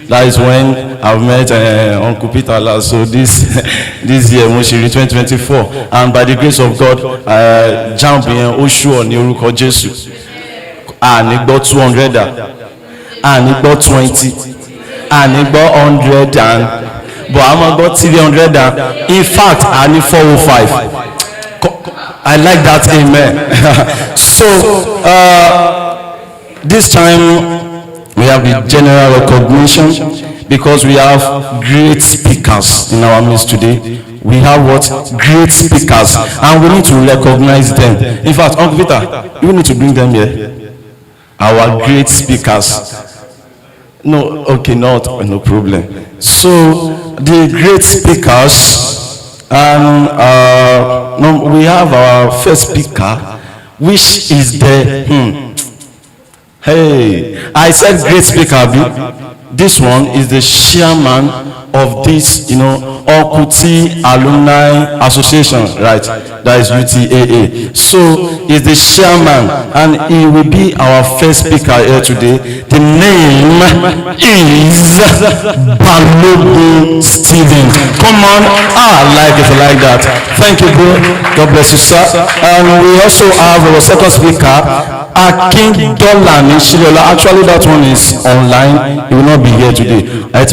That is when I've met Uncle Peter last. So this year, Moshiri 2024, and by the grace of God, jump in Oshu on Yoruko Jesu. And it got 200, and it got 20, and it got 100, and but I'm about 300. In fact, I need 405. I like that, amen. So this time we have the general recognition because we have great speakers in our midst today. We have what? Great speakers, and we need to recognize them. In fact, Uncle Peter, you need to bring them here. Our great speakers. No, okay, no problem. So the great speakers, and we have our first speaker, which is the Hey, I said great speaker. This one is the chairman of this, Okuti Alumni Association, right? That is UTAA. So he's the chairman, and he will be our first speaker here today. The name is Balogun Stephen. Come on, I like that. Thank you, bro. God bless you, sir. And we also have our second speaker, King Dolani Shilola. Actually, that one is online. He will not be here today. Are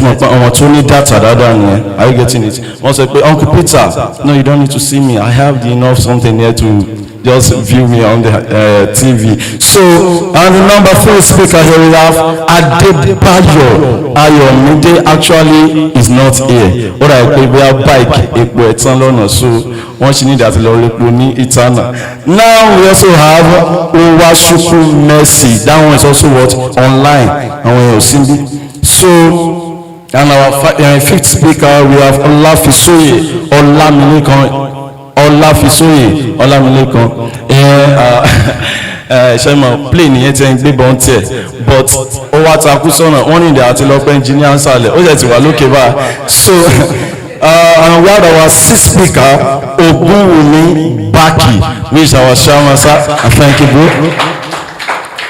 you getting it? Once I say, Uncle Peter, no, you don't need to see me. I have enough something here to just view me on the TV. So, and the number 3 speaker here we have Adebayo Ayomide. Actually is not here. What I pay we have bike it's on so once you need that eternal. Now we also have Owashuku Mercy. That one is also what? Online. And we have seen. So, and our 5th speaker we have Olafisoye Olamilekan. Ṣẹ́mọ̀ plane yẹn ti ń gbé bọ́n tiẹ̀ but ó wá takú sọ́nà wọ́n ní ìdí àti lọ́pẹ́ engineer ń sàlẹ̀ ó jẹ́ ti wà lókè báyìí. So and we have our 6th speaker Ogunwumi Baki, which is our chairman, sir. Thank you, bro.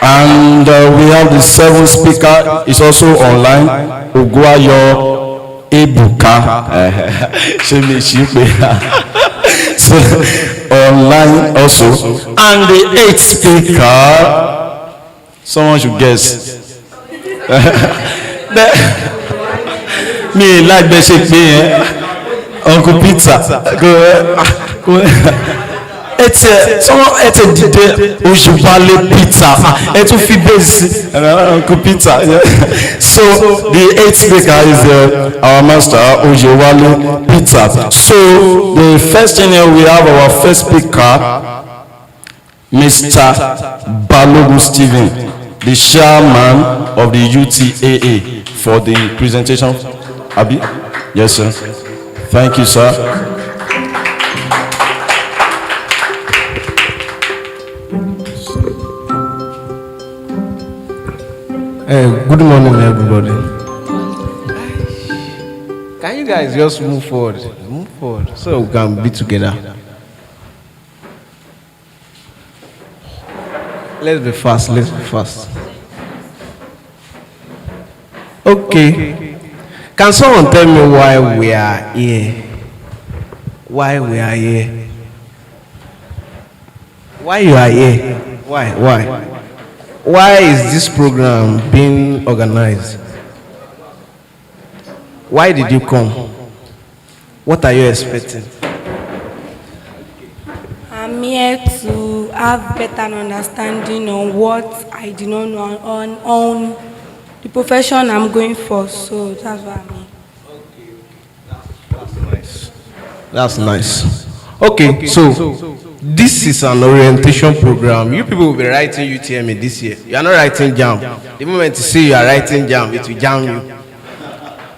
And we have the 7th speaker is also online, Oguayo Ebuka. So online also. And the 8th speaker, someone should guess. Me like the shake me, Uncle Peter. Go it's a dide Ojibale Peter. It's a fibes Uncle Peter. So the 8th speaker is our master Ojibale Peter. So the first thing here we have our first speaker, Mr. Balogun Stephen, the chairman of the UTAA, for the presentation. Abi? Yes, sir. Thank you, sir. Good morning, everybody. Can you guys just move forward? Move forward so we can be together. Let's be fast. Okay. Can someone tell me why we are here? Why we are here? Why you are here? Why? Why is this program being organized? Why did you come? What are you expecting? I'm here to have better understanding on what I do not know on the profession I'm going for. So that's what I mean. Nice. That's nice. Okay, so this is an orientation program. You people will be writing UTME this year. You are not writing JAM. The moment you see you are writing JAM, it will jam you.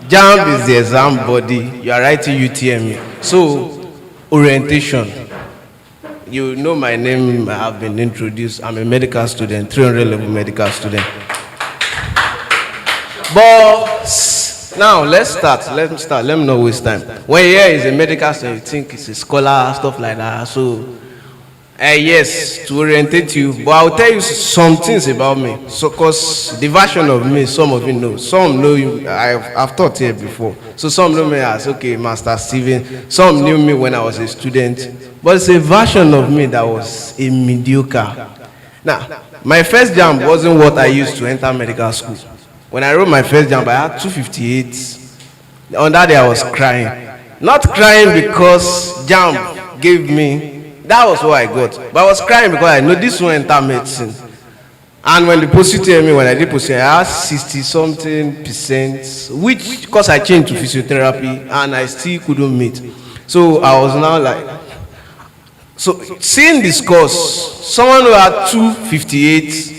JAM is the exam body. You are writing UTME. So, orientation. You know my name, I have been introduced. I'm a medical student, 300 level medical student. But now let's start. Let me not waste time. When here is a medical student, you think it's a scholar, stuff like that. So, yes, to orientate you. But I'll tell you some things about me. So, cause the version of me, some of you know. Some know you. I've taught here before. So some know me as okay, Master Steven. Some knew me when I was a student. But it's a version of me that was a mediocre. Now, my first jam wasn't what I used to enter medical school. When I wrote my first jam, I had 258. On that day, I was crying. Not crying because jam gave me, that was what I got. But I was crying because I know this won't enter medicine. And when the positive me, when I did positive, I had 60-something%, which, because I changed to physiotherapy, and I still couldn't meet. So I was now like, so seeing this course, someone who had 258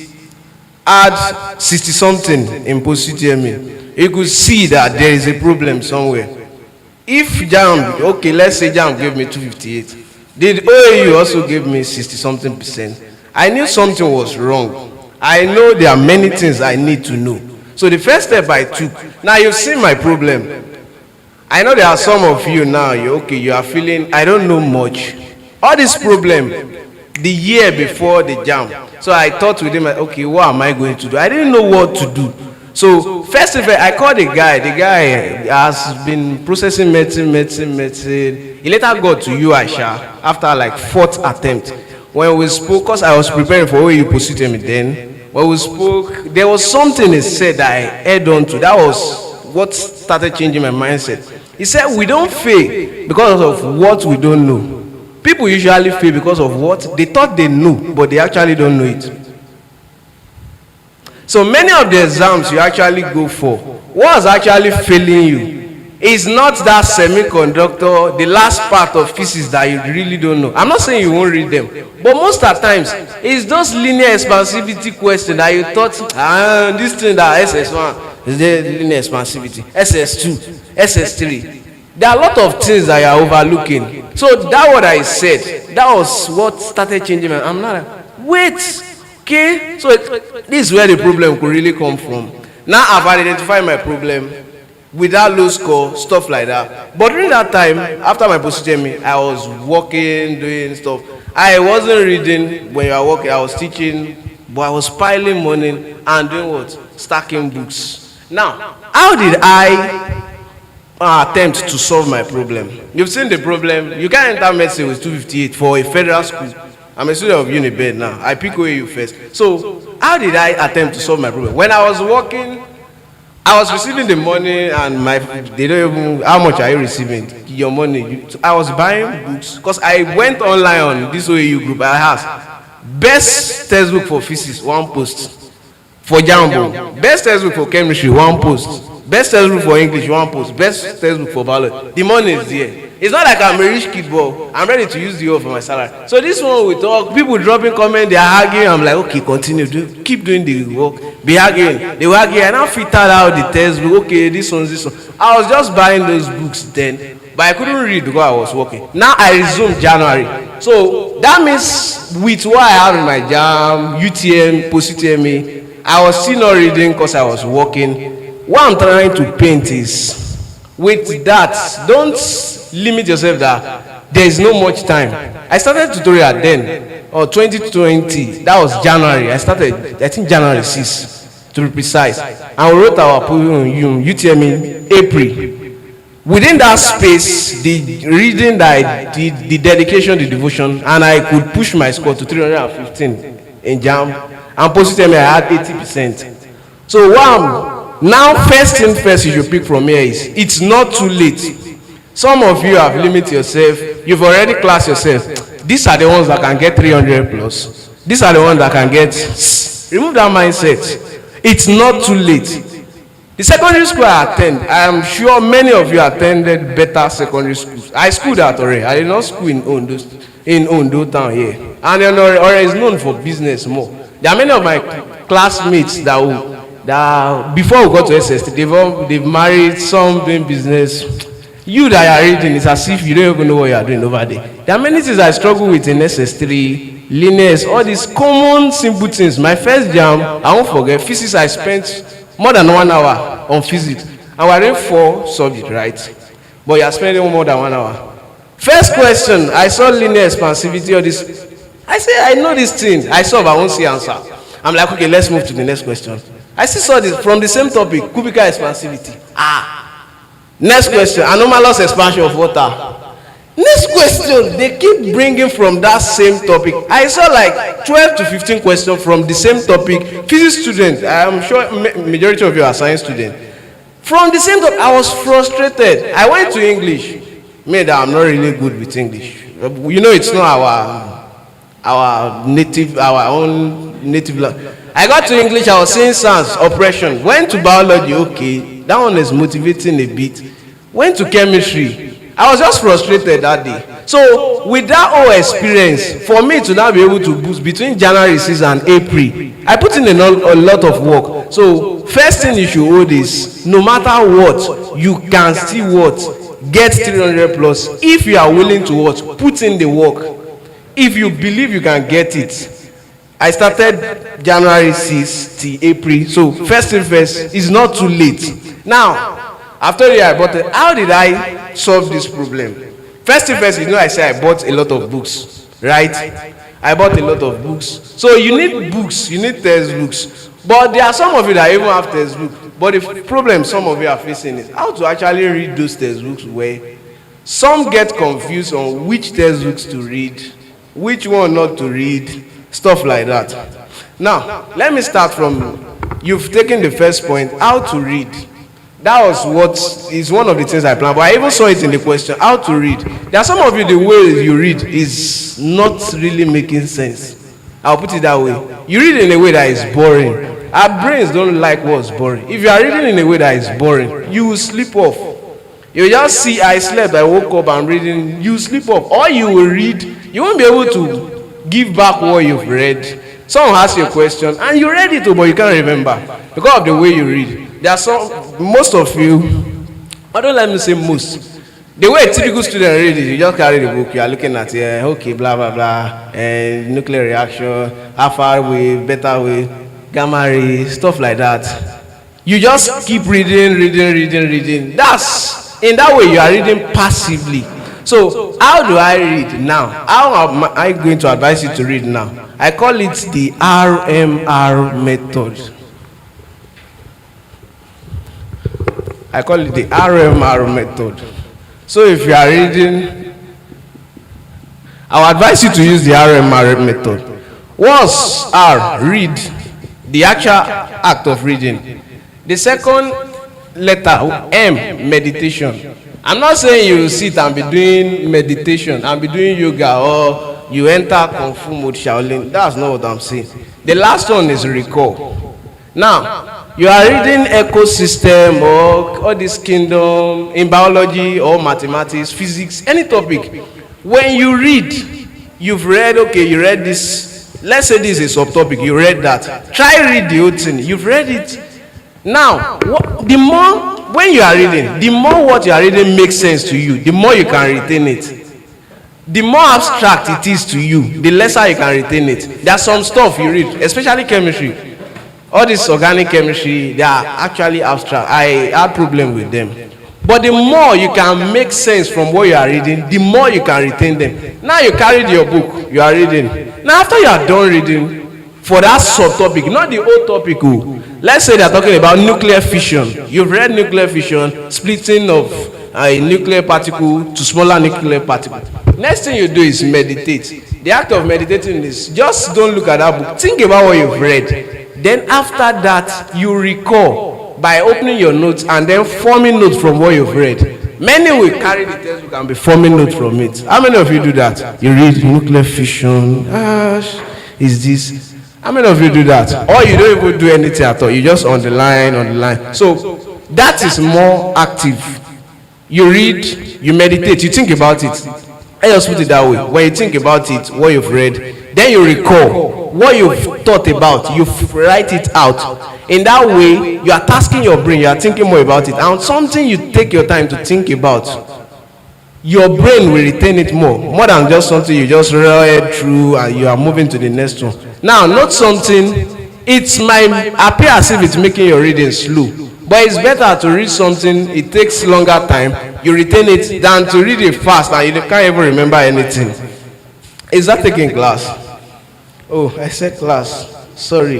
had 60-something in positive, you could see that there is a problem somewhere. If JAM, okay, let's say JAM gave me 258, did OAU also give me 60-something%? I knew something was wrong. I know there are many things I need to know. So the first step I took, now you've seen my problem. I know there are some of you now, you are feeling, I don't know much. All this problem, the year before the jam. So I thought with him, okay, what am I going to do? I didn't know what to do. So first of all, I called the guy. The guy has been processing medicine. He later got to you, Aisha, after like 4th attempt. When we spoke, because I was preparing for where you positioned me then, when we spoke, there was something he said that I held on to. That was what started changing my mindset. He said, we don't fail because of what we don't know. People usually fail because of what they thought they knew, but they actually don't know it. So many of the exams you actually go for, what's actually failing you is not that semiconductor, the last part of physics that you really don't know. I'm not saying you won't read them, but most of the times, it's those linear expansivity questions that you thought, this thing that SS1 is the linear expansivity, SS2, SS3. There are a lot of things that you are overlooking. So that what I said, that was what started changing my, I'm not like, wait, okay? So this is where the problem could really come from. Now I've identified my problem with that low score, stuff like that. But during that time, after my position, I was working, doing stuff. I wasn't reading when you are working, I was teaching, but I was piling money and doing what? Stacking books. Now, how did I attempt to solve my problem? You've seen the problem. You can't enter medicine with 258 for a federal school. I'm a student of Unibed now. I pick OAU first. So, how did I attempt to solve my problem? When I was working, I was receiving the money and they don't even, how much are you receiving? Your money. I was buying books because I went online on this OAU group. I asked, best textbook for physics, one post. For Jambo, best textbook for chemistry, one post. Best textbook for English, one post. Best textbook for biology. The money is there. It's not like I'm a rich kid, but I'm ready to use the whole for my salary. So this one we talk, people dropping comments, they are arguing. I'm like, okay, continue, keep doing the work, be arguing. They were arguing, and I filtered out the textbook. Okay, this one. I was just buying those books then, but I couldn't read because I was working. Now I resumed January. So that means with what I have in my jam, UTM, post-UTME, I was still not reading because I was working. What I'm trying to paint is, with that, don't limit yourself that there is no much time. I started tutorial then, or 2020, that was January. I started, I think January 6, to be precise. And we wrote our UTM in April. Within that space, the reading that I did, the dedication, the devotion, and I could push my score to 315 in JAM, and positive I had 80%. So now first thing first you should pick from here is, it's not too late. Some of you have limited yourself, you've already classed yourself. These are the ones that can get 300 plus. These are the ones that can get. Remove that mindset. It's not too late. The secondary school I attend, I am sure many of you attended better secondary schools. I schooled at Ore. I did not school in Ondo town here. And then Ore is known for business more. There are many of my classmates that before we got to SST, they've married, some doing business. You that are reading, it's as if you don't even know what you are doing over there. There are many things I struggle with in SS3, linears, all these common simple things. My first jam, I won't forget, physics, I spent more than 1 hour on physics. And we're doing 4 subjects, right? But you're spending more than 1 hour. First question, I saw linear expansivity, all this. I say, I know this thing. I solve, I won't see answer. I'm like, okay, let's move to the next question. I still saw this from the same topic, cubical expansivity. Next question, anomalous expansion of water. Next question, they keep bringing from that same topic. I saw like 12 to 15 questions from the same topic. Physics students, I'm sure majority of you are science students. From the same topic, I was frustrated. I went to English. Me, that I'm not really good with English. You know, it's not our own native language. I got to English, I was saying science, oppression. Went to biology, okay, that one is motivating a bit. Went to chemistry. I was just frustrated that day. So with that whole experience, for me to now be able to boost between January 6 and April, I put in a lot of work. So first thing you should hold is, no matter what, you can still what? Get 300 plus. If you are willing to what? Put in the work. If you believe you can get it. I started January 6 till April. So first thing first, it's not too late. Now, after that I bought it, how did I solve this problem? First thing first, you know, I said I bought a lot of books, right? I bought a lot of books. So you need books, you need textbooks. But there are some of you that even have textbooks. But the problem some of you are facing is how to actually read those textbooks where some get confused on which textbooks to read, which one not to read, stuff like that. Now, let me start from, you've taken the first point, how to read. That was what is one of the things I planned, but I even saw it in the question, how to read. There are some of you, the way you read is not really making sense. I'll put it that way. You read in a way that is boring. Our brains don't like what's boring. If you are reading in a way that is boring, you will sleep off. You just see, I slept, I woke up, I'm reading, you sleep off. Or you will read, you won't be able to give back what you've read. Someone asks you a question, and you read it, but you can't remember because of the way you read. There are some, most of you, I don't let me say most. The way a typical student reads it, you just carry the book, you are looking at it, okay, blah, blah, blah, and nuclear reaction, alpha wave, beta wave, gamma ray, stuff like that. You just keep reading. That's, in that way, you are reading passively. So, how do I read now? How am I going to advise you to read now? I call it the RMR method. I call it the RMR method. So if you are reading, I will advise you to use the RMR method. What's R? Read. The actual act of reading. The second letter, M, meditation. I'm not saying you sit and be doing meditation and be doing yoga or you enter Kung Fu mode Shaolin. That's not what I'm saying. The last one is recall. Now, you are reading ecosystem or all this kingdom in biology or mathematics, physics, any topic. When you read, you've read, okay, you read this. Let's say this is a subtopic, you read that. Try read the whole thing. You've read it. Now, the more, when you are reading, the more what you are reading makes sense to you, the more you can retain it. The more abstract it is to you, the lesser you can retain it. There's some stuff you read, especially chemistry. All this organic chemistry, they are actually abstract. I had problem with them. But the more you can make sense from what you are reading, the more you can retain them. Now you carried your book, you are reading. Now after you are done reading, for that subtopic, not the whole topic, let's say they are talking about nuclear fission. You've read nuclear fission, splitting of a nuclear particle to smaller nuclear particle. Next thing you do is meditate. The act of meditating is just don't look at that book. Think about what you've read. Then after that, you recall by opening your notes and then forming notes from what you've read. Many will carry the textbook and be forming notes from it. How many of you do that? You read nuclear fission, is this. How many of you do that? Or you don't even do anything at all. You just on the line. So that is more active. You read, you meditate, you think about it. I just put it that way. When you think about it, what you've read, then you recall what you've thought about, you write it out. In that way, you are tasking your brain, you are thinking more about it. And something you take your time to think about, your brain will retain it more than just something you just read through and you are moving to the next one. Now, not something, it might appear as if it's making your reading slow, but it's better to read something, it takes longer time, you retain it, than to read it fast and you can't even remember anything. Is that taking class? Oh, I said class. Sorry.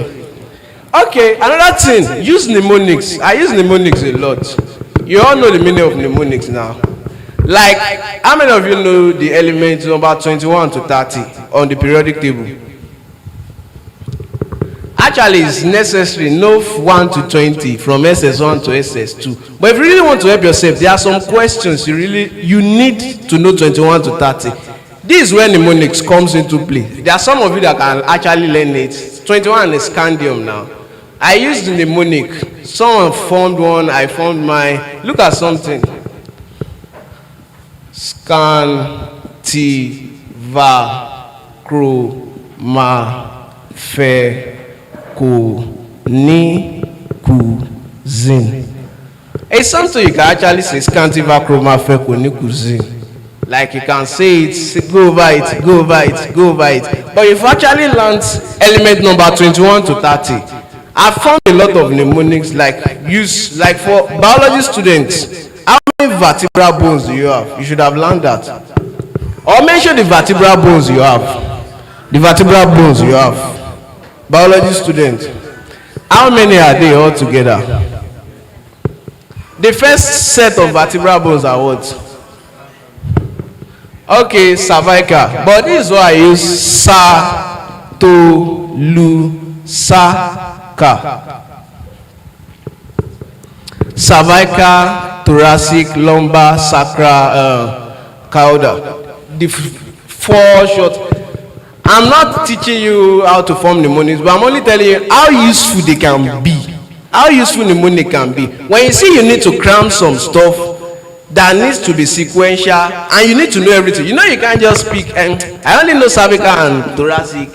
Okay, another thing, use mnemonics. I use mnemonics a lot. You all know the meaning of mnemonics now. Like, how many of you know the elements number 21 to 30 on the periodic table? Actually, it's necessary, know 1 to 20 from SS1 to SS2. But if you really want to help yourself, there are some questions you need to know 21 to 30. This is where mnemonics comes into play. There are some of you that can actually learn it. 21 is scandium now. I used the mnemonic. Someone formed one, I formed mine. Look at something. Scan, T, Va, Cro, Ma, Fe, Ko, Ni, Ku, Zin. It's something you can actually say, Scan, T, Va, Cro, Ma, Fe, Ko, Ni, Ku, Zin. Like you can say it, go over it, go over it, go over it. But if you actually learned element number 21 to 30, I found a lot of mnemonics like for biology students. How many vertebral bones do you have? You should have learned that. Or mention the vertebral bones you have. The vertebral bones you have. Biology students. How many are they all together? The first set of vertebral bones are what? Okay, cervical. But this is why I use sa, to, lu, sa, ka. Cervical, thoracic, lumbar, sacral, caudal. The four short. I'm not teaching you how to form mnemonics, but I'm only telling you how useful they can be. How useful mnemonic can be. When you see you need to cram some stuff that needs to be sequential, and you need to know everything. You know you can't just speak, and I only know cervical and thoracic.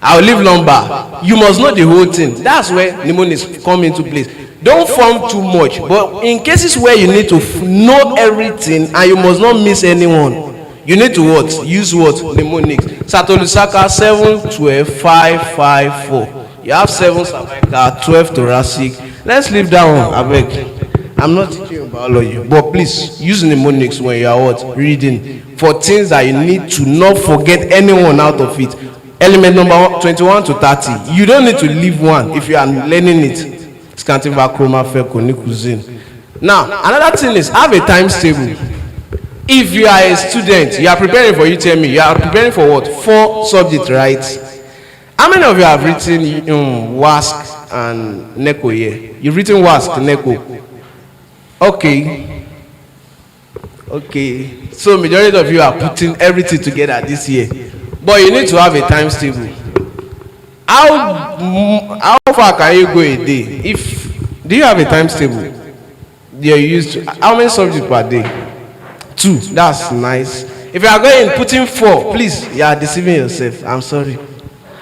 I will leave lumbar. You must know the whole thing. That's where mnemonics come into place. Don't form too much, but in cases where you need to know everything and you must not miss anyone, you need to what? Use what? Mnemonics. Satolusaka 7, 12, 5, 5, 4. You have 7 cervical, 12 thoracic. Let's leave that one, I beg. I'm not teaching you biology, but please use mnemonics when you are what? Reading. For things that you need to not forget anyone out of it. Element number 21 to 30. You don't need to leave one if you are learning it. Scantiva, chroma, feco, cuisine. Now, another thing is have a times table. If you are a student, you are preparing for UTME, you are preparing for what? 4 subjects, right? How many of you have written WASC and NECO here? You've written WASC, NECO. Okay. So majority of you are putting everything together this year. But you need to have a times table. How far can you go a day? Do you have a times table? You're used to how many subjects per day? 2. That's nice. If you are going putting 4, please, you are deceiving yourself. I'm sorry.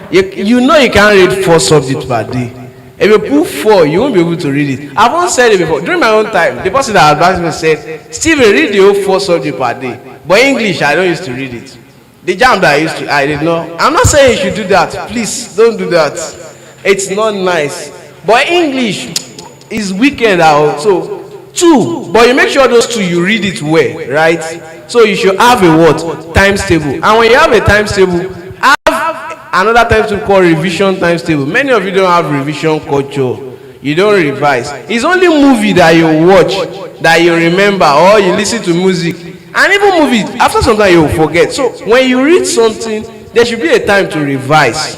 You know you can't read 4 subjects per day. If you put 4, you won't be able to read it. I've once said it before. During my own time, the person that advised me said, Steven, read the whole 4 subjects per day. But English, I don't used to read it. The jam that I did not. I'm not saying you should do that. Please, don't do that. It's not nice. But English is wicked out. So, 2. But you make sure those 2, you read it well, right? So you should have a what? Times table. And when you have a times table, have another times table called revision times table. Many of you don't have revision culture. You don't revise. It's only movie that you watch, that you remember, or you listen to music. And even movies, after some time you will forget. So when you read something, there should be a time to revise.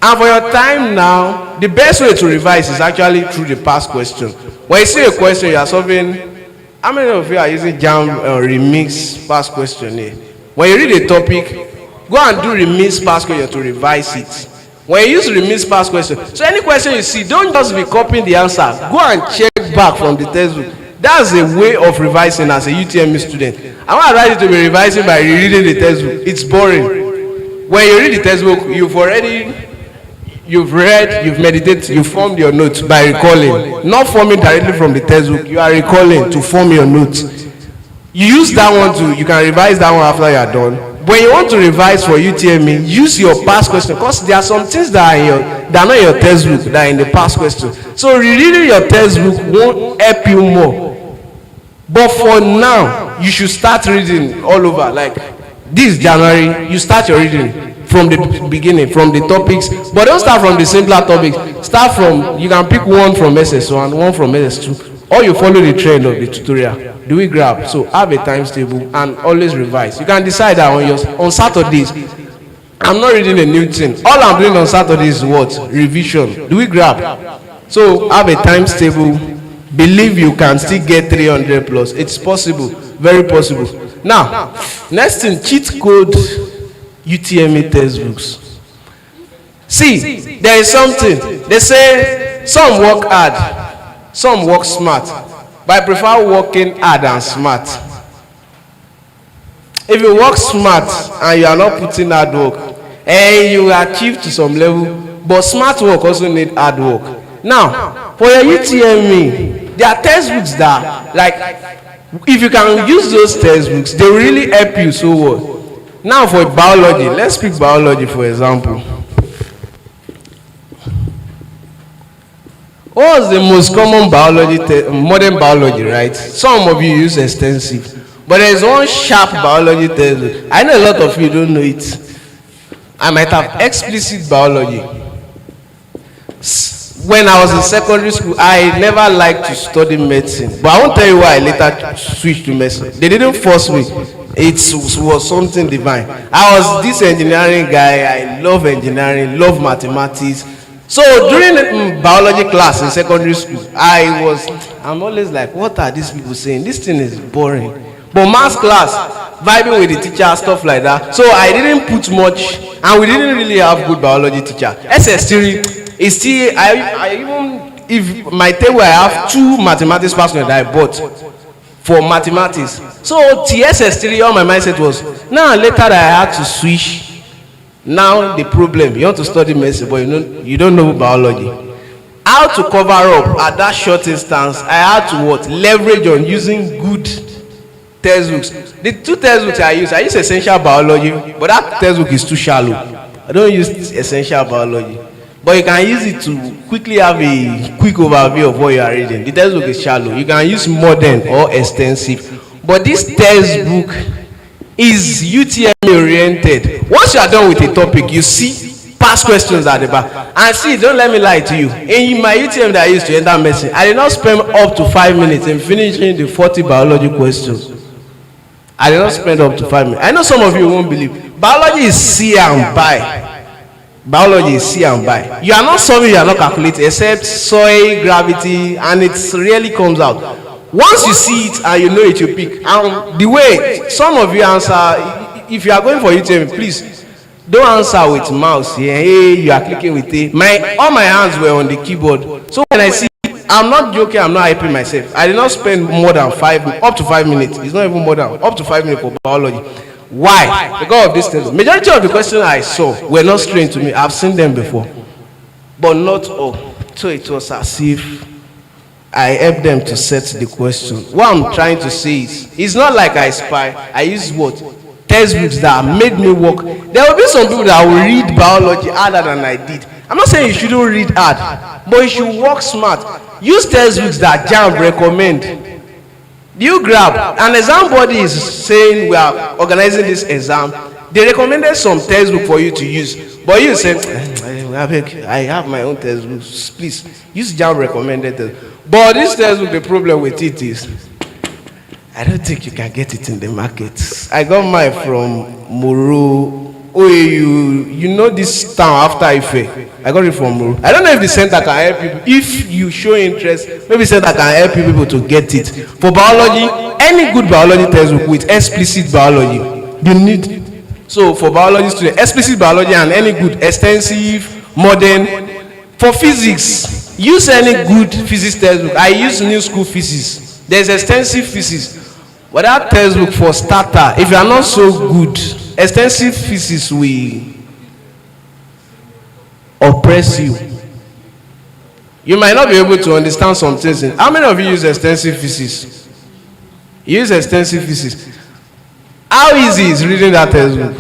And for your time now, the best way to revise is actually through the past question. When you see a question you are solving, how many of you are using jam remix past question here? When you read a topic, go and do remix past question to revise it. When you use remix past question, so any question you see, don't just be copying the answer. Go and check back from the textbook. That's a way of revising as a UTME student. I want to advise you to be revising by rereading the textbook. It's boring. When you read the textbook, you've read, you've meditated, you've formed your notes by recalling. Not forming directly from the textbook, you are recalling to form your notes. You use that one you can revise that one after you are done. When you want to revise for UTME, use your past question, because there are some things that are not in your textbook, that are in the past question. So rereading your textbook won't help you more. But for now, you should start reading all over. Like this January, you start your reading from the beginning, from the topics, but don't start from the simpler topics. Start from, you can pick one from SS1, one from SS2, or you follow the trend of the tutorial. Do we grab? So have a times table and always revise. You can decide that on Saturdays. I'm not reading a new thing. All I'm doing on Saturdays is what? Revision. Do we grab? So have a times table. Believe you can still get 300 plus. It's possible. Very possible. Now, next thing, cheat code UTME textbooks. See, there is something. They say some work hard, some work smart. But I prefer working hard and smart. If you work smart and you are not putting hard work, you achieve to some level. But smart work also need hard work. Now, for your UTME, there are textbooks that, like, if you can use those textbooks, they really help you so well. Now for biology, let's pick biology for example. What's the most common biology, modern biology, right? Some of you use extensive, but there's one sharp biology textbook. I know a lot of you don't know it. I might have explicit biology. When I was in secondary school, I never liked to study medicine, but I won't tell you why I later switched to medicine. They didn't force me. It was something divine. I was this engineering guy. I love engineering, love mathematics. So during biology class in secondary school, I'm always like, what are these people saying? This thing is boring. But maths class, vibing with the teacher, stuff like that. So I didn't put much, and we didn't really have good biology teacher. SS3 is still, I even, if my table, I have 2 mathematics personnel that I bought for mathematics. So TSS3, all my mindset was, now later I had to switch. Now the problem, you want to study medicine, but you don't know biology. How to cover up at that short instance, I had to what? Leverage on using good textbooks. The 2 textbooks I use essential biology, but that textbook is too shallow. I don't use essential biology. But you can use it to quickly have a quick overview of what you are reading. The textbook is shallow. You can use modern or extensive. But this textbook is UTME oriented. Once you are done with a topic, you see past questions at the back. And see, don't let me lie to you. In my UTME that I used to enter medicine, I did not spend up to 5 minutes in finishing the 40 biology questions. I did not spend up to 5 minutes. I know some of you won't believe. Biology is see and buy. Biology is see and buy. You are not solving, you are not calculating, except soil, gravity, and it really comes out. Once you see it and you know it, you pick. And the way some of you answer, if you are going for UTME, please don't answer with mouse. Yeah, hey, you are clicking with it. All my hands were on the keyboard. So when I see it, I'm not joking, I'm not hyping myself. I did not spend more than up to 5 minutes. It's not even more than up to 5 minutes for biology. Why? Because of this thing. Majority of the questions I saw were not strange to me. I've seen them before, but not all. So it was as if I helped them to set the question. What I'm trying to say is, it's not like I spy. I use what? Textbooks that made me work. There will be some people that will read biology harder than I did. I'm not saying you shouldn't read hard, but you should work smart. Use textbooks that JAMB recommend. Do you grab? An exam body is saying we are organizing this exam. They recommended some textbook for you to use, but you say, I have my own textbook. Please use JAMB recommended textbook. But this textbook, the problem with it is, I don't think you can get it in the market. I got mine from Moro. You know this town after Ife. I got it from Moro. I don't know if the center can help you. If you show interest, maybe center can help you people to get it. For biology, any good biology textbook with explicit biology, you need. So for biology students, explicit biology and any good extensive More than for physics, use any good physics textbook. I use new school physics. There's extensive physics. But that textbook for starter, if you are not so good, extensive physics will oppress you. You might not be able to understand some things. How many of you use extensive physics? You use extensive physics. How easy is reading that textbook?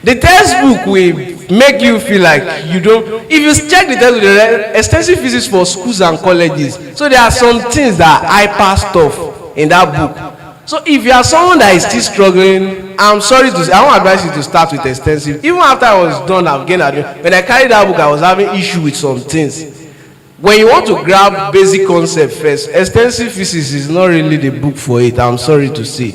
The textbook will make you feel like you don't. If you check the textbook, there are extensive physics for schools and colleges. So there are some things that are hyper stuff in that book. So if you are someone that is still struggling, I'm sorry to say, I won't advise you to start with extensive. Even after I was done, when I carried that book, I was having issue with some things. When you want to grab basic concept first, extensive physics is not really the book for it. I'm sorry to say.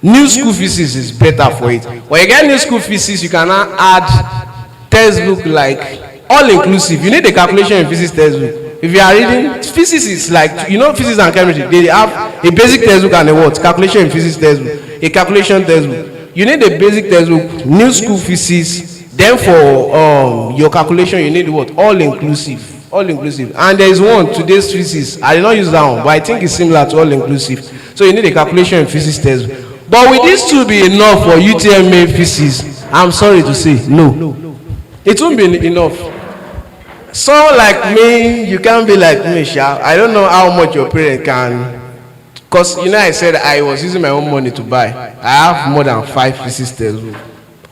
New school physics is better for it. When you get new school physics, you can now add textbook like all inclusive. You need a calculation in physics textbook. If you are reading physics, is like, you know, physics and chemistry, they have a basic textbook and a what? Calculation in physics textbook, a calculation textbook. You need a basic textbook, new school physics. Then for your calculation, you need what? All inclusive. All inclusive. And there is one, today's physics. I did not use that one, but I think it's similar to all inclusive. So you need a calculation in physics textbook. But will this two be enough for UTME physics? I'm sorry to say, no. It won't be enough. Someone like me, you can't be like me, Sha. I don't know how much your parent can. Because, you know, I said I was using my own money to buy. I have more than 5 physics textbooks.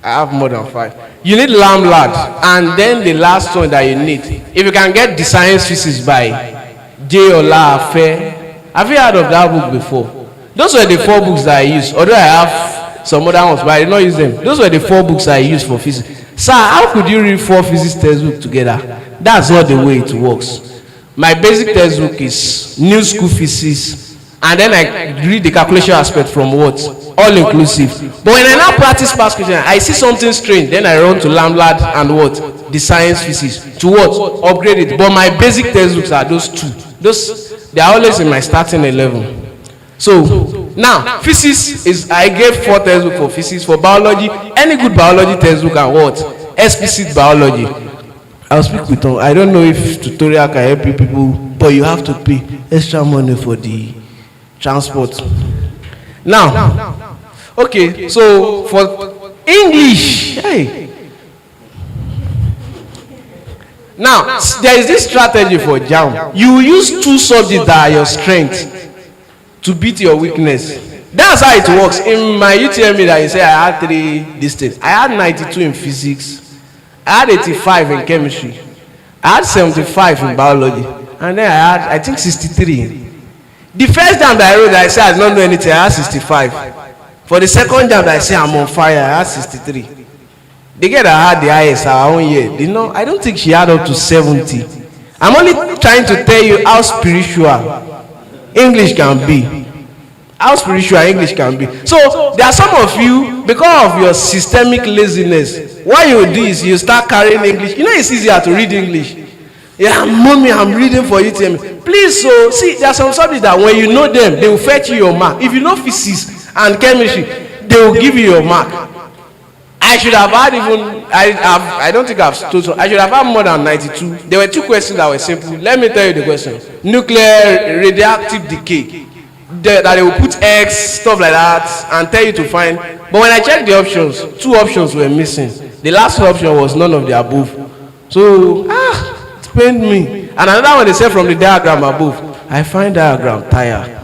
I have more than 5. You need LAMLAD. And then the last one that you need, if you can get the science physics by J. Ola Afe. Have you heard of that book before? Those were the 4 books that I used. Although I have some other ones, but I did not use them. Those were the 4 books I used for physics. Sir, how could you read 4 physics textbooks together? That's not the way it works. My basic textbook is new school physics, and then I read the calculation aspect from what? All inclusive. But when I now practice past question, I see something strange, then I run to LAMLAD and what? The science physics. To what? Upgrade it. But my basic textbooks are those 2. They are always in my starting 11. So now physics is, I gave 4 textbooks for physics. For biology, any good biology textbook and what? Explicit biology. I'll speak with them. I don't know if tutorial can help you people, but you have to pay extra money for the transport. Now, okay, so for English, hey. Now, there is this strategy for JAM. You use 2 subjects that are your strength to beat your weakness. That's how it works. In my UTME that you say I had 3 distance. I had 92 in physics. I had 85 in chemistry. I had 75 in biology. And then I had, I think, 63. The first jam that I wrote, I said I did not know anything, I had 65. For the second jam that I said I'm on fire, I had 63. The girl that had the highest our own year, I don't think she had up to 70. I'm only trying to tell you how spiritual English can be. How spiritual English can be. So there are some of you, because of your systemic laziness, what you do is you start carrying English. You know it's easier to read English. Yeah, mommy, I'm reading for UTME. Please, so see, there are some subjects that when you know them, they will fetch you your mark. If you know physics and chemistry, they will give you your mark. I should have had even, I don't think I've told so. I should have had more than 92. There were 2 questions that were simple. Let me tell you the question. Nuclear radioactive decay. That they will put X, stuff like that, and tell you to find. But when I checked the options, 2 options were missing. The last option was none of the above. So, it pained me. And another one they said from the diagram above. I find diagram tired.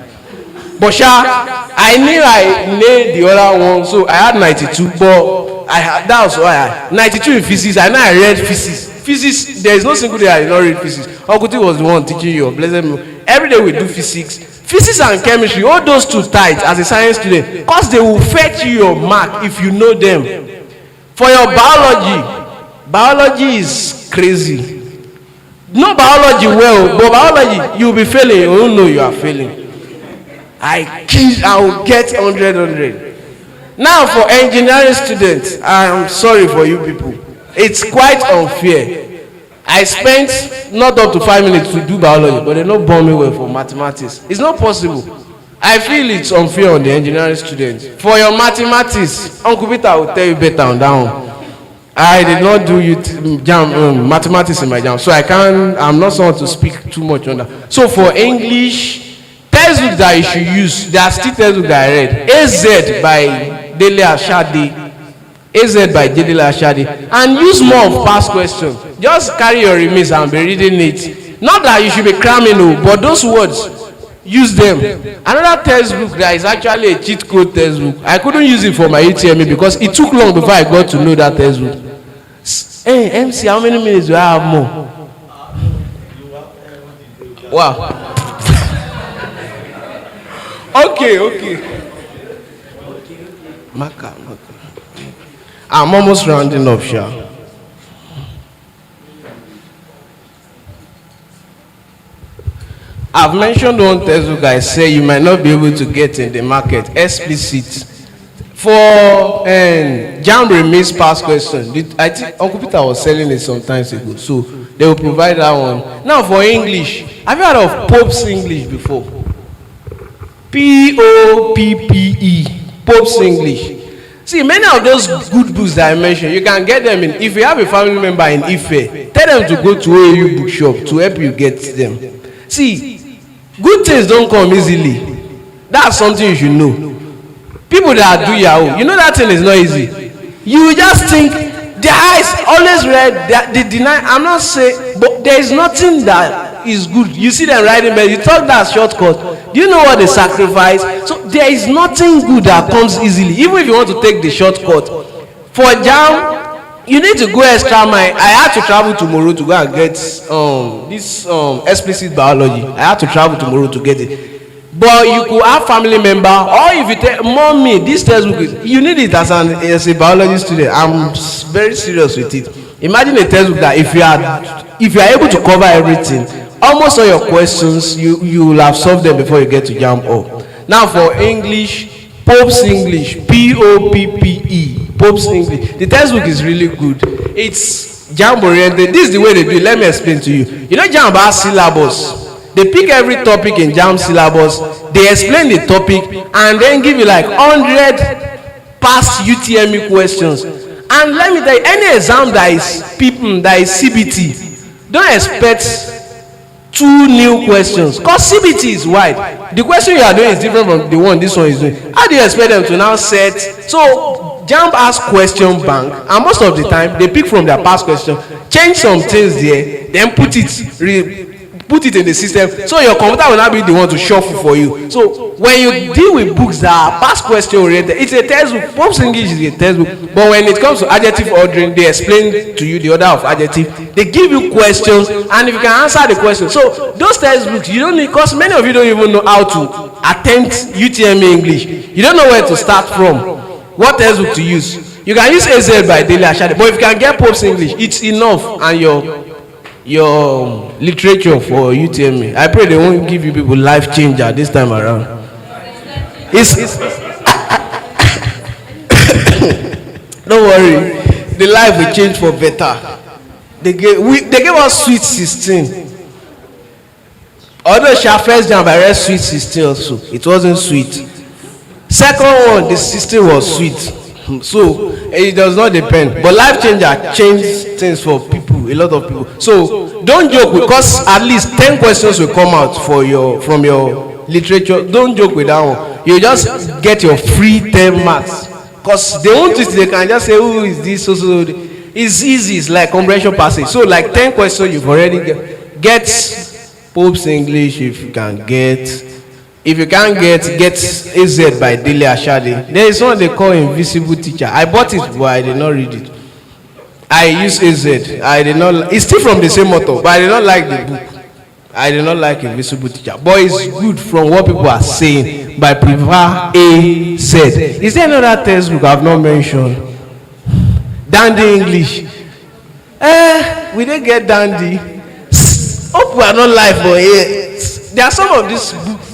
But I knew I nailed the other one, so I had 92. But that was why I had 92 in physics. I know I read physics. Physics, there is no single day I did not read physics. Okuti was the one teaching you. Blessed me. Every day we do physics. Physics and chemistry, all those 2 tight as a science student, because they will fetch you your mark if you know them. For your biology is crazy. No biology well, but biology, you'll be failing. You won't know you are failing. I will get 100. Now for engineering students, I'm sorry for you people. It's quite unfair. I spent not up to 5 minutes to do biology, but they don't bomb me well for mathematics. It's not possible. I feel it's unfair on the engineering students. For your mathematics, Uncle Peter will tell you better on that one. I did not do mathematics in my jam, so I can't. I'm not someone to speak too much on that. So for English, textbook that you should use, there are still textbook that I read. AZ by Dele Ashade, AZ by Dele Ashade, and use more of past questions. Just carry your remains and be reading it. Not that you should be cramming, no, but those words, use them. Another textbook that is actually a cheat code textbook, I couldn't use it for my UTME because it took long before I got to know that textbook. Hey MC, how many minutes do I have more? Wow. Okay. Maka. I'm almost rounding up, Sha. I've mentioned one textbook I say you might not be able to get in the market, explicit. For JAMB remains past question. I think Uncle Peter was selling it some times ago, so they will provide that one. Now for English, have you heard of Pope's English before? Poppe, Pope's English. See, many of those good books that I mentioned, you can get them in. If you have a family member in Ife, tell them to go to AU bookshop to help you get them. See, good things don't come easily. That's something you should know. People that do Yahoo, you know that thing is not easy. You just think their eyes always red, they deny. I'm not saying, but there is nothing that is good. You see them riding, but you talk that shortcut. Do you know what they sacrifice? So there is nothing good that comes easily. Even if you want to take the shortcut, for JAMB, you need to go extra mile. I had to travel tomorrow to go and get this explicit biology. I had to travel tomorrow to get it. But you could have family member, or if you tell mommy this textbook is, you need it as a biology student. I'm very serious with it. Imagine a textbook that if you are able to cover everything, almost all your questions you will have solved them before you get to JAMB up. Now for English, Pope's English, Poppe, Pope's English. The textbook is really good. It's JAMB oriented. This is the way they do it. Let me explain to you. You know JAMB has syllabus. They pick every topic in JAMB syllabus, they explain the topic, and then give you like 100 past UTME questions. And let me tell you, any exam that is CBT, don't expect 2 new questions, because CBT is wide. The question you are doing is different from the one this one is doing. How do you expect them to now set? So JAMB has question bank, and most of the time they pick from their past question, change some things there, then put it in the system, so your computer will not be the one to shuffle for you. So when you deal with books that are past question oriented, it's a textbook. Pope's English is a textbook, but when it comes to adjective ordering, they explain to you the order of adjective, they give you questions, and if you can answer the question, so those textbooks you don't need, because many of you don't even know how to attempt UTME English. You don't know where to start from, what textbook to use. You can use AZ by Dele Ashade, but if you can get Pope's English, it's enough. And your literature for UTME, I pray they won't give you people life changer this time around. It's don't worry, the life will change for better. They gave us sweet 16. Although first JAMB I read sweet 16 also, it wasn't sweet. Second one, the 16 was sweet. So it does not depend, but life changer changed things for people, a lot of people. So don't joke, because at least 10 questions will come out from your literature. Don't joke with that one. You just get your free 10 marks, because they won't just, they can just say who is this, so it's easy. It's like comprehension passage. So like 10 questions you've already get Pope's English. If you can't get AZ by Dele Ashade. There is one they call Invisible Teacher. I bought it, but I did not read it. I use AZ. I did not. It's still from the same author, but I did not like the book. I did not like Invisible Teacher, but it's good from what people are saying. But I prefer AZ. Is there another textbook I've not mentioned? Dandy English. We didn't get Dandy. Hope we are not live for here. There are some of these books.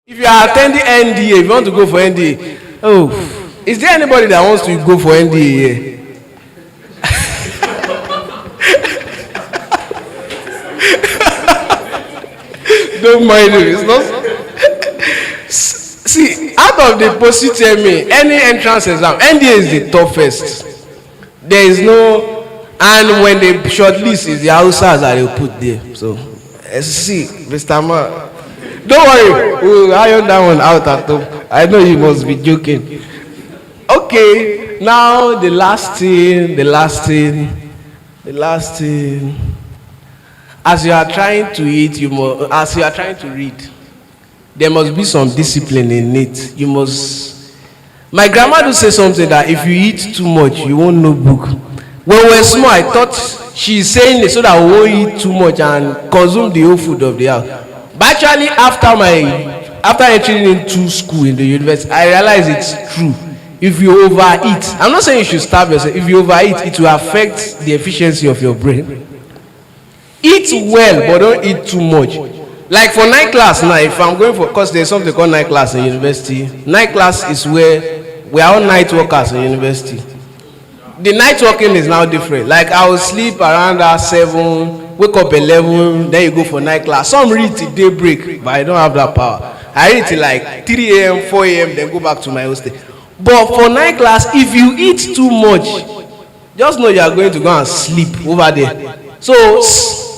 If you are attending NDA, if you want to go for NDA, oh, is there anybody that wants to go for NDA here? Don't mind it. It's not. See, out of the post UTME, any entrance exam, NDA is the toughest. There is no, and when they shortlist, is the Hausas that they put there. So, see, Mr. Man, don't worry, we'll iron that one out at home. I know you must be joking. Okay, now the last thing. As you are trying to eat, as you are trying to read, there must be some discipline in it. You must. My grandma do say something that if you eat too much, you won't know book. When we were small, I thought she's saying it so that we won't eat too much and consume the whole food of the house. But actually, after entering into school in the university, I realized it's true. If you overeat, I'm not saying you should starve yourself. If you overeat, it will affect the efficiency of your brain. Eat well, but don't eat too much. Like for night class now, if I'm going for, because there's something called night class in university. Night class is where we are all night workers in university. The night working is now different. Like I will sleep around 7, wake up 11, then you go for night class. Some read till daybreak, but I don't have that power. I read till like 3 a.m., 4 a.m., then go back to my hostel. But for night class, if you eat too much, just know you are going to go and sleep over there. So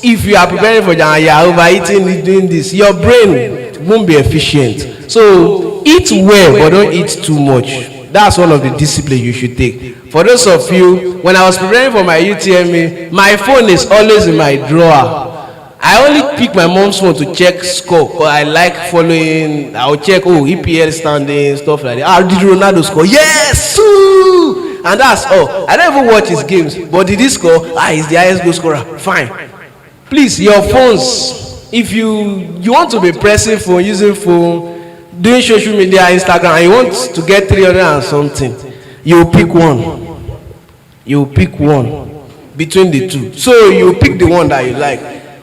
if you are preparing for Jana, you are overeating, doing this, your brain won't be efficient. So eat well, but don't eat too much. That's one of the disciplines you should take. For those of you, when I was preparing for my UTME, my phone is always in my drawer. I only pick my mom's phone to check score because I like following. I'll check EPL standing, stuff like that. Did Ronaldo score? Yes! Ooh! And that's all. I don't even watch his games. But did he score? He's the highest goal scorer. Fine. Please, your phones, if you want to be pressing phone, using phone, doing social media, Instagram, and you want to get 300 and something, you pick one. You pick one between the two. So you pick the one that you like.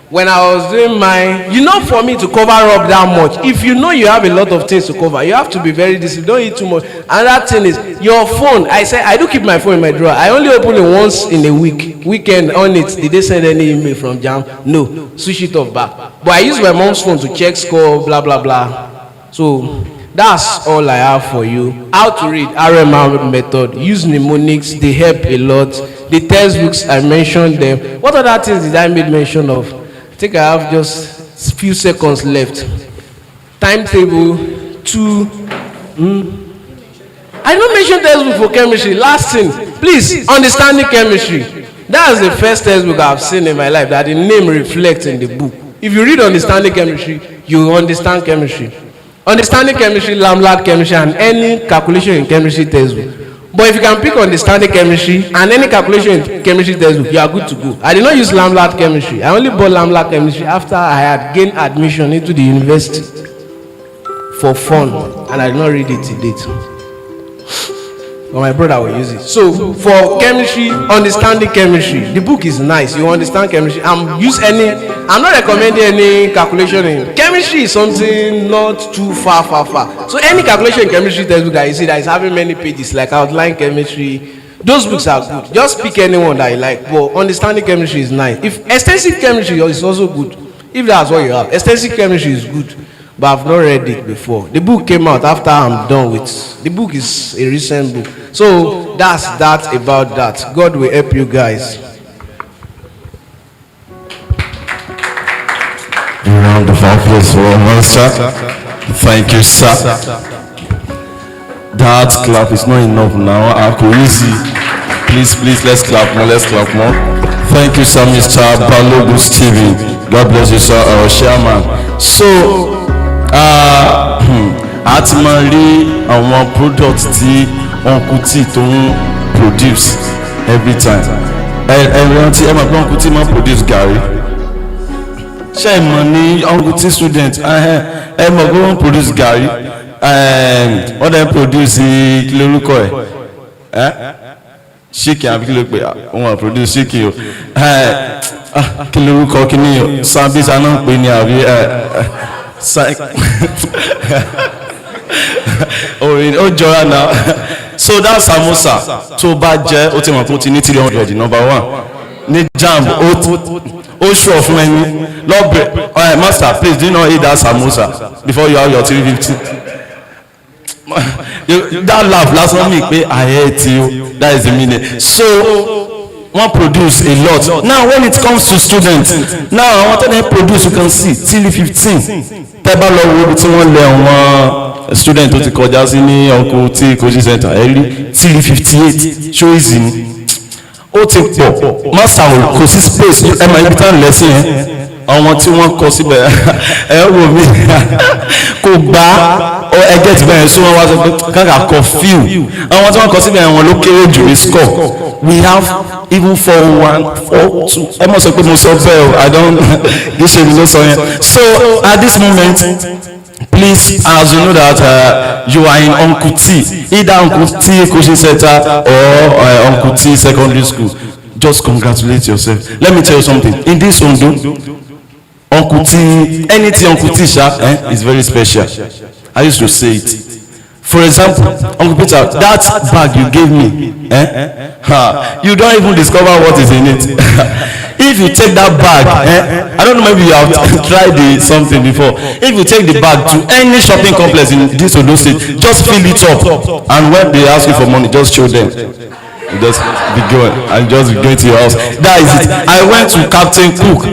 When I was doing mine, for me to cover up that much, if you know you have a lot of things to cover, you have to be very disciplined. Don't eat too much. Another thing is your phone. I do keep my phone in my drawer. I only open it once in a week. Weekend on it. Did they send any email from Jam? No. Switch it off back. But I use my mom's phone to check score, blah, blah, blah. So that's all I have for you. How to read RMR method. Use mnemonics. They help a lot. The textbooks, I mentioned them. What other things did I make mention of? I think I have just a few seconds left. Timetable 2. I don't mention textbook for chemistry. Last thing, please, understanding chemistry. That's the first textbook I've seen in my life that the name reflects in the book. If you read understanding chemistry, you understand chemistry. Understanding chemistry, Lamlat chemistry, and any calculation in chemistry textbook. But if you can pick understanding chemistry and any calculation in chemistry textbook, you are good to go. I did not use Lamlat chemistry. I only bought Lamlat chemistry after I had gained admission into the university for fun, and I did not read it to date. But my brother will use it. So for chemistry, understanding chemistry, the book is nice. You understand chemistry. I'm not recommending any calculation in chemistry. Is something not too far. So any calculation in chemistry textbook that you see that is having many pages, like outline chemistry, those books are good. Just pick anyone that you like. But understanding chemistry is nice. If extensive chemistry is also good, if that's what you have, extensive chemistry is good. But I've not read it before. The book came out after I'm done with. The book is a recent book. So that's that about that. God will help you guys. A round of applause for Master. Thank you, sir. That clap is not enough now. I have to easy. Please, let's clap more. Thank you, sir, Mr. Balogun Stephen. God bless you, sir, our chairman. So, a ti máa rí àwọn products tí Uncle T tó ń produce every time. Rántí ẹ máa pé Uncle T máa produce gàrí. Ṣé ẹ mọ̀ ní Uncle T student ẹ mọ̀ pé wọ́n produce gàrí. Wọ́n dẹ̀ produce kí lórúkọ ẹ̀ ṣíkì àbí kí ló pè wọ́n produce ṣíkì o. Kí lórúkọ kí ni Sambisa náà pè ní àbí ó jọra náà. So that samosa tó bá jẹ́ ó ti mọ̀ pé ó ti ní 300 number one ní jam ó ṣùọ̀ fún ẹni lọ́bẹ̀ master please do not eat that samosa before you have your 350. That laugh lásán mi pé ààyè tí o that is the meaning. So one produce a lot. Now when it comes to students, now I want to produce, you can see till 15 tẹ́bá lọ wo ibi tí wọ́n lẹ àwọn student tó ti kọjá sí ní ọkọ̀ tí coaching center ẹ rí till 58 show easy ni ó ti pọ̀ master kò sí space ẹ máa ibi tán lẹ́sìn yẹn àwọn tí wọ́n kọ síbẹ̀ ẹ wò mí kò gbá ẹgẹ́ tí bẹ́ẹ̀ sún wọn wá sọ pé káàkà kọ few àwọn tí wọ́n kọ síbẹ̀ wọn ló kéré jù ní score we have even 4-1 4-2 ẹ mọ̀ sọ pé mo sọ bẹ́ẹ̀ o I don't kì í ṣe mi ló sọ yẹn. So at this moment please as you know that you are in Uncle T, either Uncle T coaching center or Uncle T secondary school, just congratulate yourself. Let me tell you something, in this Ondo Uncle T, anything Uncle T is very special. I used to say it. For example, Uncle Peter, that bag you gave me, you don't even discover what is in it. If you take that bag, I don't know, maybe you have tried something before. If you take the bag to any shopping complex in this Ondo State, just fill it up, and when they ask you for money, just show them. Just be going and just be going to your house. That is it. I went to Captain Cook.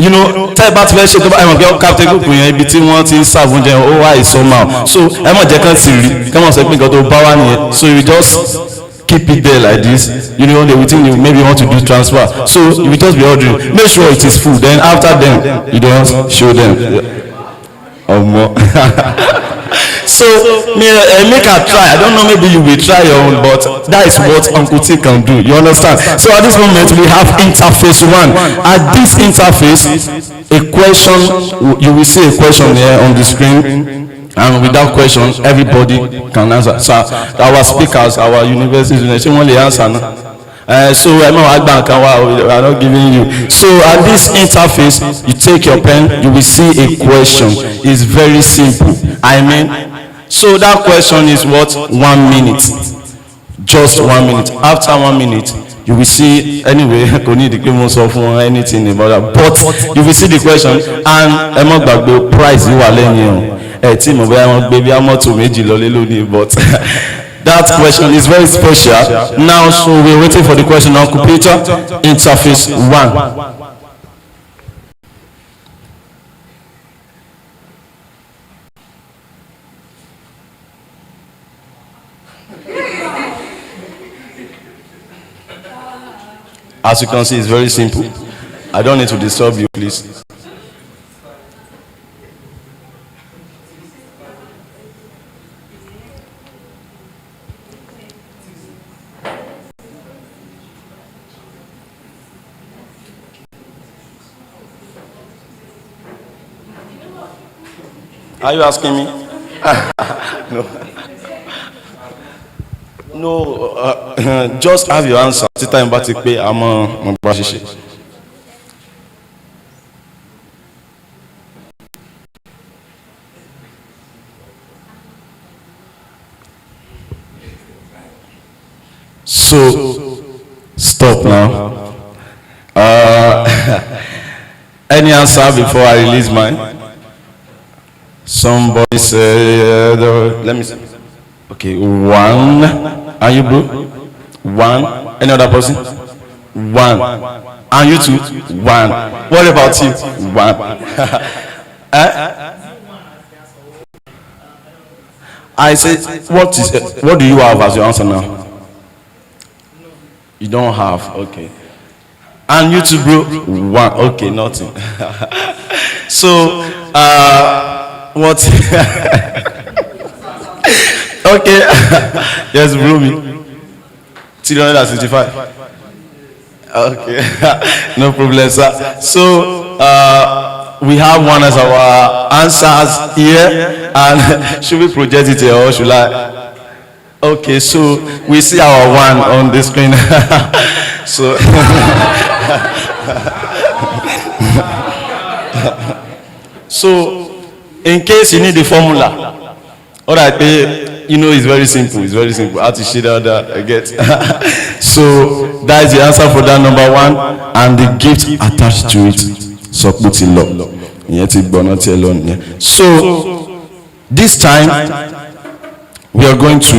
You know, tell about where she go. I'm going Captain Cook. You know, between one thing, serve one. Oh, why somehow? So I'm not just can't come on, say me got to power here. So you just keep it there like this. You know, the within you maybe want to do transfer. So you just be ordering. Make sure it is full. Then after them, you don't show them. Or more. So make her try. I don't know, maybe you will try your own, but that is what Uncle T can do. You understand? So at this moment we have interface 1. At this interface, a question, you will see a question here on the screen, and without question everybody can answer. So our speakers, our universities, they only answer now. So I'm not giving you. So at this interface, you take your pen, you will see a question. It's very simple. I mean, so that question is what? 1 minute. Just 1 minute. After 1 minute, you will see, anyway, I don't need to anything about that. But you will see the question, and I'm not going to prize you a team of baby, I'm not to but that question is very special. Now, so we're waiting for the question on computer interface 1. As you can see, it's very simple. I don't need to disturb you, please. Are you asking me? No. No, just have your answer. I'm So, stop now. Any answer before I release mine? Somebody say, let me see. Okay, 1. Are you bro? 1. Any other person? 1. And you too? 1. What about you? 1. I said, what do you have as your answer now? You don't have, okay. And you too, bro? 1. Okay, nothing. So, what? Okay. Yes, bro. 365. Okay. No problem, sir. So, we have one as our answers here, and should we project it here or should I? Okay, so we see our 1 on the screen. So, so in case you need the formula. All right, you know, it's very simple. It's very simple. How to shade out that, I get. So that is the answer for that number one, and the gift attached to it. So put in law. So this time we are going to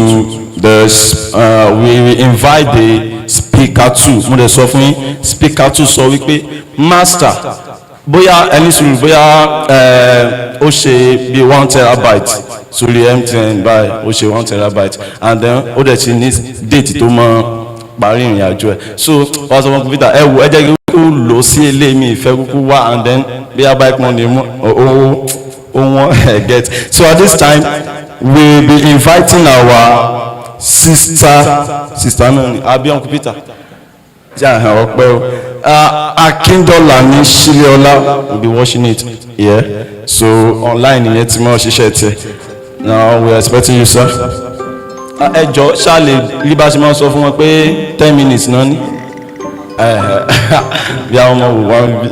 we invite the speaker to. Speaker to sọ wípé master. Bóyá ẹni sùúrù bóyá ó ṣe bí 1 terabyte sórí MTN báyìí ó ṣe 1 terabyte and then ó dẹ̀ ti ní date tó mọ parí ìrìn àjò ẹ̀ so wọ́n sọ fún kọ̀mpútà ẹ wò ẹ jẹ́ kí ó lò sí ilé mi ìfẹ́ kúkú wá and then bí a bike money mú ó wọ́n get so at this time we will be inviting our sister náà ni abiyan kọ̀mpútà tí a hàn ọpẹ́ o. Akindola ní Shileola will be watching it here. So online ìyẹn tí mo ṣiṣẹ́ tiẹ̀. Now we are expecting you sir. Ẹ jọ̀ọ́ ṣáàlè rí bá ṣe máa sọ fún wọn pé 10 minutes náà ni. Bí àwọn ọmọ wò wá ń bí.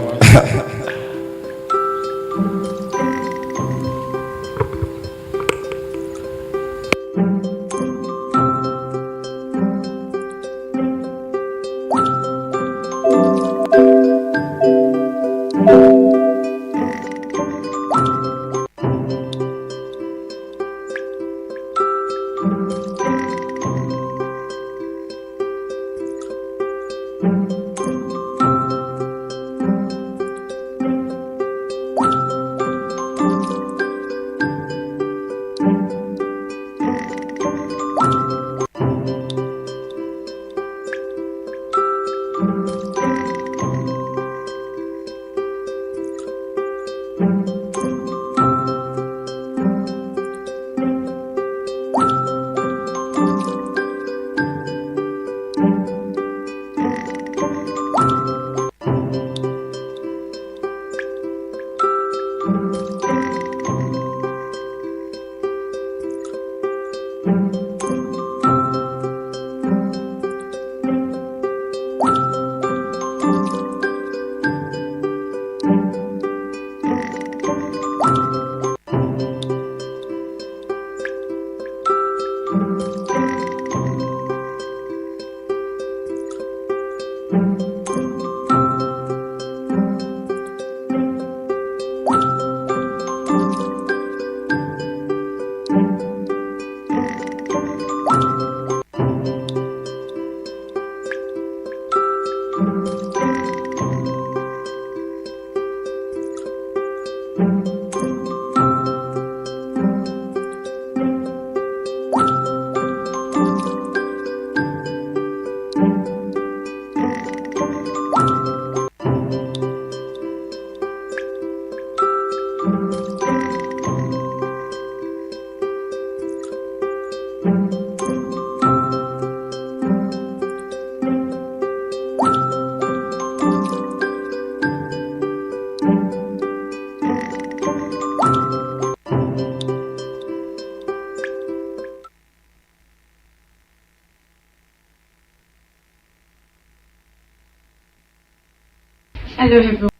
Hello everyone,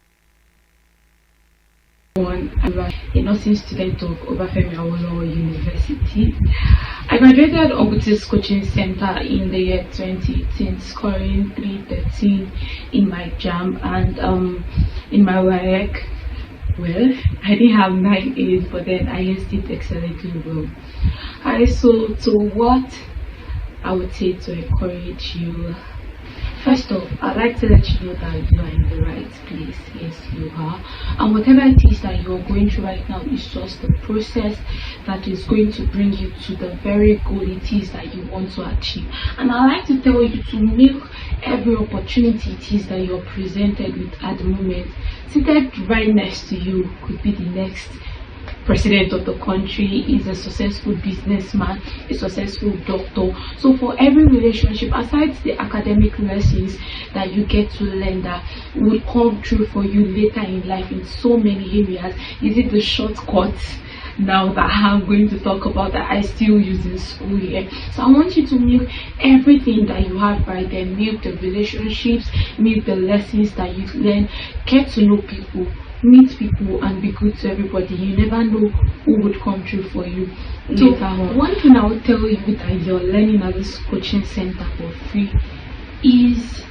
I'm a nursing student of Obafemi Awolowo University. I graduated Ogutis Coaching Center in the year 2018, scoring 313 in my JAM and in my WAEC. Well, I didn't have 9.8, but then I used it excellently well. So to what I would say to encourage you. First off, I'd like to let you know that you are in the right place. Yes, you are. And whatever it is that you are going through right now is just the process that is going to bring you to the very goal it is that you want to achieve. And I'd like to tell you to make every opportunity it is that you're presented with at the moment. Seated right next to you could be the next president of the country, is a successful businessman, a successful doctor. So for every relationship, aside the academic lessons that you get to learn that will come true for you later in life in so many areas, is it the shortcuts now that I'm going to talk about that I still use in school here? So I want you to milk everything that you have right there, milk the relationships, milk the lessons that you learn, get to know people, Meet people and be good to everybody. You never know who would come through for you later on. One thing I would tell you that you're learning at this coaching center for free is,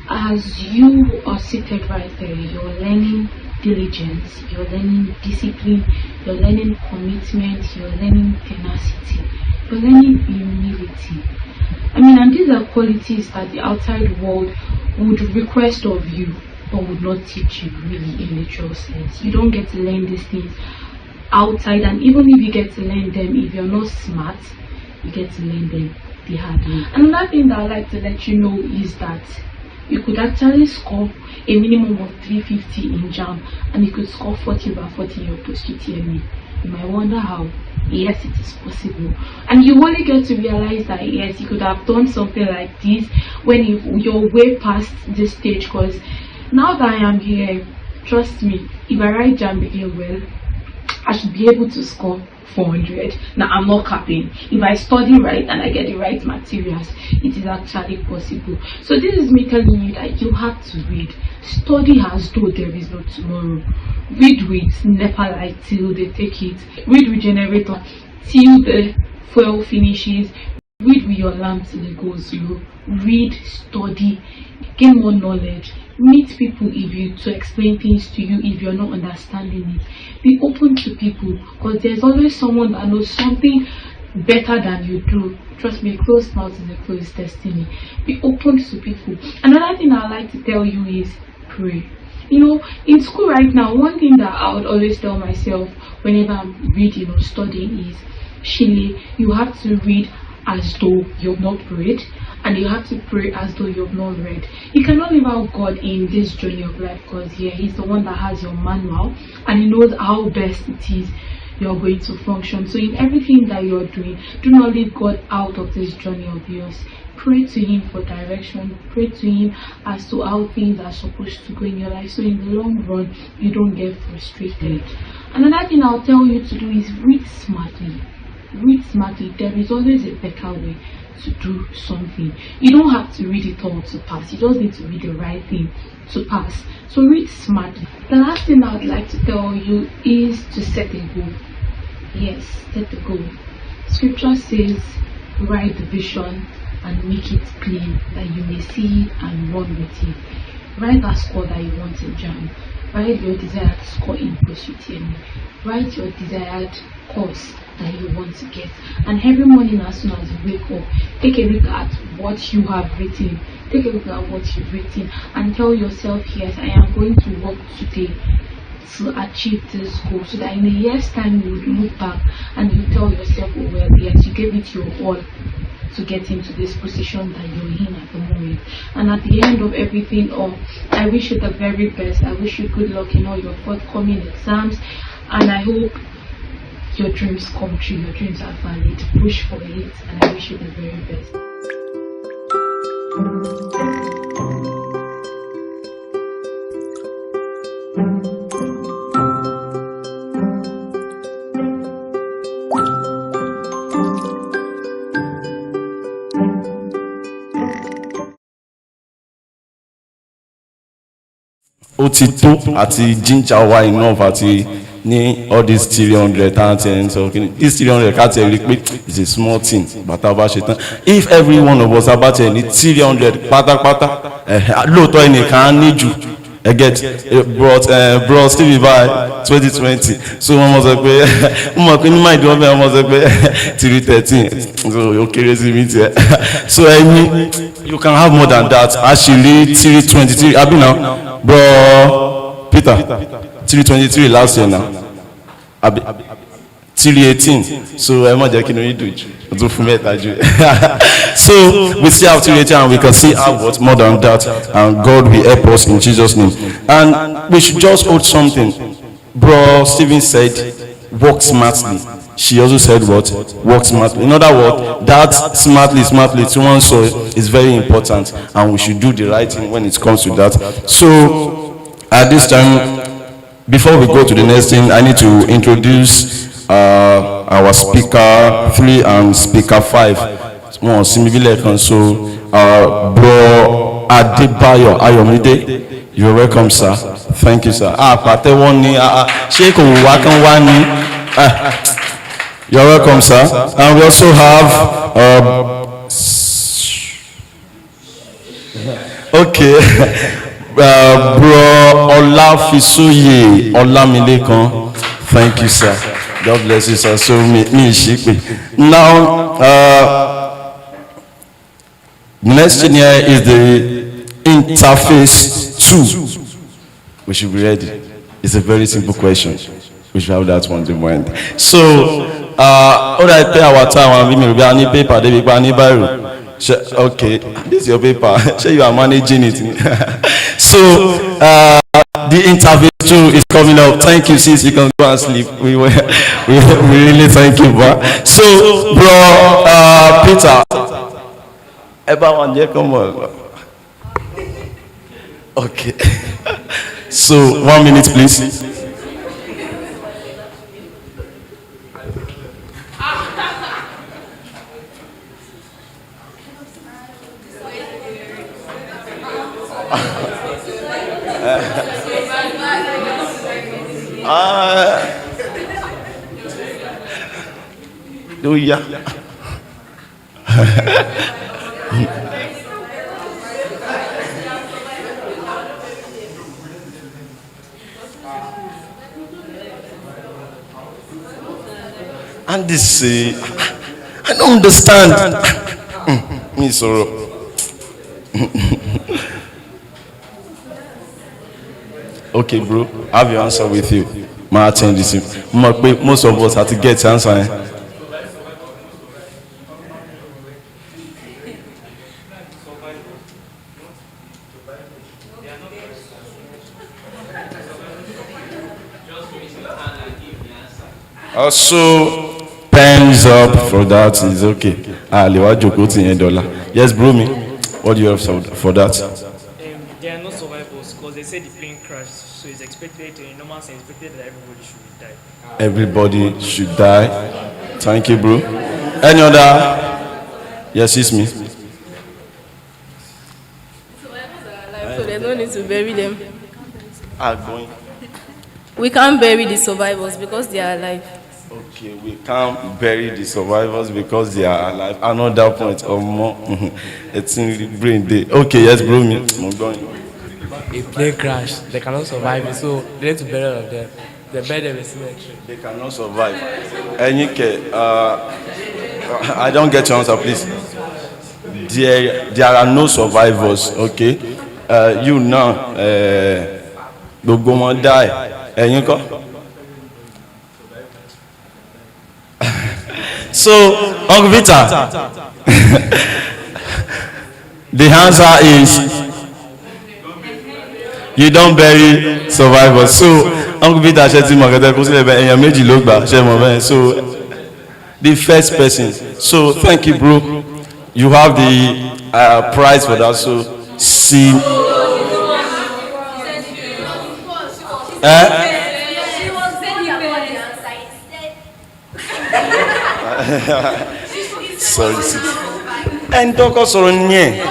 as you are seated right there, you're learning diligence, you're learning discipline, you're learning commitment, you're learning tenacity, you're learning humility. I mean, and these are qualities that the outside world would request of you, but would not teach you really in literal sense. You don't get to learn these things outside, and even if you get to learn them, if you're not smart, you get to learn them the hard way. Another thing that I'd like to let you know is that you could actually score a minimum of 350 in JAM, and you could score 40/40 in your post-UTME. You might wonder how. Yes, it is possible, and you only get to realize that yes, you could have done something like this when you're way past this stage. Because now that I am here, trust me, if I write JAM again well, I should be able to score 400. Now, I'm not capping. If I study right and I get the right materials, it is actually possible. So this is me telling you that you have to read. Study as though there is no tomorrow. Read with NEPA light till they take it. Read with generator till the fuel finishes. Read with your lamp till it goes low. Read, study, gain more knowledge. Meet people to explain things to you if you're not understanding it. Be open to people, because there's always someone that knows something better than you do. Trust me, a closed mouth is a closed destiny. Be open to people. Another thing I'd like to tell you is pray. You know, in school right now, one thing that I would always tell myself whenever I'm reading or studying is, Shile, you have to read as though you've not prayed, and you have to pray as though you've not read. You cannot live out God in this journey of life, because He's the one that has your manual, and He knows how best it is you're going to function. So in everything that you're doing, do not leave God out of this journey of yours. Pray to Him for direction. Pray to Him as to how things are supposed to go in your life, so in the long run you don't get frustrated. Another thing I'll tell you to do is read smartly. Read smartly. There is always a better way to do something. You don't have to read it all to pass. You just need to read the right thing to pass. So read smartly. The last thing I would like to tell you is to set a goal. Yes, set a goal. Scripture says, write the vision and make it plain, that you may see it and run with it. Write that score that you want in JAM. Write your desired score in post-UTME. Write your desired course that you want to get. And every morning as soon as you wake up, take a look at what you have written. Take a look at what you've written and tell yourself, yes, I am going to work today to achieve this goal, so that in a year's time you will look back and you tell yourself, oh well, yes, you gave it your all to get into this position that you're in at the moment. And at the end of everything, I wish you the very best. I wish you good luck in all your forthcoming exams, and I hope your dreams come true. Your dreams are valid. Push for it, and I wish you the very best. ó ti tó àti ginger wa enough àti ní all this 300 tàǹtì ẹ̀ ń sọ kí ni this 300 ká tiẹ̀ rí pé it's a small thing bàtà bá ṣe tán. If every one of us bá tiẹ̀ ní 300 pátápátá lóòótọ́ ẹnìkan á ní jù ẹ get bro Stevie by 2020 so wọ́n mọ̀ sọ pé wọ́n mọ̀ pé ní máìdí wọ́n bẹ̀rẹ̀ wọ́n sọ pé 313 so ó kéré sí mi tiẹ̀ so ẹ̀yin you can have more than that actually 323 abi now. Bro Peter 323 last year now. 318 so ẹ má jẹ́ kí ni yín dùn jù o tún fún mẹ́ta jù so we still have 318 and we can see how what more than that, and God will help us in Jesus' name. And we should just hold something. Bro Stephen said work smartly. She also said what? Work smartly. In other words, that smartly to one soul is very important, and we should do the right thing when it comes to that. So at this time, before we go to the next thing, I need to introduce our speaker 3 and speaker 5. So Bro Adebayo Ayomide You're welcome, sir. Thank you, sir. Pàtẹ́wọ́ ni ṣé kò wá kán wá ní? You're welcome, sir. And we also have okay, bro Olafisoye Olamilekan. Thank you, sir. God bless you, sir. So me now, next thing here is the interface 2. We should be ready. It's a very simple question. We should have that one in mind. So, all right, pay our time and we need paper. They will need Bible. Okay, this is your paper. Sure, you are managing it. So, the interview 2 is coming up. Thank you, sis. You can go and sleep. We really thank you, bro. So, bro, Peter. Everyone, yeah, come on. Okay. So, 1 minute, please. Oh yeah. And this, I don't understand. Me sorrow. Okay, bro, I have your answer with you. My attend this. Most of us have to get the answer. Also, pens up for that is okay. Yes, bro, me. What do you have for that? There are no survivors because they say the plane crashed, so it's expected, in normal sense, expected that everybody should die. Everybody should die. Thank you, bro. Any other? Yes, it's me. Survivors are alive, so there's no need to bury them. Going. We can't bury the survivors because they are alive. Okay, we can't bury the survivors because they are alive. Another point or more. It's in the brain day. Okay, yes, bro. I'm going. A plane crash, they cannot survive it, so they need to bury all of them. They bury them in cemetery. They cannot survive. Enike, I don't get your answer, please. There are no survivors, okay? You now, gbogbo wọn die. Eniko? So, Uncle Victor, the answer is you don't bury survivors. So, Uncle Victor said so the first person. So, thank you, bro. You have the prize for that. So, see. Sorry. And talk us on here.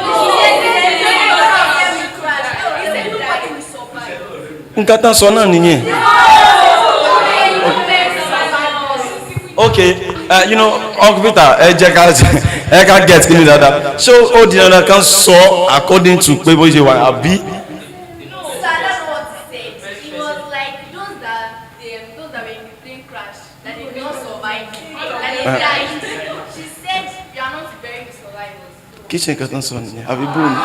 Nkata sona niye. Okay, you know, Uncle Peter, I can get kini dada. So, all the other can saw according to people you want to be. She said you are not burying the survivors. Kitchen curtain son. Have you been?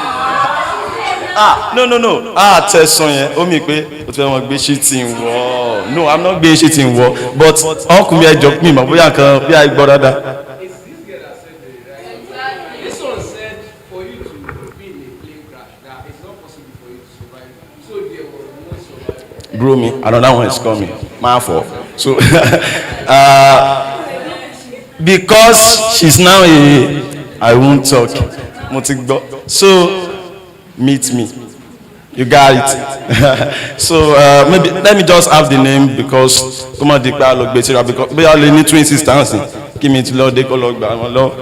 No. Test son yẹn. O mi pé o ti fẹ́ wọn gbé shitting wall. No, I'm not gbé shitting wall. But uncle mi ẹ jọ mi mọ̀ bóyá kan bí I gbọ́ dáadáa. This one said for you to be in a plane crash that it's not possible for you to survive. So there were no survivors. Bro, me another one is coming. My fault. So because she's now I won't talk. So meet me. You got it. So maybe let me just have the name because come on, because we only need twin sisters. Give me to Lord, they call Lord.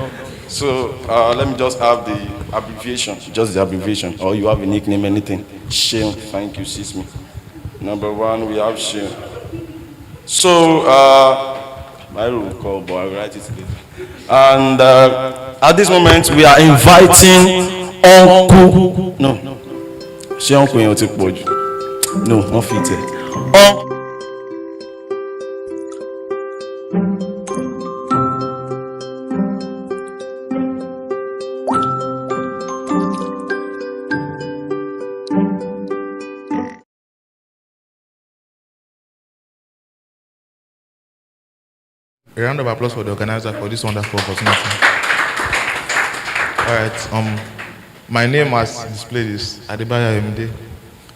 So let me just have the abbreviation, just the abbreviation, or you have a nickname, anything. Sheon, thank you, sis me. Number one, we have Sheon. So my roll call, but I'll write it later. And at this moment, we are inviting Uncle. No, ṣé Uncle yẹn ò ti pọ̀ jù? No, wọ́n fi tẹ̀. A round of applause for the organizer for this wonderful opportunity. All right. My name, as displayed, is Adebayo Ayomide,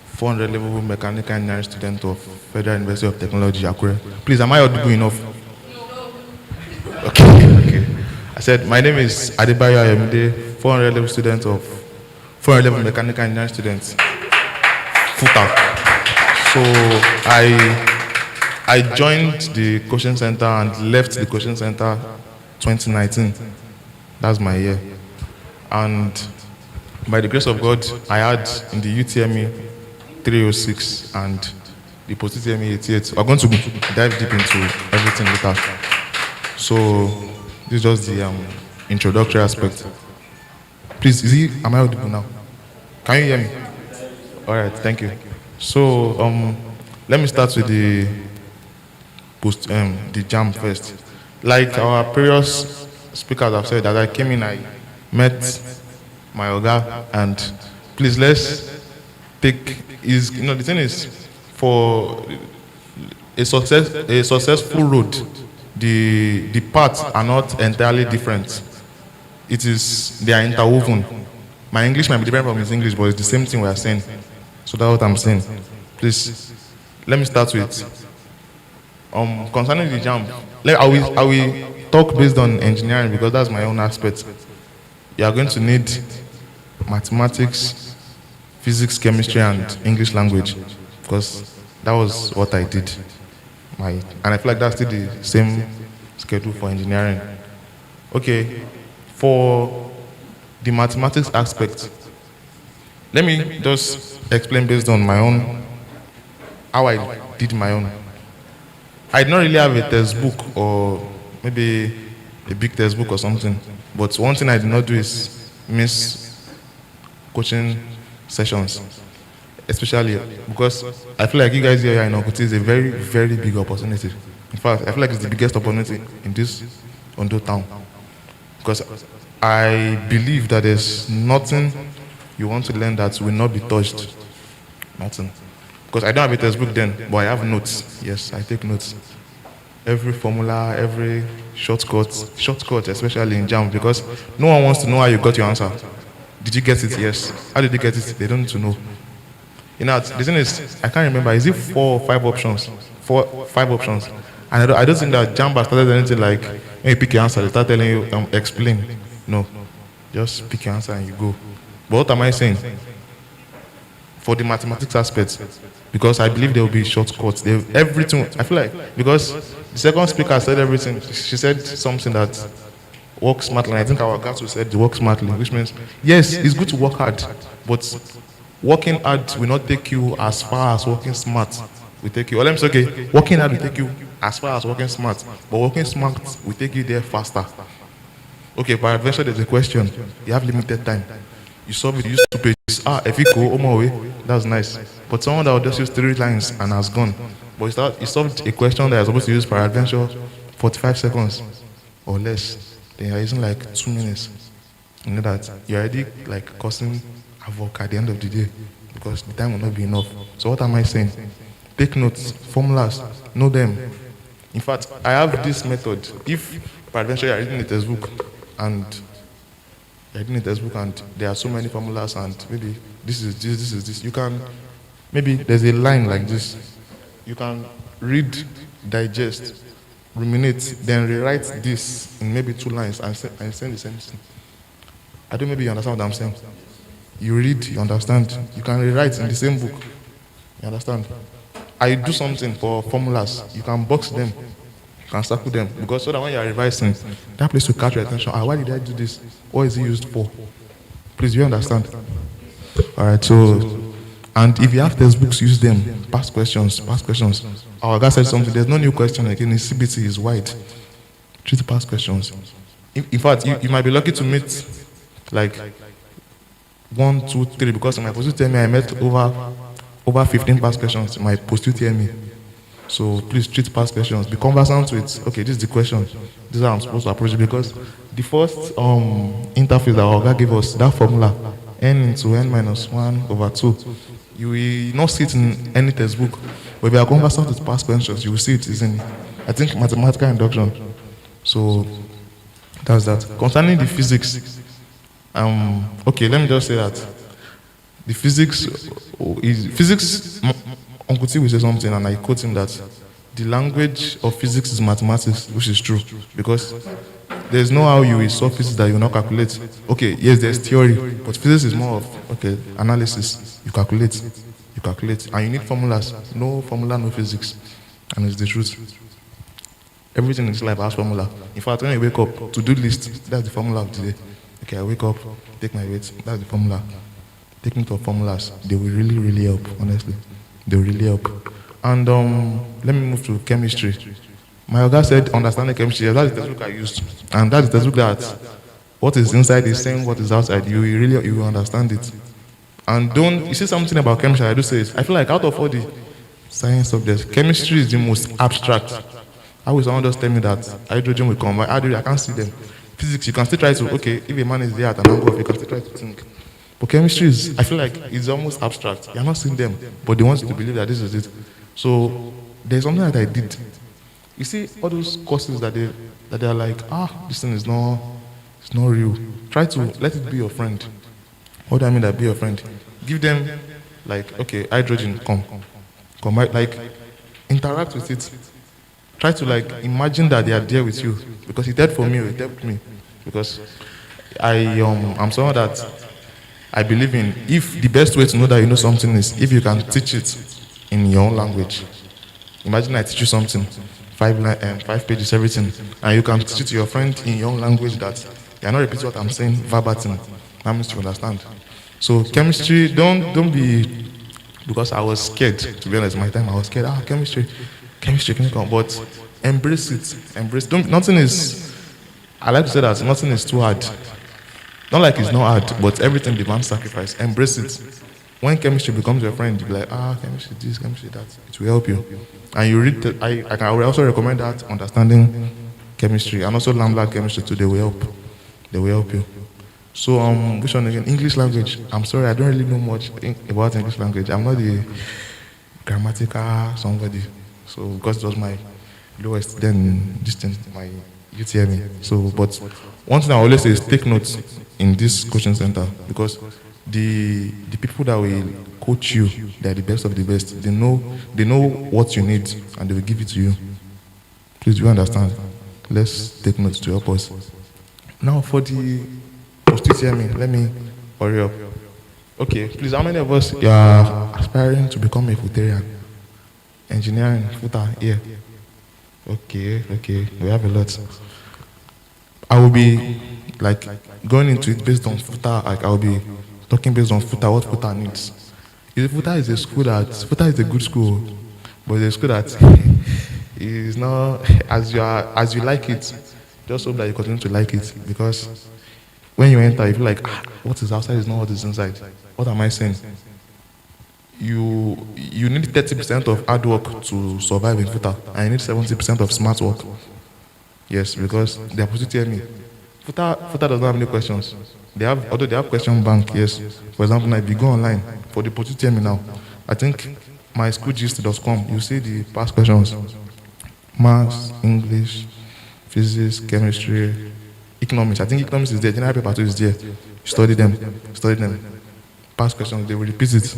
400 level mechanical engineering student of Federal University of Technology, Akure. Please, am I audible enough? Okay. I said my name is Adebayo Ayomide, 400 level student of 400 level mechanical engineering student, FUTA. So I joined the coaching center and left the coaching center 2019. That's my year. And by the grace of God, I had in the Utme 306 and the post-Utme 88. We're going to dive deep into everything later. So this is just the introductory aspect. Please, am I audible now? Can you hear me? All right, thank you. So let me start with the jam first. Like our previous speakers have said, that I came in, I met my Oga, and please let's take the thing is, for a successful road, the paths are not entirely different. They are interwoven. My English might be different from his English, but it's the same thing we are saying. So that's what I'm saying. Please, let me start with concerning the jam. I will talk based on engineering because that's my own aspect. You are going to need mathematics, physics, chemistry, and English language because that was what I did. And I feel like that's still the same schedule for engineering. Okay, for the mathematics aspect, let me just explain based on my own, how I did my own. I did not really have a textbook or maybe a big textbook or something, but one thing I did not do is miss coaching sessions, especially because I feel like you guys here in Okuti is a very, very big opportunity. In fact, I feel like it's the biggest opportunity in this Ondo town because I believe that there's nothing you want to learn that will not be touched. Nothing. Because I don't have a textbook then, but I have notes. Yes, I take notes. Every formula, every shortcut, especially in JAM, because no one wants to know how you got your answer. Did you get it? Yes. How did you get it? They don't need to know. The thing is, I can't remember. Is it 4 or 5 options? 5 options. And I don't think that JAM has started anything like, when you pick your answer, they start telling you, explain. No. Just pick your answer and you go. But what am I saying? For the mathematics aspect, because I believe there will be shortcuts. Everything, I feel like, because the second speaker said everything. She said something that work smartly. I think our guys said work smartly, which means, yes, it's good to work hard, but working hard will not take you as far as working smart will take you. Well, I'm saying, okay, working hard will take you as far as working smart, but working smart will take you there faster. Okay, by adventure, there's a question. You have limited time. You solve it, you use 2 pages. If you go, my way, that's nice. But someone that will just use 3 lines and has gone. But you solved a question that you're supposed to use per adventure 45 seconds or less. Then you're using like 2 minutes. You know that you're already like causing havoc at the end of the day because the time will not be enough. So what am I saying? Take notes, formulas, know them. In fact, I have this method. If per adventure you're reading a textbook and there are so many formulas and maybe this is this. You can, maybe there's a line like this. You can read, digest, ruminate, then rewrite this in maybe 2 lines and send the same thing. I don't maybe you understand what I'm saying. You read, you understand. You can rewrite in the same book. You understand? I do something for formulas. You can box them. can circle them because so that when you are revising, that place will catch your attention. Ah, why did I do this? What is it used for? Please, you understand? All right. So, and if you have textbooks, use them. Past questions. Past questions. Our guy said something. There's no new question again. The CBT is wide. Treat past questions. In fact, you might be lucky to meet like 1, 2, 3 because in my post UTME I met over 15 past questions in my post UTME. So please treat past questions. Be conversant with, okay, this is the question. This is how I'm supposed to approach it because the first interface that our guy gave us, that formula, n into n minus 1 over 2, you will not see it in any textbook. But if you are conversant with past questions, you will see it is in, I think, mathematical induction. So that's that. Concerning the physics, okay, let me just say that the physics is Uncle T will say something, and I quote him that the language of physics is mathematics, which is true because there's no how you will solve physics that you will not calculate. Okay, yes, there's theory, but physics is more of okay analysis. You calculate, and you need formulas. No formula, no physics, and it's the truth. Everything in this life has formula. In fact, when you wake up, to-do list, that's the formula of the day. Okay, I wake up, take my weight, that's the formula. Taking to formulas, they will really, really help, honestly. They will really help. And let me move to chemistry. My Oga said, understanding chemistry, that's the textbook I used. And that's the textbook that what is inside is saying what is outside. You will understand it. And you see something about chemistry, I do say it. I feel like out of all the science subjects, chemistry is the most abstract. How will someone just tell me that hydrogen will combine? I can't see them. Physics, you can still try to, okay, if a man is there at an angle, you can still try to think. But chemistry is, I feel like it's almost abstract. You're not seeing them, but they want you to believe that this is it. So there's something that I did. You see, all those courses that they are like, this thing is not real. Try to let it be your friend. What do I mean that be your friend? Give them, like, okay, hydrogen, come, like, interact with it. Try to like imagine that they are there with you because it helped for me, it helped me because I'm someone that I believe in. If the best way to know that you know something is if you can teach it in your own language. Imagine I teach you something, 5 pages, everything, and you can teach it to your friend in your own language that you are not repeating what I'm saying verbatim. That means you understand. So chemistry, don't be, because I was scared. To be honest, my time I was scared. Chemistry can come, but embrace it. Nothing is. I like to say that nothing is too hard. Not like it's not hard, but everything demands sacrifice. Embrace it. When chemistry becomes your friend, you'll be like, chemistry this, chemistry that. It will help you. And you read. I would also recommend that understanding chemistry and also Lambda chemistry too. They will help. They will help you. So which one again? English language. I'm sorry, I don't really know much about English language. I'm not the grammatical somebody. So because it was my lowest, then this thing, my UTME. So, but one thing I always say is take notes in this coaching center because the people that will coach you, they're the best of the best. They know what you need and they will give it to you. Please, do you understand? Let's take notes to help us. Now for the post UTME, let me hurry up. Okay, please, how many of us are aspiring to become a Futarian? Engineering, Futa, yeah. Okay, we have a lot. I will be like going into it based on Futa, like I will be talking based on Futa, what Futa needs. Futa is a good school, but it's a school that is not as you like it. Just hope that you continue to like it because when you enter, you feel like what is outside is not what is inside. What am I saying? You need 30% of hard work to survive in Futa, and you need 70% of smart work. Yes, because they are positive me. Futa does not have any questions. Although they have question bank, yes. For example, now if you go online for the positive me now, I think myschoolgist.com, you see the past questions. Maths, English, physics, chemistry, economics. I think economics is there, general paper 2 is there. Study them. Past questions, they will repeat it.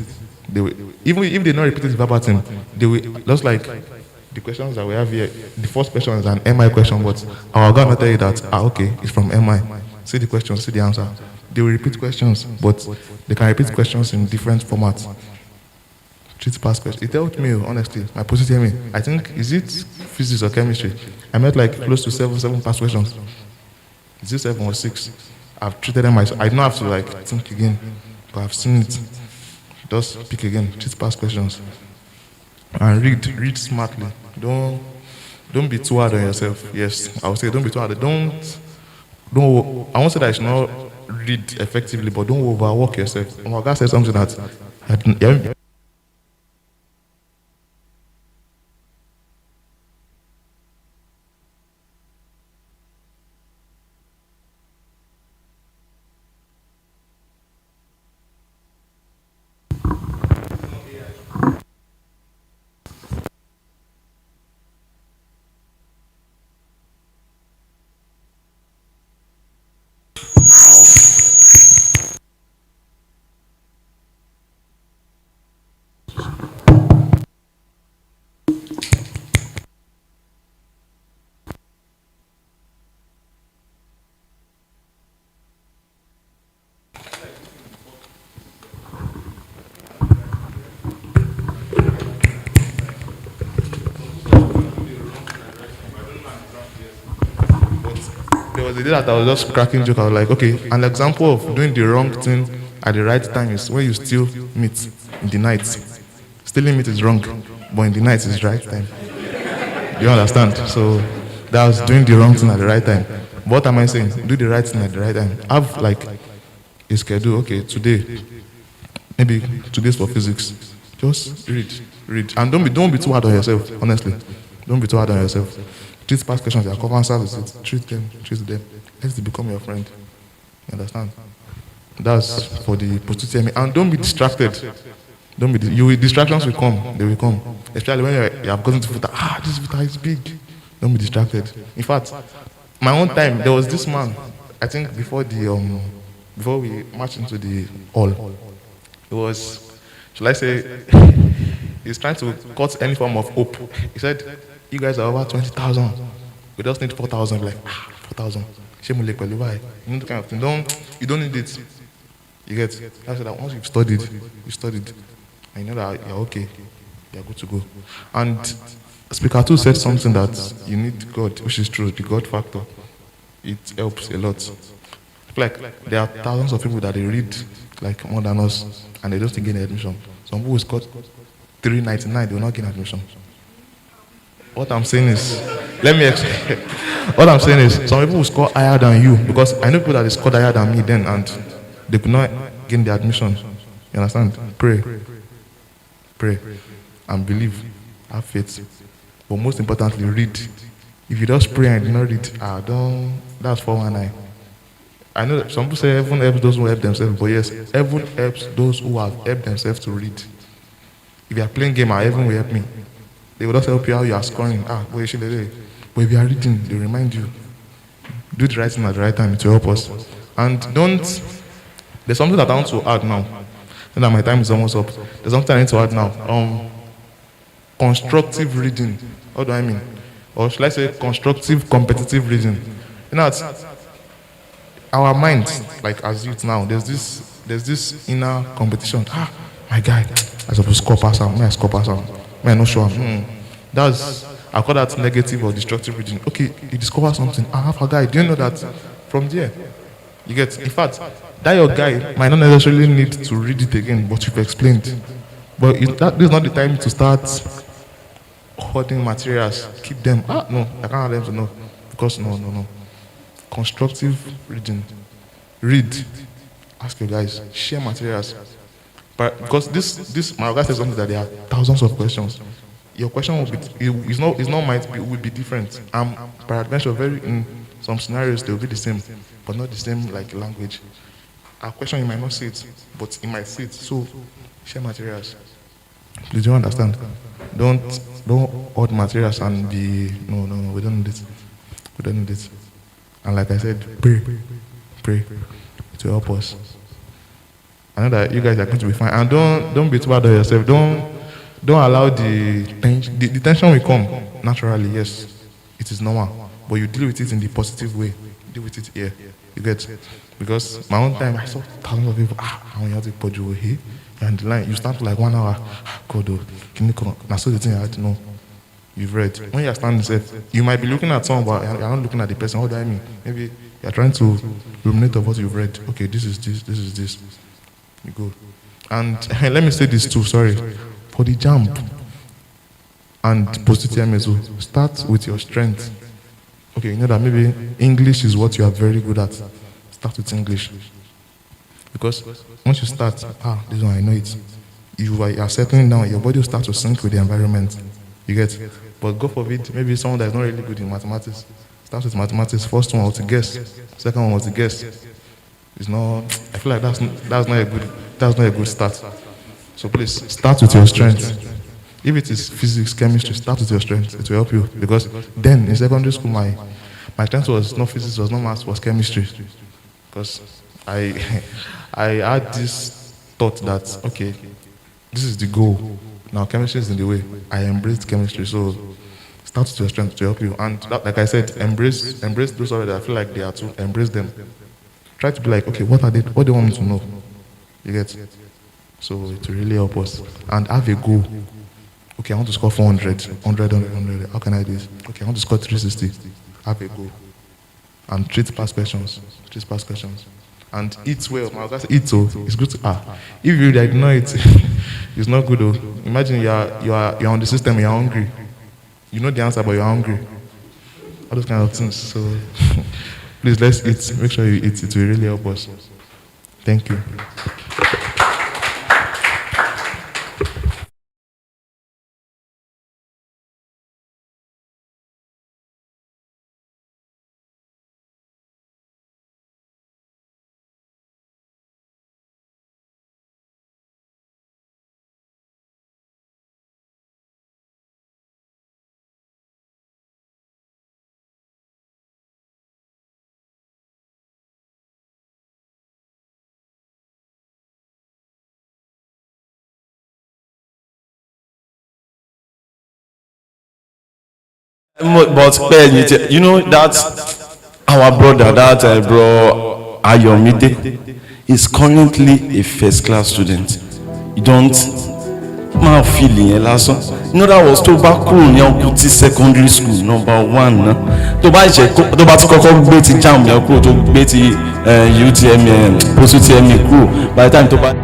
Even if they not repeat it verbatim, they will just like the questions that we have here. The first question is an MI question, but our God will tell you that okay, it's from MI. See the question, see the answer. They will repeat questions, but they can repeat questions in different formats. treat past questions. It helped me, honestly. My positive me. I think, is it physics or chemistry? I met like close to seven past questions. Is it 7 or 6? I've treated them myself. I don't have to like think again, but I've seen it. Just pick again, treat past questions. And read smartly. Don't be too hard on yourself. Yes, I would say don't be too hard. Don't. I won't say that you should not read effectively, but don't overwork yourself. My guy said something that. There was a day that I was just cracking joke. I was like, okay, an example of doing the wrong thing at the right time is when you steal meat in the night. Stealing meat is wrong, but in the night is the right time. Do you understand? So that was doing the wrong thing at the right time. But what am I saying? Do the right thing at the right time. Have like a schedule. Okay, today, maybe today's for physics. Just read, and don't be too hard on yourself. Honestly, don't be too hard on yourself. Treat past questions. There are common services. Treat them. Let them become your friend. You understand? That's for the positive. And don't be distracted. Distractions will come. They will come. Especially when you have gotten to futa. This futa is big. Don't be distracted. In fact, my own time, there was this man. I think before we marched into the hall, it was, shall I say, he's trying to cut any form of hope. He said, "You guys are over 20,000. We just need 4,000." Like 4,000. You know the kind of thing. You don't need it. You get. I said that once you've studied, and you know that you're okay, you're good to go. And Speaker 2 said something that you need God, which is true, the God factor. It helps a lot. Like there are thousands of people that they read like more than us, and they don't get admission. Some people who got 399, they will not get admission. What I'm saying is, let me explain. What I'm saying is, some people will score higher than you, because I know people that they scored higher than me then, and they could not gain the admission. You understand? Pray, and believe. Have faith. But most importantly, read. If you just pray and do not read, that's 419. I know that some people say heaven helps those who help themselves, but yes, heaven helps those who have helped themselves to read. If you are playing game, heaven will help me. They will just help you how you are scoring. But if you are reading, they remind you. Do the right thing at the right time to help us. And there's something that I want to add now. Now that my time is almost up. There's something I need to add now. Constructive reading. What do I mean? Or should I say constructive, competitive reading? You know, our minds, like as youth now, there's this inner competition. My guy, I supposed to score past him. May I score past him? May I not show him? I call that negative or destructive reading. Okay, you discover something. I have a guy. Do you know that from there? You get. In fact, that your guy might not necessarily need to read it again, but you've explained. But this is not the time to start hoarding materials. Keep them. No, I can't have them to know. Because no. Constructive reading. Read. Ask your guys. Share materials. But because this my guy says something that there are thousands of questions. Your question will be will be different. Peradventure, in some scenarios they will be the same, but not the same like language. A question you might not see it, but it might see it. So share materials. Did you understand? Don't hoard materials and be no. We don't need it. We don't need it. And like I said, pray to help us. I know that you guys are going to be fine. And don't be too hard on yourself. Don't allow the tension will come naturally. Yes, it is normal, but you deal with it in the positive way. Deal with it here. You get, because my own time I saw thousands of people. I want you to put you here. and the line, you start like 1 hour. God, oh, can you come? Now, so the thing I had to know. You've read. When you're standing safe, you might be looking at someone, but you're not looking at the person. What do I mean? Maybe you're trying to ruminate of what you've read. Okay, this is this, this is this. You go. And let me say this too, sorry. For the jump and post-UTME as well, start with your strength. Okay, you know that maybe English is what you are very good at. Start with English. Because once you start, this one I know it. You are settling down, your body will start to sync with the environment. You get? But go forbid, maybe someone that is not really good in mathematics. Start with mathematics. First one was to guess. Second one was to guess. It's not. I feel like that's not a good start. So please start with your strength. If it is physics, chemistry, start with your strength. It will help you because then in secondary school my strength was not physics, was not maths, was chemistry. Because I had this thought that okay, this is the goal. Now chemistry is in the way. I embraced chemistry, so start with your strength to help you. And that, like I said, embrace those already. I feel like they are to embrace them. Try to be like, okay, what do they want me to know? You get? So it will really help us. And have a goal. Okay, I want to score 400, 100. How can I do this? Okay, I want to score 360. Have a goal. And treat past questions. And eat well. My guy said eat so it's good to if you like know it, it's not good though. Imagine you're on the system, you're hungry. You know the answer, but you're hungry. All those kind of things. So please let's eat. Make sure you eat. It will really help us. Thank you. But you know that our brother, that bro Ayomide, is currently a first class student. You don't máa feeling yẹn lásán. You know that was tó bá kúrò ní Ọ̀kútì secondary school #1 náà. Tó bá ti kọ́kọ́ gbé ti JAMB yẹn kúrò, tó gbé ti UTME post UTME kúrò, by the time tó bá.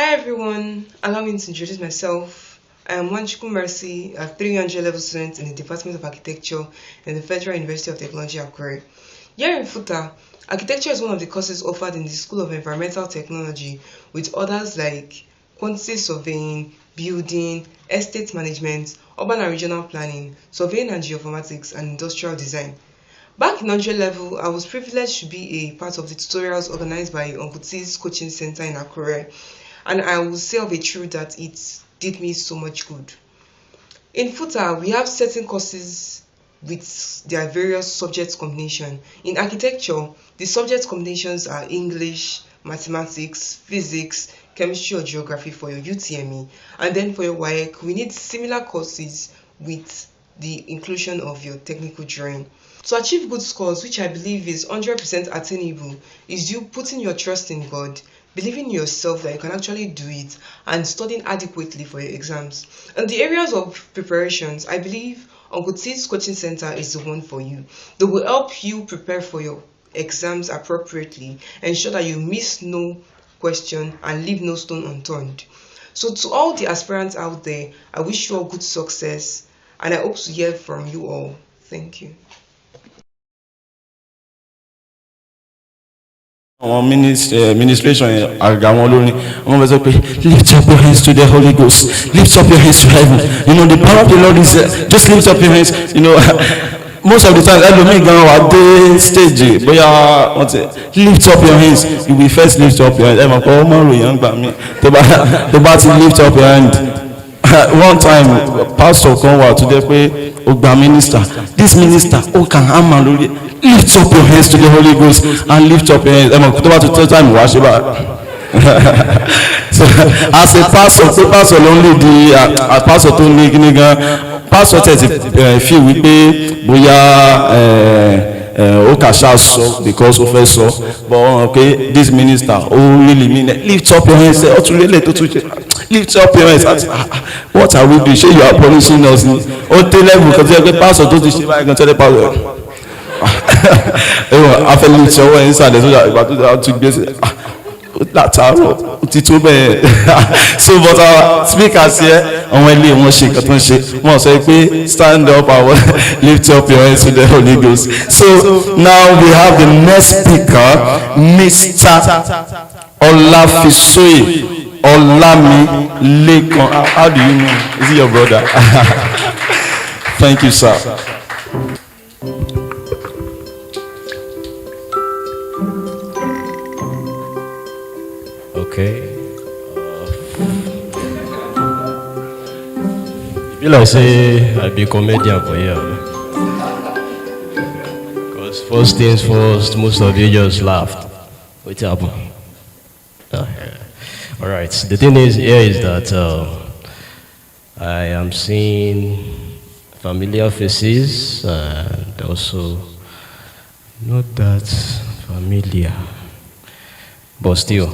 Hi everyone, allow me to introduce myself. I am Wanchuku Mercy, a 300 level student in the Department of Architecture in the Federal University of Technology, Akure. Here in Futa, architecture is one of the courses offered in the School of Environmental Technology, with others like quantity surveying, building, estate management, urban and regional planning, surveying and geoinformatics, and industrial design. Back in 100 level, I was privileged to be a part of the tutorials organized by Uncle T's coaching center in Akure, and I will say of a truth that it did me so much good. In FUTA, we have certain courses with their various subject combination. In architecture, the subject combinations are English, mathematics, physics, chemistry or geography for your UTME. And then for your WAEC, we need similar courses with the inclusion of your technical drawing. To achieve good scores, which I believe is 100% attainable, is you putting your trust in God, believing in yourself that you can actually do it, and studying adequately for your exams. In the areas of preparations, I believe Uncle T's Coaching Center is the one for you. They will help you prepare for your exams appropriately, ensure that you miss no question and leave no stone unturned. So to all the aspirants out there, I wish you all good success, and I hope to hear from you all. Thank you. Àwọn ministration àgbà wọn lórí wọn bẹ sọ pé lift up your hands to the Holy Ghost, lift up your hands to heaven, the power of the Lord is there. Just lift up your hands. Most of the time ẹlòmíì gan wà dé stage bóyá wọn ti lift up your hands, you will first lift up your hands. Ẹ mọ̀ pé ọmọ ròyìn gbà mí tó bá ti lift up your hand. One time pastor kan wà tó jẹ́ pé ó gba minister, this minister ó kàn á máa lórí lift up your hands to the Holy Ghost and lift up your hands. Ẹ mọ̀ tó bá ti tell time wá ṣe bá. So as a pastor pé pastor ló ń lè di pastor tó ní kíní gan, pastor tẹ̀ ti fi wípé bóyá ó kà ṣáà sọ because ó fẹ́ sọ but okay, this minister ó really mean it. Lift up your hands ó tún lélẹ̀ tó tún ṣe lift up your hands. What are we doing? Ṣé you are punishing us ni? Ó tẹ́ level kan tí ẹ pé pastor tó ti ṣe báyìí kan tẹ́lẹ̀ pastor afẹ́ lift ọwọ́ ẹ̀ ń sàlẹ̀ tó ìgbà tó ti gbé sí látàárọ̀ ó ti tó bẹ́ẹ̀. So but our speakers here àwọn ilé wọn ṣe nǹkan tó ń ṣe wọn sọ pé stand up and lift up your hands to the Holy Ghost. So now we have the next speaker, Mr. Olafisoye Olamilekan. How do you know? Is he your brother? Thank you, sir. Okay. You like say I be comedian for here. Because first things first, most of you just laughed. What happened? All right. The thing is here is that I am seeing familiar faces and also not that familiar, but still.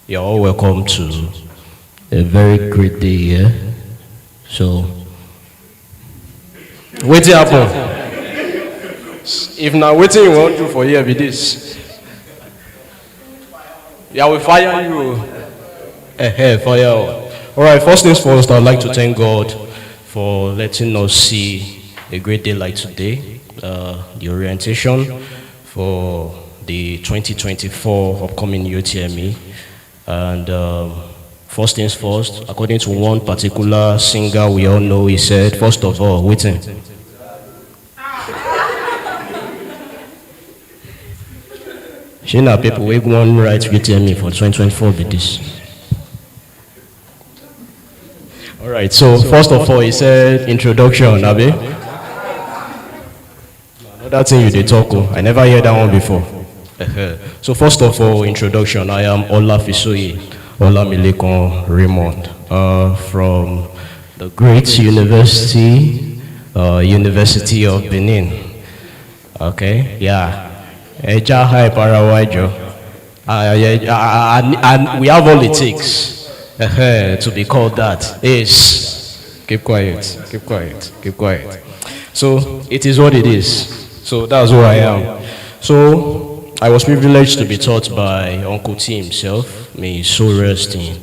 You're all welcome to a very great day here. So, what's happen? If not, what you want to do for here with this? Yeah, we fire you. Fire. All right. First things first, I'd like to thank God for letting us see a great day like today. The orientation for the 2024 upcoming UTME. And first things first, according to one particular singer we all know, he said, first of all, waiting. She now people we one right UTME for 2024 with this. All right, so first of all, he said introduction, Abi. Another thing you did talk, I never heard that one before. So first of all, introduction. I am Olafisoye Olamilekan Raymond from the great university, University of Benin. Okay, yeah. Eja hai parawajo. And we have all it takes to be called that. Is keep quiet, keep quiet, keep quiet. So it is what it is. So that's who I am. So I was privileged to be taught by Uncle T himself. May his soul rest in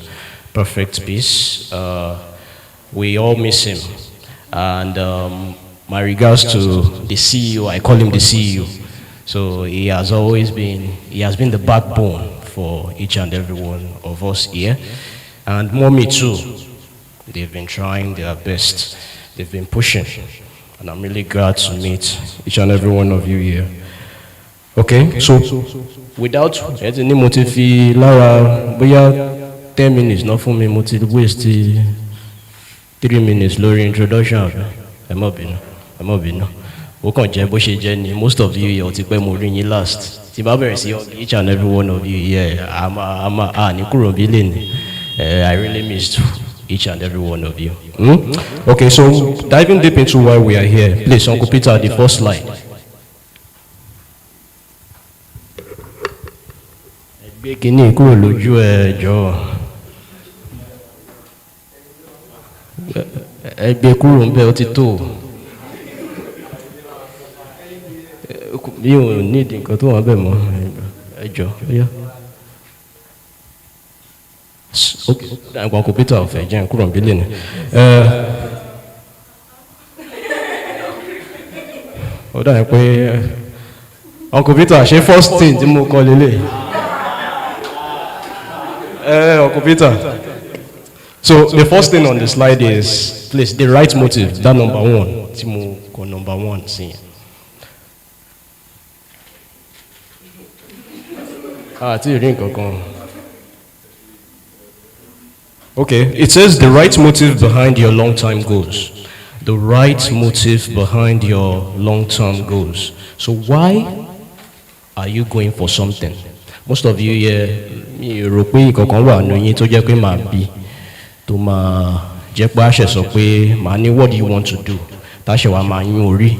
perfect peace. We all miss him. And my regards to the CEO, I call him the CEO. So he has been the backbone for each and every one of us here. And mommy too. They've been trying their best. They've been pushing. And I'm really glad to meet each and every one of you here. Okay, so without any motive, Lara, we are 10 minutes, not for me, motive, waste 3 minutes, lórí introduction. I'm up, ó kàn jẹ́ bó ṣe jẹ́ ni most of you here ó ti pẹ́ mo rí yín last tí bá bẹ̀rẹ̀ sí each and every one of you here ní kúrò bí lè ní I really missed each and every one of you. Okay, so diving deep into why we are here, please, Uncle Peter, the first slide. Ẹgbẹ́ kìíní kúrò lójú ẹ jọ̀ọ́. Ẹgbẹ́ kúrò ń bẹ ó ti tó. Mi ò ní ìdí nǹkan tó wà bẹ́ẹ̀ mọ́ ẹ jọ̀ọ́ yá. Okay, Uncle Peter ọ̀fẹ́ jẹ́ kúrò ń bí lè ní. Ó dà pé Uncle Peter ṣe first thing tí mo kọ lélẹ̀. Uncle Peter. So the first thing on the slide is, please, the right motive, that number one. Tí mo kọ number one sí. Tí rí nǹkan kan. Okay, it says the right motive behind your long-term goals. The right motive behind your long-term goals. So why are you going for something? Most of you here, mi rò pé ìkọ̀kan wà nínú yín tó jẹ́ pé màá bí tó máa jẹ́ pé àṣẹ sọ pé màá ní what do you want to do? Táṣẹ wa máa yín orí.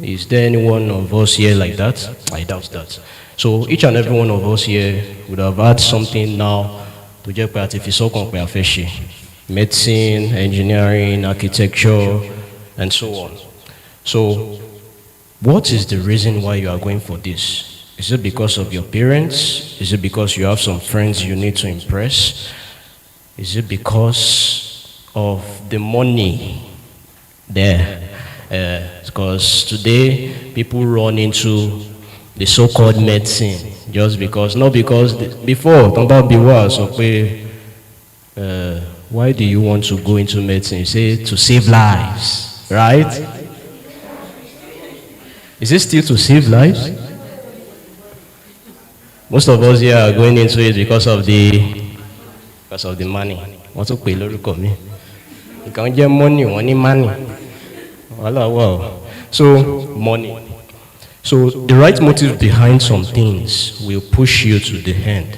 Is there any one of us here like that? I doubt that. So each and every one of us here would have had something now to jẹ́ pé àti fi sọ́kàn pé a fẹ́ ṣe. Medicine, engineering, architecture, and so on. So what is the reason why you are going for this? Is it because of your parents? Is it because you have some friends you need to impress? Is it because of the money there? Because today people run into the so-called medicine just because, not because before, why do you want to go into medicine? You say to save lives, right? Is it still to save lives? Most of us here are going into it because of the money. What's up, lórúkọ mi? You can't get money, money. Wow. So money. So the right motive behind some things will push you to the end.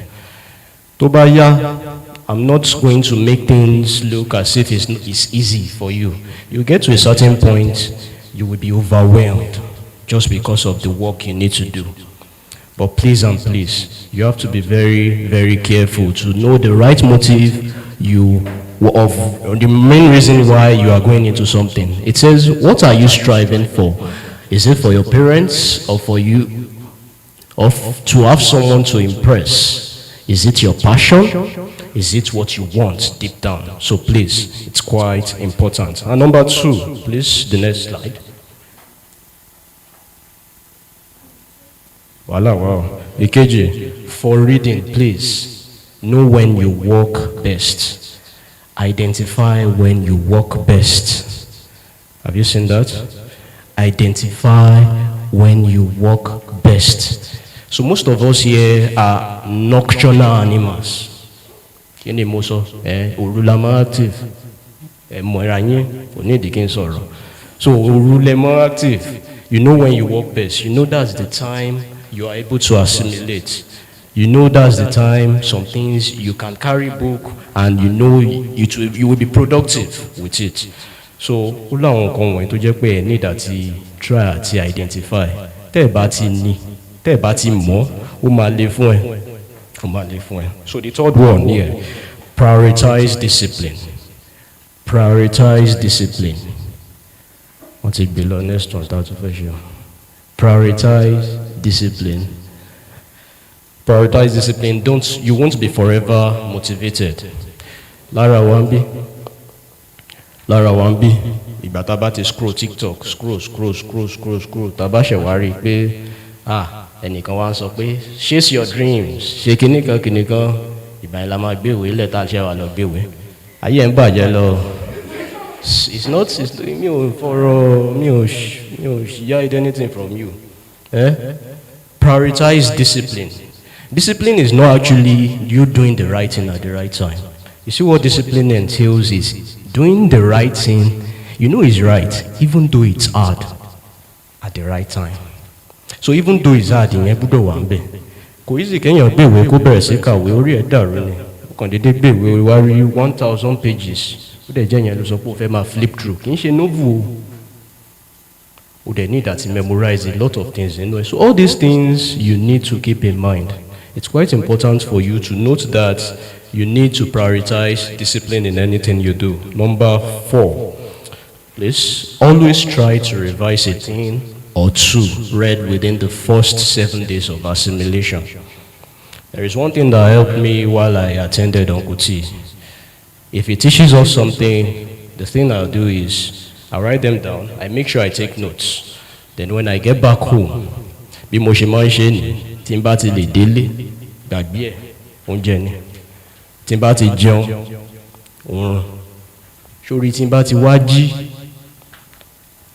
Tobaya, I'm not going to make things look as if it's easy for you. You get to a certain point, you will be overwhelmed just because of the work you need to do. But please and please, you have to be very, very careful to know the right motive of the main reason why you are going into something. It says, what are you striving for? Is it for your parents or for you, or to have someone to impress? Is it your passion? Is it what you want deep down? So please, it's quite important. And number two, please, the next slide. Wow. Ikeji, for reading, please, know when you work best. Identify when you work best. Have you seen that? Identify when you work best. So most of us here are nocturnal animals. Kini mo sọ, òru active. Moiranye, oni dikin sọ̀rọ̀. So òru active. You know when you work best. You know that's the time you are able to assimilate. You know that's the time some things you can carry book and you know you will be productive with it. So ó láwọn nǹkan wọ̀nyí tó jẹ́ pé ẹ need àti try àti identify. Tẹ́ ẹ bá ti mọ̀, ó máa le fún ẹ. So the third one here, prioritize discipline. Prioritize discipline. Wọ́n ti gbé lọ next one tá a tún fẹ́ ṣe. Prioritize discipline. Prioritize discipline. You won't be forever motivated. Lara Wambi. Ìgbà tá a bá ti scroll TikTok, scroll. Tá a bá ṣẹ̀ wá rí i pé, ẹnìkan wá ń sọ pé, chase your dreams, ṣe kìnnìkan. Ìgbà yẹn la máa gbéwèé lẹ̀ tá a ṣe wà lọ gbéwèé. Ayé ẹ̀ ń bàjẹ́ lọ. Mi ò hide anything from you. Prioritize discipline. Discipline is not actually you doing the right thing at the right time. You see what discipline entails is doing the right thing, you know it's right, even though it's hard at the right time. So even though it's hard, ìyẹn gbọ́dọ̀ wà ń bẹ̀. Kò easy kéèyàn gbèwé kó bẹ̀rẹ̀ sí kàwé orí ẹ̀ dàrú ni. Ó kàn déédéé gbèwé wá rí 1,000 pages. Ó dẹ̀ jẹ́ yẹn ló sọ pé ó fẹ́ máa flip through. Kì í ṣe novel o. Ó dẹ̀ need to memorize a lot of things. So all these things you need to keep in mind. It's quite important for you to note that you need to prioritize discipline in anything you do. Number 4, please always try to revise a thing or two read within the first 7 days of assimilation. There is one thing that helped me while I attended Uncle T. If he teaches us something, the thing I'll do is I write them down, I make sure I take notes. Then when I get back home, bí mo ṣe máa ń ṣe ni, tí n bá ti lè délé, gbàgbé ẹ̀, oúnjẹ ni. Tí n bá ti jẹun, oorun. Sórí tí n bá ti wá jí,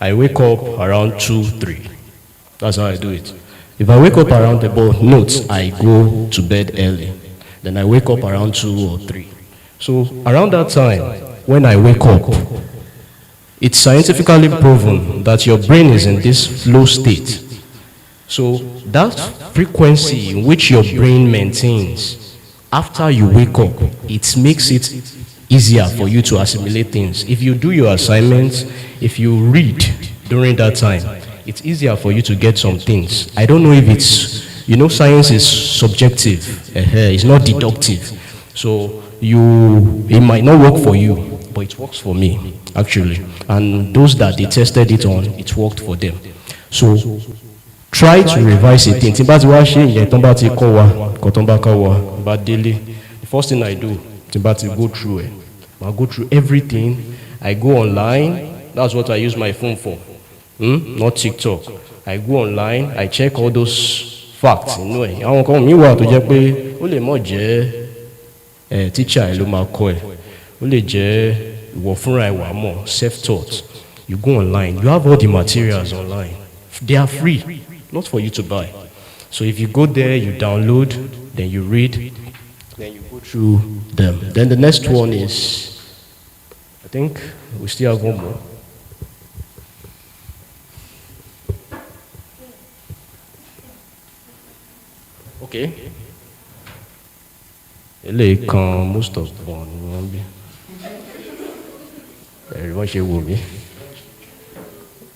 I wake up around 2, 3. That's how I do it. If I wake up around about notes, I go to bed early. Then I wake up around 2 or 3. So around that time, when I wake up, it's scientifically proven that your brain is in this flow state. So that frequency in which your brain maintains after you wake up, it makes it easier for you to assimilate things. If you do your assignments, if you read during that time, it's easier for you to get some things. I don't know if it's, science is subjective. It's not deductive. So it might not work for you, but it works for me, actually. And those that they tested it on, it worked for them. So try to revise it. The first thing I do, I go through it. I go through everything. I go online. That's what I use my phone for. Not TikTok. I go online. I check all those facts. Teacher self-taught. You go online. You have all the materials online. They are free, not for you to buy. So if you go there, you download, then you read, then you go through them. Then the next one is, I think we still have one more. Okay. Most of one. Everyone should me.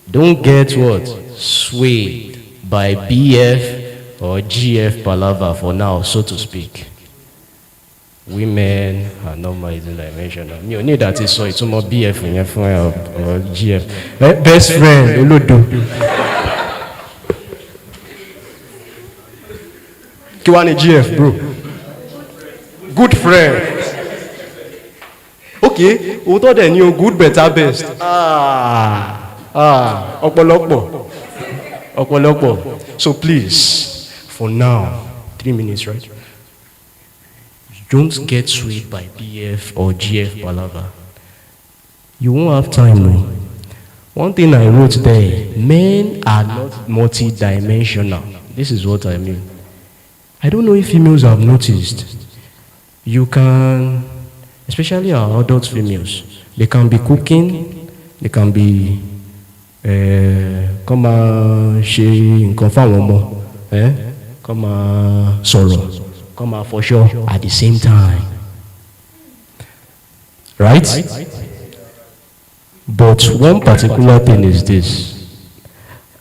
Don't get what? Swayed by BF or GF palaver for now, so to speak. Women are not my dimension. You need that is so it's more BF in your phone or GF. Best friend, Olodo. Kiwani GF, bro. Good friend. Okay, who thought they knew good, better, best? Ọ̀pọ̀lọpọ̀. So please, for now, 3 minutes, right? Don't get swayed by BF or GF palaver. You won't have time, no. One thing I wrote there, men are not multi-dimensional. This is what I mean. I don't know if females have noticed. You can, especially our adult females, they can be cooking, they can be come ṣe nǹkan fáwọn ọmọ, come sọ̀rọ̀, come for sure at the same time, right? But one particular thing is this.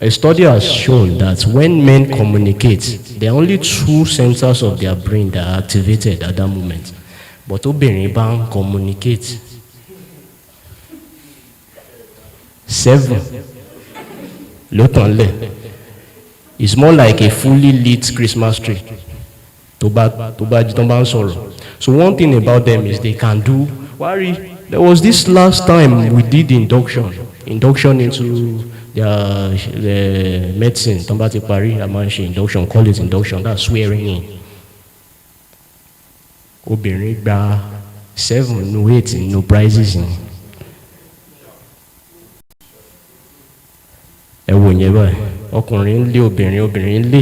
A study has shown that when men communicate, there are only 2 centers of their brain that are activated at that moment. But obìnrin bá ń communicate 7 ló tàn lẹ̀. It's more like a fully lit Christmas tree. tó bá ń sọ̀rọ̀. So one thing about them is they can do. Worry, there was this last time we did induction into the medicine. Tó bá ti parí, a máa ń ṣe induction, call it induction, that's swearing in. Obìnrin gba 7 no 8 no prizes ni. Ẹ wò yẹn báyìí, ọkùnrin ń lé obìnrin, obìnrin ń lé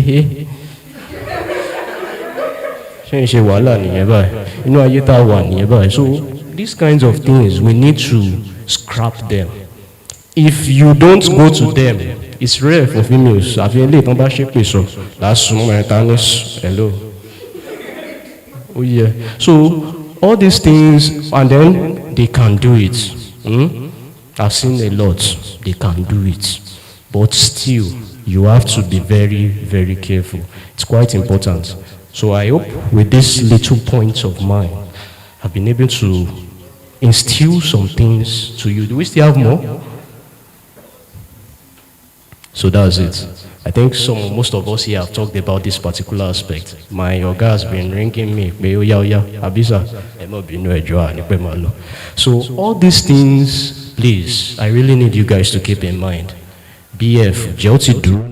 ṣé ń ṣe wàhálà nìyẹn báyìí, inú ayé tá a wà nìyẹn báyìí. So these kinds of things we need to scrap them. If you don't go to them, it's rare for females. Àfi ilé ìtàn bá ṣépè sọ lásùn mẹ́tanis hello. Oh yeah. So all these things, and then they can do it. I've seen a lot. They can do it, but still, you have to be very, very careful. It's quite important. So I hope with this little points of mine, I've been able to instill some things to you. Do we still have more? So that's it. I think most of us here have talked about this particular aspect. My oga has been ringing me. Abisa. So all these things, please, I really need you guys to keep in mind. BF, Joti Duro.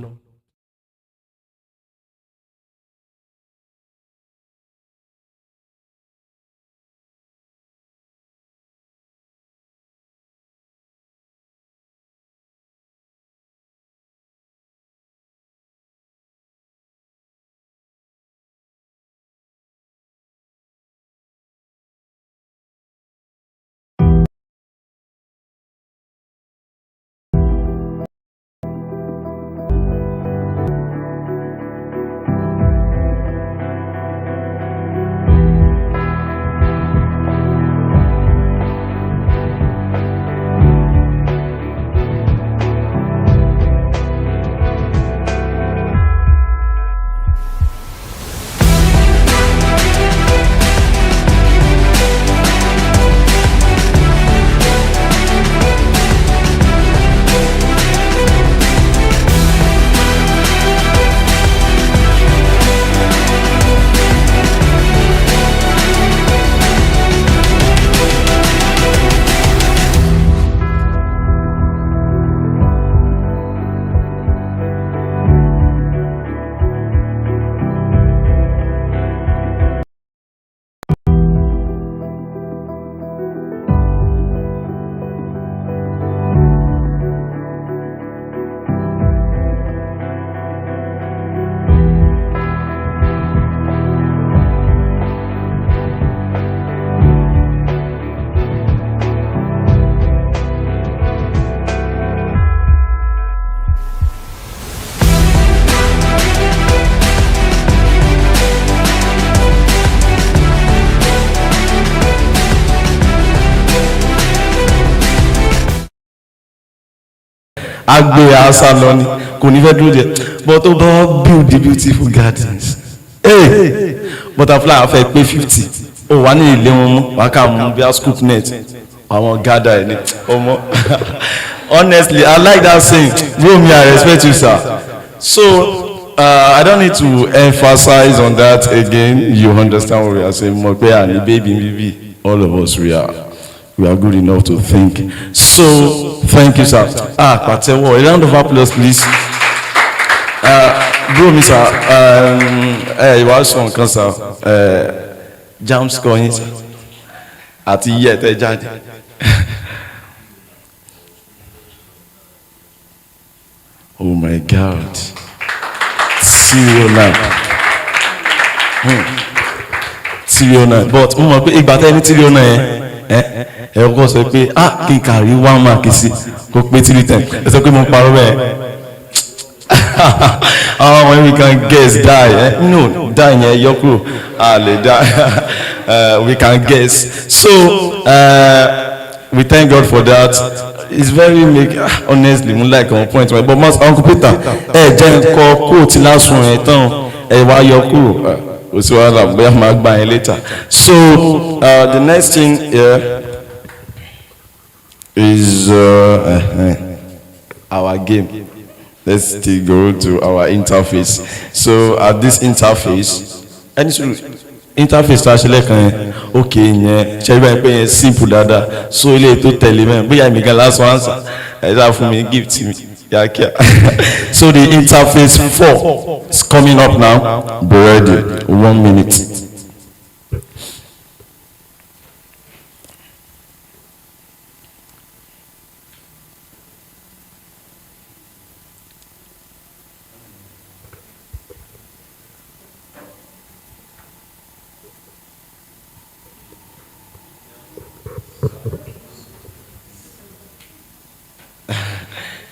agbe asa lọ ni kò ní fẹ́ dúró jẹ but tó bá build the beautiful gardens butterfly afẹ́ pé 50 ó wà ní ilé wọn mú wà ká mú bí a scoop net àwọn gather ẹ̀ ní ọmọ honestly I like that saying bro me I respect you sir. So I don't need to emphasize on that again. You understand what we are saying. Mo pe ani baby all of us we are good enough to think. So thank you sir. Pàtẹ́wọ́, a round of applause please. Bro mi sir, ìwà sọ nǹkan sir, jam score yín sir àti iye ẹ̀tẹ̀ jáde. Oh my God. 309. 309. But mo mọ̀ pé ìgbà tẹ́ ní 309 ẹ kọ́ sọ pé kí n kàrí 1 mark sí kó pé 310 ẹ sọ pé mo parọ́ bẹ́ẹ̀. When we can guess die no die yẹn yọ kúrò a lè die we can guess. So we thank God for that. It's very honestly mo like on point but mas Uncle Peter jẹ́ nǹkan quote last one tán wá yọ kúrò kò sí wàhálà bóyá máa gbà yẹn later. So the next thing here is our game. Let's still go to our interface. So at this interface ẹni sùúrù interface tá a ṣe lẹ́ẹ̀kan yẹn ok yẹn ṣe báyìí pé yẹn simple dáadáa so ilé tó tẹ̀lé mẹ́rin bóyá mi gan last one answer ẹ̀ dá fún mi gift mi kíákíá so the interface 4 is coming up now be ready 1 minute.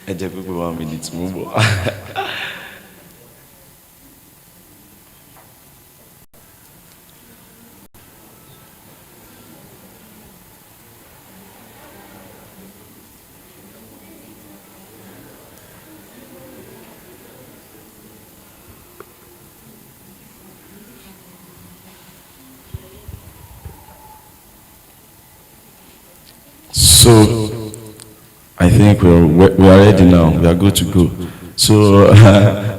ẹ jẹ́ pé 1 minute mú bọ̀. So I think we are ready now. We are good to go. So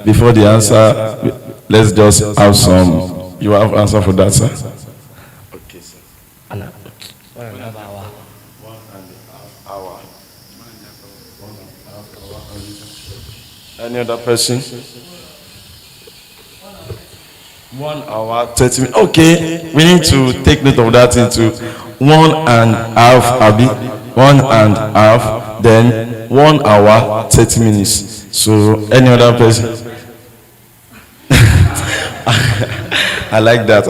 before the answer, let's just have some. You have answer for that, sir? Okay, sir. 1.5 hour. 1.5 hour. Any other person? 1 hour 30 minutes. Okay, we need to take note of that into 1.5 Abi. 1.5, then 1 hour 30 minutes. So any other person? I like that.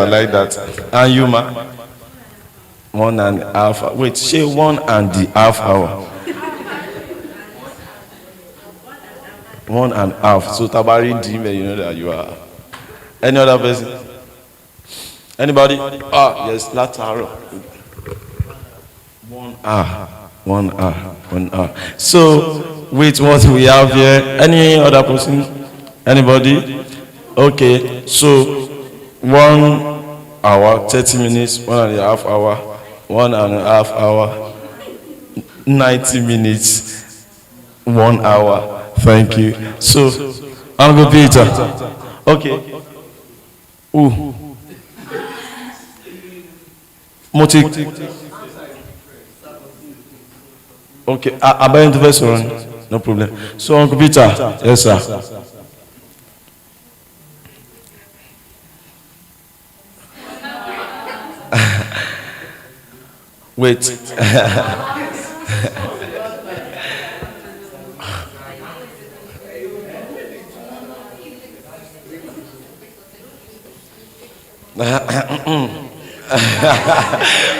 And you, ma? 1.5. Wait, say 1.5 hour. 1.5. So Tabari Dime, you know that you are. Any other person? Anybody? Ah, yes, Lataro. 1 hour. 1 hour. 1 hour. So, with what we have here, any other person? Anybody? Okay, so 1 hour, 30 minutes, 1.5 hour, 1.5 hour, 90 minutes, 1 hour. Thank you. So, Uncle Peter. Okay. Ooh. Okay, about the first one, no problem. So, Uncle Peter, yes, sir. Wait.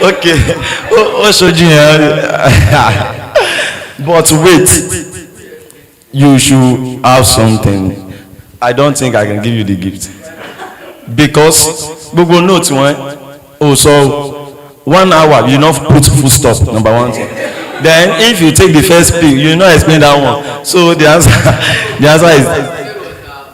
Okay. What's your But wait, you should have something. I don't think I can give you the gift because Google notes one. Oh, so 1 hour you not put full stop. Number one thing. Then if you take the first pick, you not explain that one. So the answer is.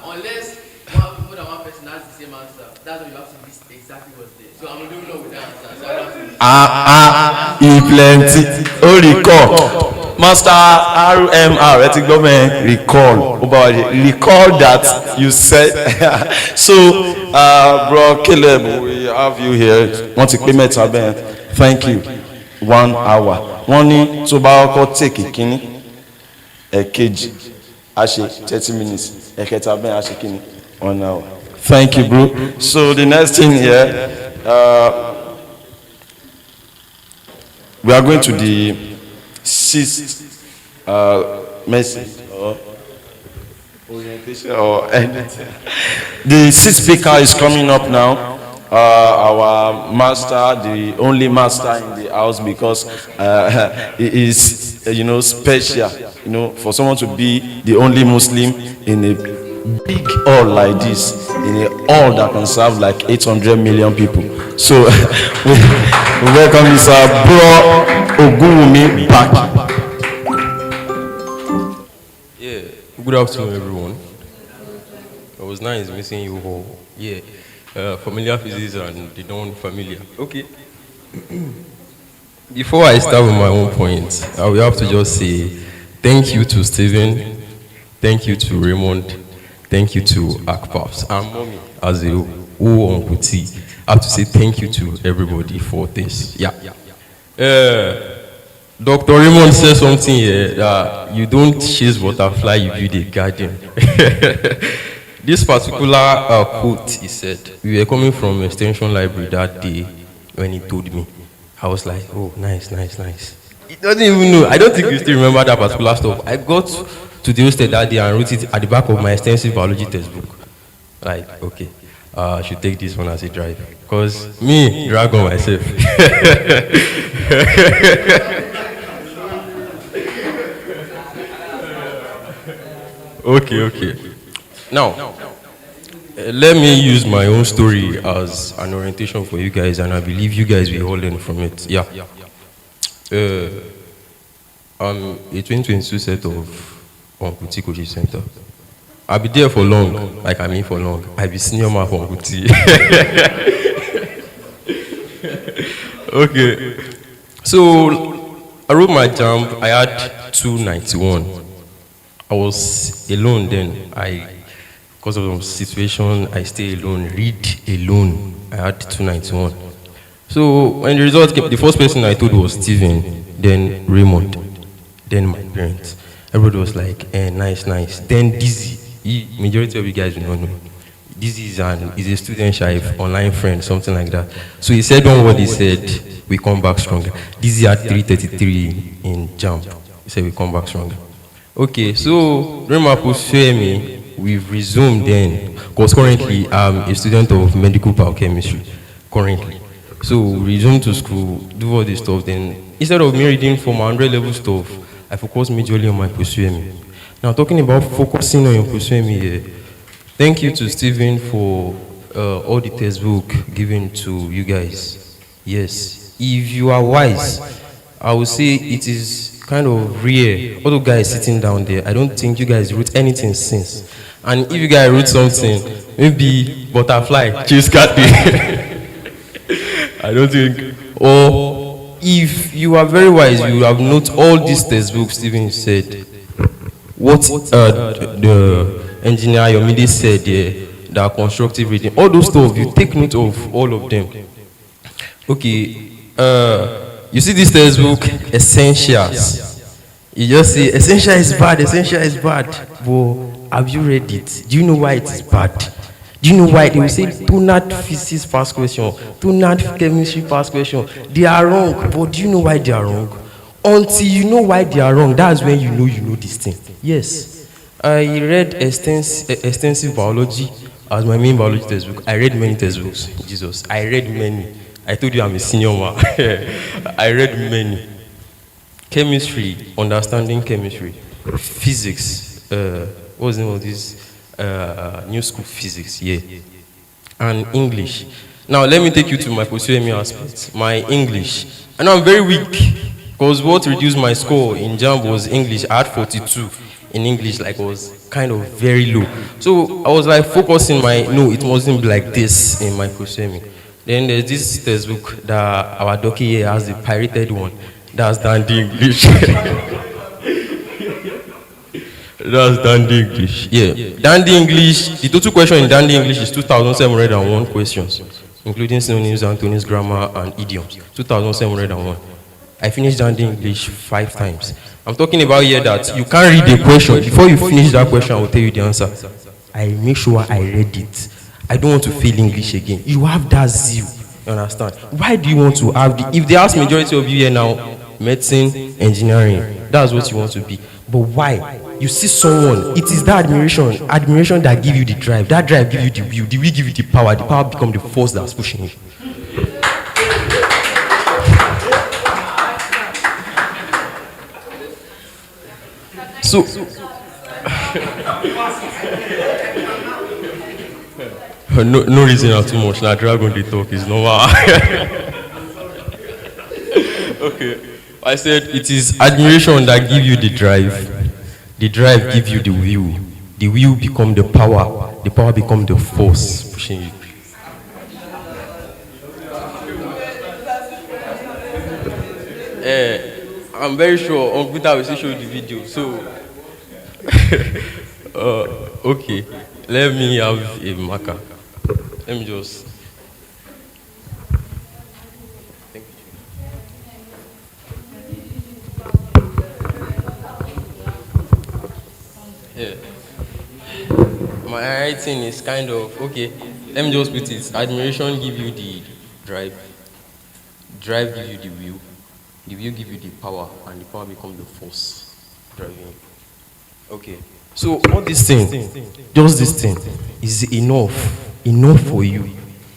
Unless more than one person has the same answer, that's why you have to list exactly what's there. So I'm doing know with that answer. So I don't have to. Plenty. Oh, recall. Master RMR, eti government recall that you said. So, bro Caleb, we have you here. Want to pay me Thank you. 1 hour. One need to buy take a kini, a kg, ashe 30 minutes. A ketaben ashe kini 1 hour. Thank you, bro. So the next thing here, we are going to the 6th message or orientation or anything. The 6th speaker is coming up now. Our master, the only master in the house, because he is, special. For someone to be the only Muslim in a big hall like this, in a hall that can serve like 800 million people. So we welcome Mr. Bro Ogunwumi back. Yeah, good afternoon, everyone. It was nice meeting you all. Yeah, familiar faces and the non-familiar. Okay. Before I start with my own point, I will have to just say thank you to Stephen, thank you to Raymond, thank you to Akpaps and Mommy as a Oh, Uncle T. I have to say thank you to everybody for this. Yeah. Dr. Raymond said something here that you don't chase butterfly, you build a garden. This particular quote, he said, we were coming from Extension Library that day when he told me. I was like, oh, nice. He doesn't even know. I don't think you still remember that particular stuff. I got to the hostel that day and wrote it at the back of my extensive biology textbook. Like, okay, I should take this one as a drive. Because me, drag on myself. Okay. Now, let me use my own story as an orientation for you guys, and I believe you guys will all learn from it. Yeah. I'm a 2022 set of Uncle T Coaching Center. I'll be there for long, like I mean for long. I'll be senior man for Uncle T. Okay. So, I wrote my jam, I had 291. I was alone then. Because of the situation, I stay alone, read alone. I had 291. So when the result came, the first person I told was Steven, then Raymond, then my parents. Everybody was like, nice. Then Dizzy. Majority of you guys will not know. Dizzy is a student chief, online friend, something like that. So he said one word, he said, we come back stronger. Dizzy had 333 in jam. He said, we come back stronger. Okay, so during my post-me, we've resumed then, because currently I'm a student of medical biochemistry, currently. So we resumed to school, do all this stuff, then instead of me reading for my 100 level stuff, I focus majorly on my post-me. Now talking about focusing on your post-me here, thank you to Stephen for all the textbook given to you guys. Yes, if you are wise, I would say it is kind of rare. All the guys sitting down there, I don't think you guys wrote anything since. And if you guys wrote something, maybe butterfly, chase cat. I don't think. Or if you are very wise, you have noted all these textbooks Stephen said. What the engineer Yomide said there, that constructive reading, all those stuff, you take note of all of them. Okay. You see this textbook, Essentials. You just say, Essential is bad. But have you read it? Do you know why it is bad? Do you know why they will say, Tunat physics past question, Tunat chemistry past question? They are wrong, but do you know why they are wrong? Until you know why they are wrong, that's when you know this thing. Yes. I read extensive biology as my main biology textbook. I read many textbooks. Jesus. I read many. I told you I'm a senior man. I read many. Chemistry, understanding chemistry. Physics, what was the name of this? New school physics, yeah. And English. Now let me take you to my post-UME aspect. My English. And I'm very weak. Because what reduced my score in JAMB was English. I had 42 in English, like I was kind of very low. So I was like focusing it mustn't be like this in my post-UME. Then there's this textbook that our docky here has, the pirated one. That's Dandy English. That's Dandy English. Yeah. Dandy English, the total question in Dandy English is 2,701 questions, including synonyms, antonyms, grammar, and idioms. 2,701. I finished Dandy English 5 times. I'm talking about here that you can't read the question. Before you finish that question, I will tell you the answer. I make sure I read it. I don't want to fail English again. You have that zeal. You understand? Why do you want to have if they ask majority of you here now, medicine, engineering, that's what you want to be. But why? You see someone, it is that admiration that give you the drive. That drive give you the will give you the power become the force that's pushing you. So no reason not too much. Now dragon the talk is normal. Okay. I said it is admiration that give you the drive. The drive give you the will. The will become the power. The power become the force pushing you. I'm very sure Uncle Peter will show you the video. So okay. Let me have a marker. Let me just. Yeah. My writing is kind of okay. Let me just put it. Admiration give you the drive. Drive give you the will. The will give you the power, and the power become the force driving. Okay. So all this thing, just this thing, is enough for you.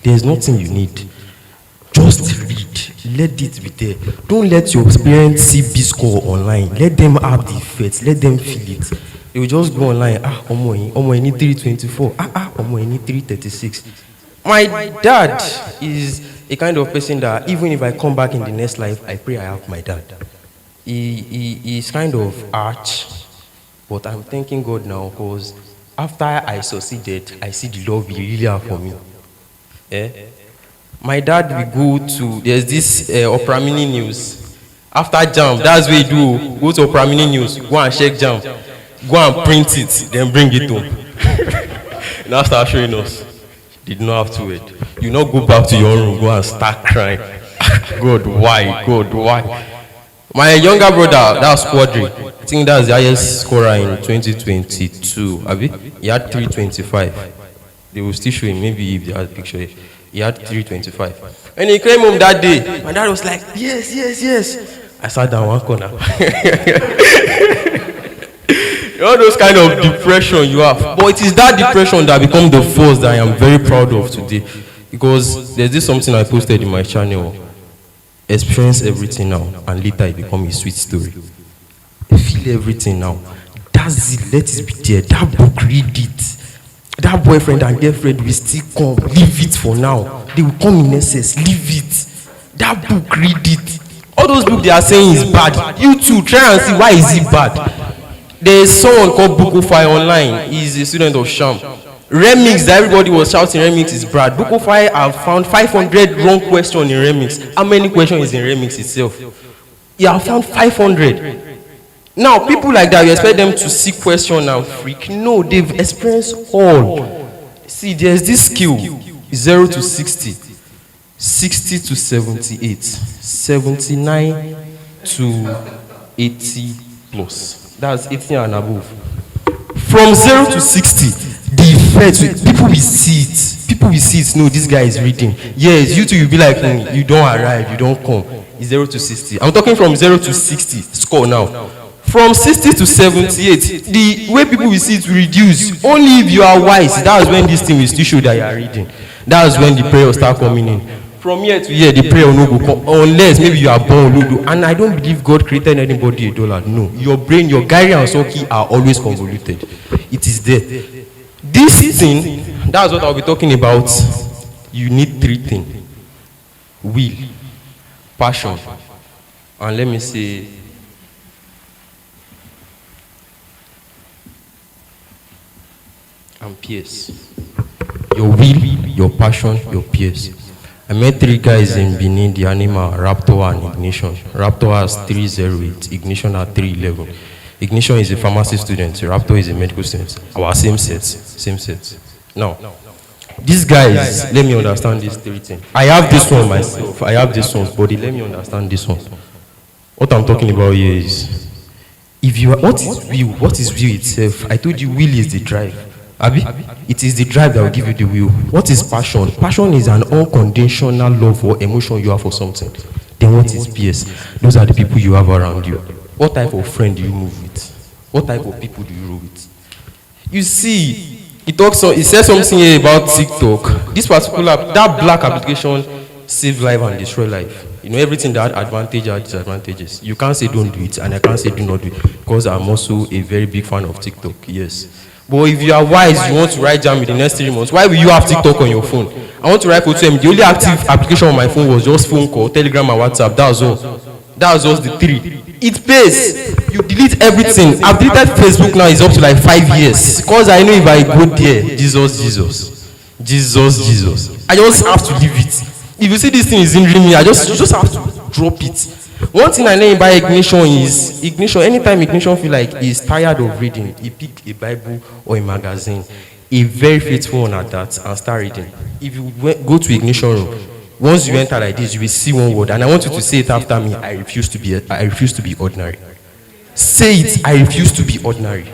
There's nothing you need. Just read. Let it be there. Don't let your parents see B score online. Let them have the effect. Let them feel it. They will just go online. I need 324. I need 336. My dad is a kind of person that even if I come back in the next life, I pray I have my dad. He is kind of arch, but I'm thanking God now because after I succeeded, I see the love he really have for me. Eh? My dad will go to, there's this Opera Mini News. After jam, that's what you do. Go to Opera Mini News, go and check jam, go and print it, then bring it home. Now start showing us. Did not have to wait. You not go back to your room, go and start crying. God, why? God, why? My younger brother, that's Quadri. I think that's the highest scorer in 2022. Abi? He had 325. They will still show him, maybe if they had a picture. He had 325. When he came home that day, my dad was like, yes. I sat down one corner. All those kind of depression you have. But it is that depression that become the force that I am very proud of today. Because there's this something I posted in my channel. Experience everything now, and later it become a sweet story. Feel everything now. That's it, let it be there. That book, read it. That boyfriend and girlfriend will still come. Leave it for now. They will come in essence. Leave it. That book, read it. All those books they are saying is bad. You too, try and see why is it bad. There is someone called Bukofai online. He's a student of Sham. Remix that everybody was shouting remix is bad. Bukofai have found 500 wrong questions in remix. How many questions is in remix itself? You have found 500. Now people like that, you expect them to see question and freak. No, they've experienced all. See, there's this skill, 0 to 60, 60 to 78, 79 to 80 plus. That's 80 and above. From 0 to 60, the effect, people will see it. People will see it. No, this guy is reading. Yes, you too, you'll be like, you don't arrive, you don't come. It's 0 to 60. I'm talking from 0 to 60, score now. From 60 to 78, the way people will see it will reduce. Only if you are wise, that's when this thing will still show that you are reading. That's when the prayer will start coming in. From here to here, the prayer will not go come, unless maybe you are born Ludo. And I don't believe God created anybody $1. No, your brain, your Gary and Soki are always convoluted. It is there. This thing, that's what I'll be talking about. You need 3 things: will, passion, and let me say, and peers. Your will, your passion, your peers. I met 3 guys in Benin, the animal, Raptor and Ignition. Raptor has 308, Ignition has 311. Ignition is a pharmacy student, Raptor is a medical student. Our same set. Now, these guys, let me understand this 3 things. I have this one myself, I have this one, but let me understand this one. What I'm talking about here is, if you are, what is will itself? I told you will is the drive. Abi? It is the drive that will give you the will. What is passion? Passion is an unconditional love or emotion you have for something. Then what is peers? Those are the people you have around you. What type of friend do you move with? What type of people do you roll with? You see, it says something here about TikTok. This particular, that black application save life and destroy life. You know, everything that advantage or disadvantages. You can't say don't do it, and I can't say do not do it, because I'm also a very big fan of TikTok. Yes. But if you are wise, you want to write jam in the next 3 months, why will you have TikTok on your phone? I want to write to them. The only active application on my phone was just phone call, Telegram, and WhatsApp. That was all. That was just the 3. It pays. You delete everything. I've deleted Facebook now. It's up to like 5 years. Because I know if I go there, Jesus. I just have to leave it. If you see this thing is injuring me, I just have to drop it. One thing I know about Ignition is, anytime Ignition feel like he's tired of reading, he pick a Bible or a magazine. a very faithful one at that, and start reading. If you go to ignition room, once you enter like this, you will see one word, and I want you to say it after me. I refuse to be ordinary. Say it. I refuse to be ordinary.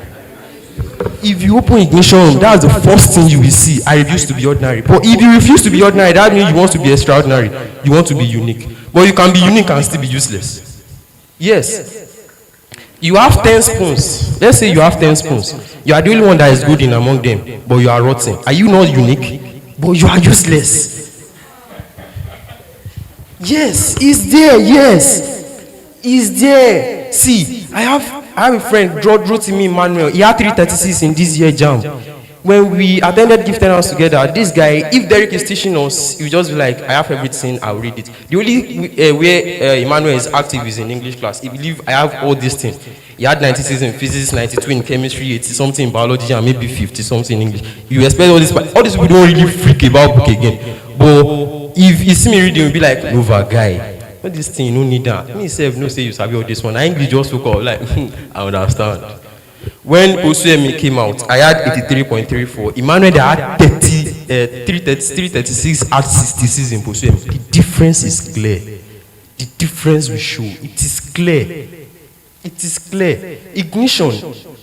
If you open ignition room, that's the first thing you will see. I refuse to be ordinary. But if you refuse to be ordinary, that means you want to be extraordinary. You want to be unique. But you can be unique and still be useless. Yes. You have 10 spoons. Let's say you have 10 spoons. You are the only one that is good in among them, but you are rotten. Are you not unique? But you are useless. Yes, it's there. Yes, it's there. See, I have a friend, wrote to me, Emmanuel. He had 336 in this year jam. When we attended gift house together, this guy, if Derek is teaching us, he will just be like, I have everything, I'll read it. The only way Emmanuel is active is in English class. He believe I have all these things. He had 96 in physics, 92 in chemistry, 80 something in biology, and maybe 50 something in English. You expect all this, but all these people don't really freak about book again. But if you see me reading, you'll be like, Nova guy, what this thing, you don't need that. Me self, no say you sabi all this one. I English just look up, like, I understand. When Osuemi came out, I had 83.34. Emmanuel had 336, had 66 in Osuemi. The difference is clear. The difference will show. It is clear. It is clear. Ignition,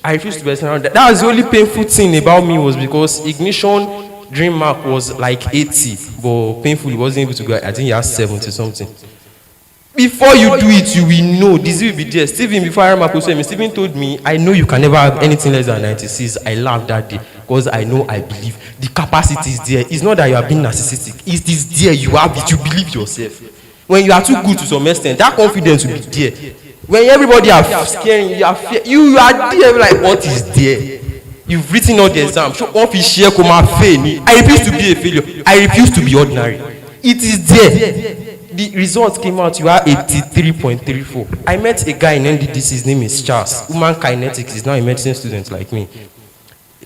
I refuse to be around that. That was the only painful thing about me, was because ignition dream mark was like 80, but painfully wasn't able to go. I think he has 70 something. Before you do it, you will know. This will be there. Stephen, before I remember, Stephen told me, I know you can never have anything less than 96. I laughed that day because I know, I believe. The capacity is there. It's not that you are being narcissistic. It is there. You have it. You believe yourself. When you are too good to some extent, that confidence will be there. When everybody are scaring you, you are there like, what is there? You've written all the exams. I refuse to be a failure. I refuse to be ordinary. It is there. The results came out, you are 83.34. I met a guy in NDDC, his name is Charles. Human kinetics, he's now a medicine student like me.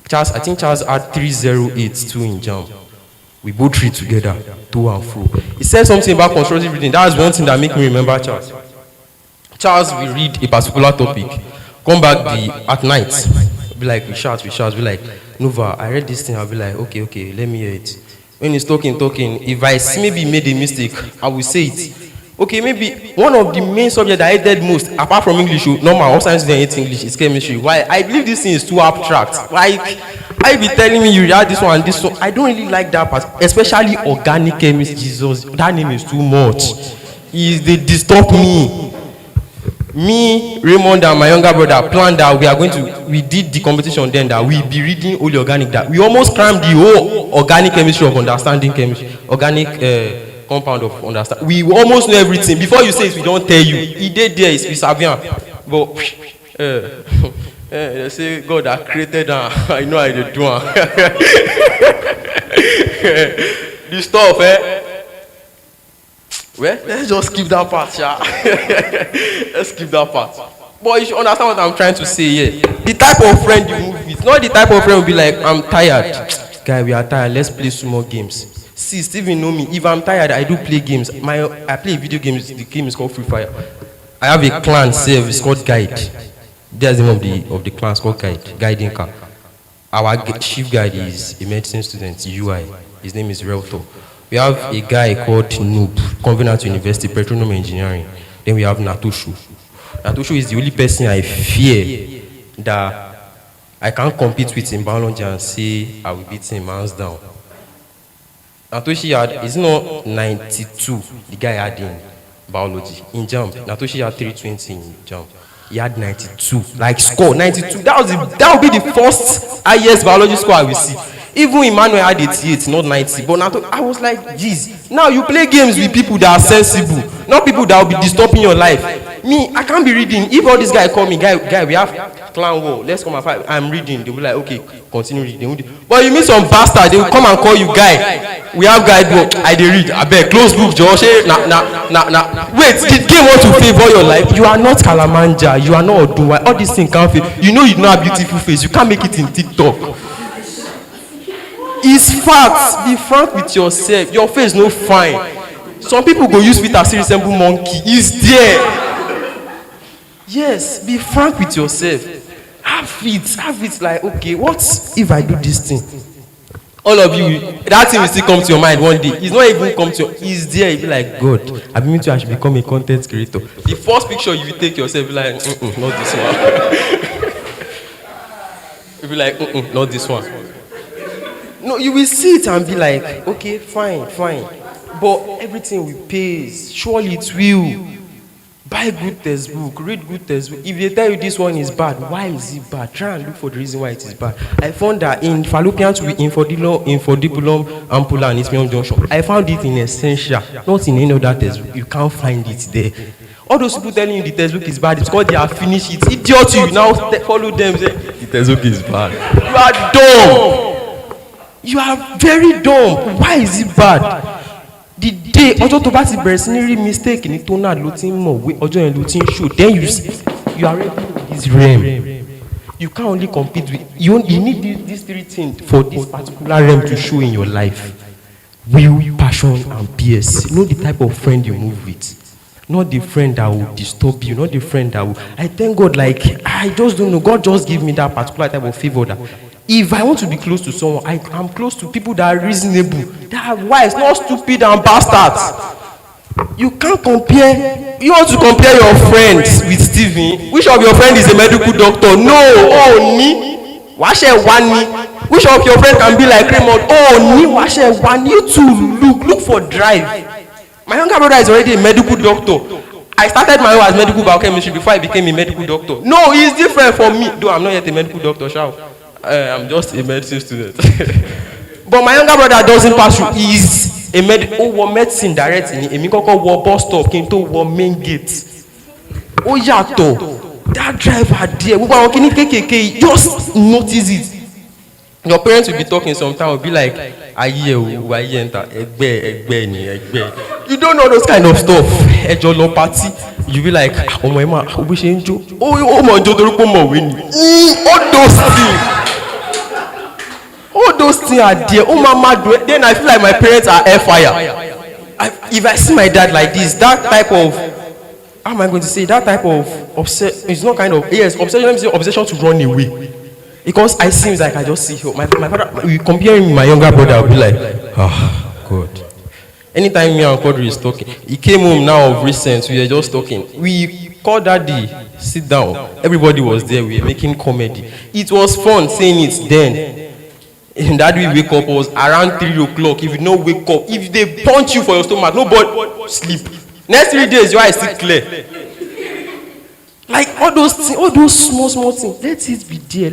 Charles, I think Charles had 3082 in JAM. We both read together, to and fro. He said something about constructive reading. That was one thing that made me remember Charles. Charles will read a particular topic, come back at night, be like, we shout, be like, Nova, I read this thing, I'll be like, okay, let me hear it. When he's talking, if I maybe made a mistake, I will say it. Okay, maybe one of the main subjects that I hated most, apart from English, normal, all science they hate English, is chemistry. Why? I believe this thing is too abstract. Like, I be telling me you read this one and this one. I don't really like that part, especially organic chemistry. Jesus, that name is too much. They disturb me. Me, Raymond, and my younger brother planned that we did the competition then that we be reading only organic. That we almost crammed the whole organic chemistry of understanding chemistry, organic compound of understanding. We almost know everything. Before you say it, we don't tell you. He did there is Pisavian. But they say God that created her. I know I did do her. This stuff, well, let's just skip that part, yeah. Let's skip that part. But you should understand what I'm trying to say here. The type of friend you move with, not the type of friend will be like, I'm tired. Guy, we are tired, let's play some more games. See, Steven know me. If I'm tired, I do play games. I play video games, the game is called Free Fire. I have a clan service called Guide. There's the name of the clan, it's called Guide, Guiding Car. Our chief guide is a medicine student, UI. His name is Relto. We have a guy called Noob, Covenant University, Petroleum Engineering. Then we have Natoshu. Natoshu is the only person I fear that I can't compete with in biology and say I will beat him hands down. Natoshi is not 92, the guy had in biology. In JAMB, Natoshi had 320 in JAMB. He had 92, like score 92. That would be the first highest biology score I will see. Even Emmanuel had 88, not 90. But I was like, geez, now you play games with people that are sensible, not people that will be disturbing your life. Me, I can't be reading. If all these guys call me, guy, we have clan war, let's come and fight. I'm reading. They'll be like, okay, continue reading. But you meet some bastard, they will come and call you, guy. We have guide book. I dey read. I beg, close book, Josh. Nah. Wait, the game want to favor your life. You are not Kalamanja. You are not Oduwa. All these things can't fail. You know you don't have beautiful face. You can't make it in TikTok. It's facts. Be frank with yourself. Your face no fine. Some people go use filter to resemble monkey. It's there. Yes, be frank with yourself. Have it like, okay, what if I do this thing? All of you, that thing will still come to your mind one day. It's not even come to your, it's there. You be like, God, I mean to I should become a content creator. The first picture you will take yourself, you be like, not this one. You be like, not this one. No, you will see it and be like, okay, fine. But everything will pay. Surely it will. Buy good textbook, read good textbook. If they tell you this one is bad, why is it bad? Try and look for the reason why it is bad. I found that in fallopian tube, infundibulum, ampulla, and isthmium junction, I found it in essential, not in any other textbook. You can't find it there. All those people telling you the textbook is bad, it's because they have finished it. Idiot, you now follow them, say the textbook is bad. You are dumb. You are very dumb. Why is it bad? The day ọjọ́ tó bá ti bẹ̀rẹ̀ sí ní rí mistake ní tonal ló ti ń mọ̀ wé ọjọ́ yẹn ló ti ń show, then you are ready for this realm. You can't only compete with you need these three things for this particular realm to show in your life: will, passion, and PS. Know the type of friend you move with. Not the friend that will disturb you, not the friend that will. I thank God, like, I just don't know. God just give me that particular type of favor that if I want to be close to someone, I'm close to people that are reasonable, that are wise, not stupid and bastards. You can't compare. You want to compare your friends with Stephen? Which of your friends is a medical doctor? No. Oh, ni. Which of your friends can be like Raymond? Oh, ni. You to look for drive. My younger brother is already a medical doctor. I started my own as medical biochemistry before I became a medical doctor. No, it's different for me. Though I'm not yet a medical doctor, I'm just a medicine student. But my younger brother doesn't pass through. He's a medicine direct in Èmi kọ́kọ́ wọ bus stop kí n tó wọ main gate. Ó yàtọ̀. That driver there, gbogbo àwọn kìíní kékèké, just notice it. Your parents will be talking sometimes, will be like, ayé enter, ẹgbẹ́ ni. You don't know those kind of stuff. Ẹjọ́ lọ party, you be like, ọmọ ẹ̀ máa, ó bí ṣe ń jó. Ó mọ̀ jó torí pé ó mọ̀ wé ni. All those things are there. Oh, mama, then I feel like my parents are air fire. If I see my dad like this, that type of, how am I going to say, that type of obsession, it's not kind of, yes, obsession, let me say obsession to run away. Because I seems like I just see him. My father, we compare him with my younger brother, I'll be like, God. Anytime me and Kodri is talking, he came home now of recent, we were just talking. We called Daddy, sit down. Everybody was there, we were making comedy. It was fun saying it then. And that we wake up was around 3 o'clock. If you don't wake up, if they punch you for your stomach, nobody sleep. Next 3 days, your eyes still clear. Like all those things, all those small things. Let it be there.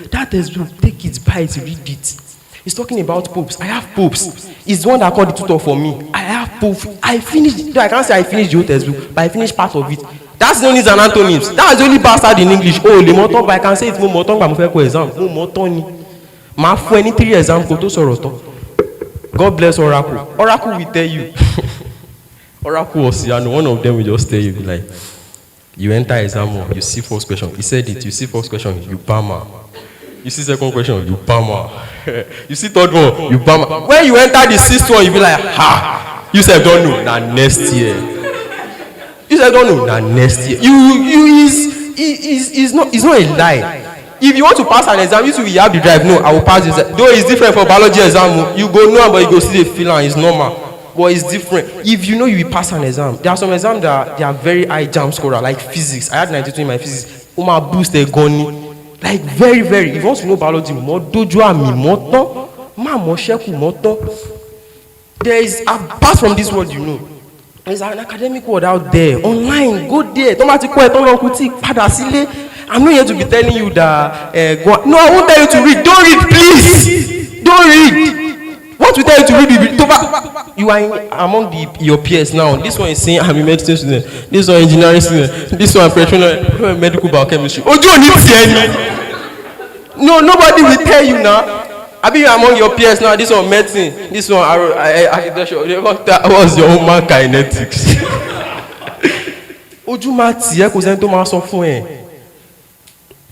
That is, take it, buy it, read it. He's talking about popes. I have popes. He's the one that called the tutor for me. I have popes. I finished. I can't say I finished the whole textbook, but I finished part of it. That's the only anatomies. That's the only bastard in English. Oh, le moton, but I can say it's more moton, but I'm going to exam. Oh, moton. Ma for any 3 exam go to soroto. God bless Oracle. Oracle will tell you. Oracle was and one of them will just tell you like, you enter exam one, you see first question. He said it. You see first question, you bama. You see second question, you bama. You see third one, you bama. When you enter the sixth one, you be like, ha. You said don't know. Now next year. You said don't know. Now next year. You is not a lie. If you want to pass an exam, you have the drive. No, I will pass this. Though it's different for biology exam. You go know, but you go see the feeling. It's normal. But it's different. If you know you will pass an exam, there are some exams that they are very high jam scorer, like physics. I had 92 in my physics. Uma boost their gun. Like very. If you want to know biology, more dojo ami moto, ma mo sheku moto. There is, apart from this world, you know, there's an academic world out there. Online, go there. I'm not here to be telling you that. No, I won't tell you to read. Don't read, please. Don't read. What we tell you to read, you are among your peers now. This one is saying I'm a medicine student. This one engineering student. This one professional medical biochemistry. Oh, don't need to any. No, nobody will tell you now. I be among your peers now. This one medicine. This one architecture. What's your own man kinetics? Ojú máa tì ẹ́ kò sẹ́ni tó máa sọ fún ẹ.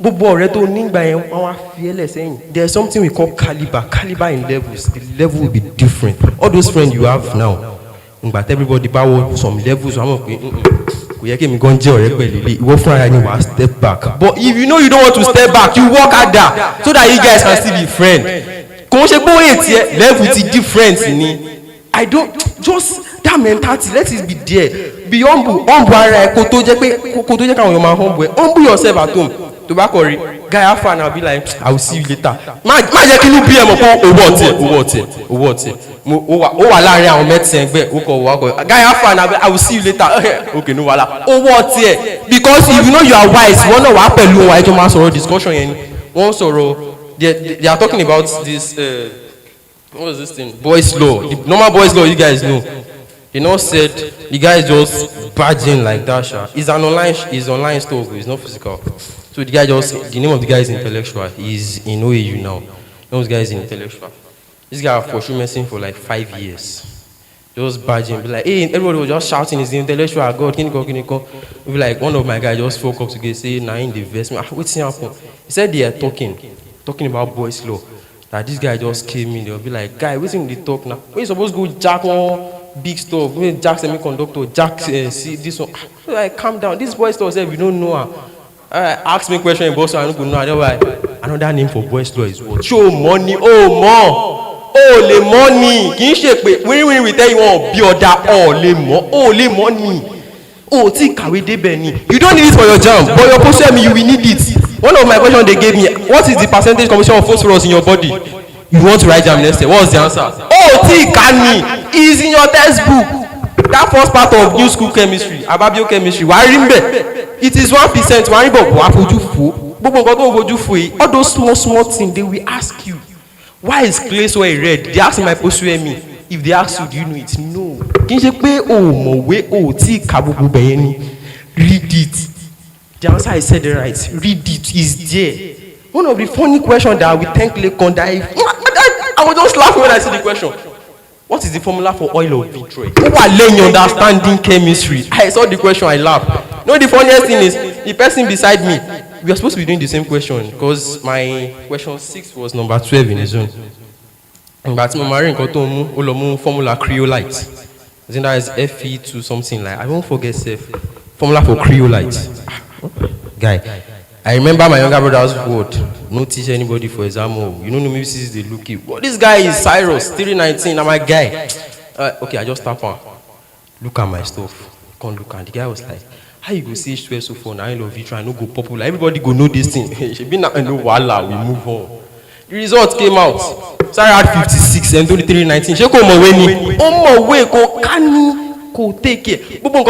Gbogbo ọ̀rẹ́ tó nígbà yẹn wọ́n wá fi ẹ́ lẹ̀ sẹ́yìn. There is something we call caliber. Caliber in levels. The level will be different. All those friends you have now, but everybody bá wọ some levels. Wọ́n mọ̀ pé kò yẹ kí èmi gan jẹ́ ọ̀rẹ́ pẹ̀lú ilé. Ìwọ fúnra ẹni wàá step back. But if you know you don't want to step back, you work harder so that you guys can still be friends. kò ń ṣe pé ó hate ẹ level ti different ni. I don't just that mentality let it be there be humble ara ẹ kó tó jẹ́ káwọn èèyàn máa humble ẹ humble yourself at home tó bá kọ rí guy afa na be like I will see you later má jẹ́ kí ló bí ẹ mọ̀ pé owó ọ̀tẹ̀ ó wà láàrin àwọn mẹ́tì ẹgbẹ́ ó kọ̀ guy afa na be I will see you later okay no wàhálà owó ọ̀tẹ̀ because if you know you are wise wọ́n náà wà á pẹ̀lú wọn ẹjọ́ máa sọ̀rọ̀ discussion yẹn ni wọ́n sọ̀rọ̀ they are talking about this. What was this thing? Boys law. The normal boys law you guys know. They now said the guy just badging like that. It's online stuff. It's not physical. So the guy the name of the guy is intellectual. He's in OAU now. Those guys in intellectual. This guy for sure messing for like 5 years. Just badging, be like, hey, everybody was just shouting, he's the intellectual. God, can you go? Be like, one of my guys just woke up to get say, nah, in the investment. What's happening? He said they are talking about boys law. That this guy just came in, they'll be like, guy, what's in the talk now? When you supposed to go jack one big stuff, when jack semiconductor, jack see this one. So like, calm down. This boy stuff said we don't know her. Ask me question, boss, I don't know. Another name for boys law is what? Show money, le money. Can you shake me? When we tell you want be order, le money. Ti kawe de beni. You don't need it for your job, but your post me you will need it. One of my questions they gave me, what is the percentage composition of phosphorus in your body? You want to write jam next year. What was the answer? Kani is in your textbook. That first part of new school chemistry, ababio chemistry, it is 1%. All those small things they will ask you. Why is clay so red? They ask my post me. If they ask you, do you know it? No. Read it. The answer I said right. Read it. Is there. One of the funny questions that we thank Lekon that I was just laughing when I see the question. What is the formula for oil of vitriol? Who are laying understanding chemistry? I saw the question, I laughed. No, the funniest thing is the person beside me. We are supposed to be doing the same question because my question 6 was number 12 in the zone. But my marine got to formula creolite. I think that is Fe2 something like. I won't forget safe. Formula for creolite. Guy, I remember my younger brother's word. No teach anybody for example. You know, maybe this is the looky. Well, this guy is Cyrus, 319. I'm my guy. Okay, I just tap on. Look at my stuff. Can't look at the guy was like, how you go see H2S so far? Now I love you trying to go popular. Everybody go know this thing. She be not know wala. We move on. The result came out. Sorry, I had 56 and 319. She come away ni. Oh my way, go can. Take it. Don't say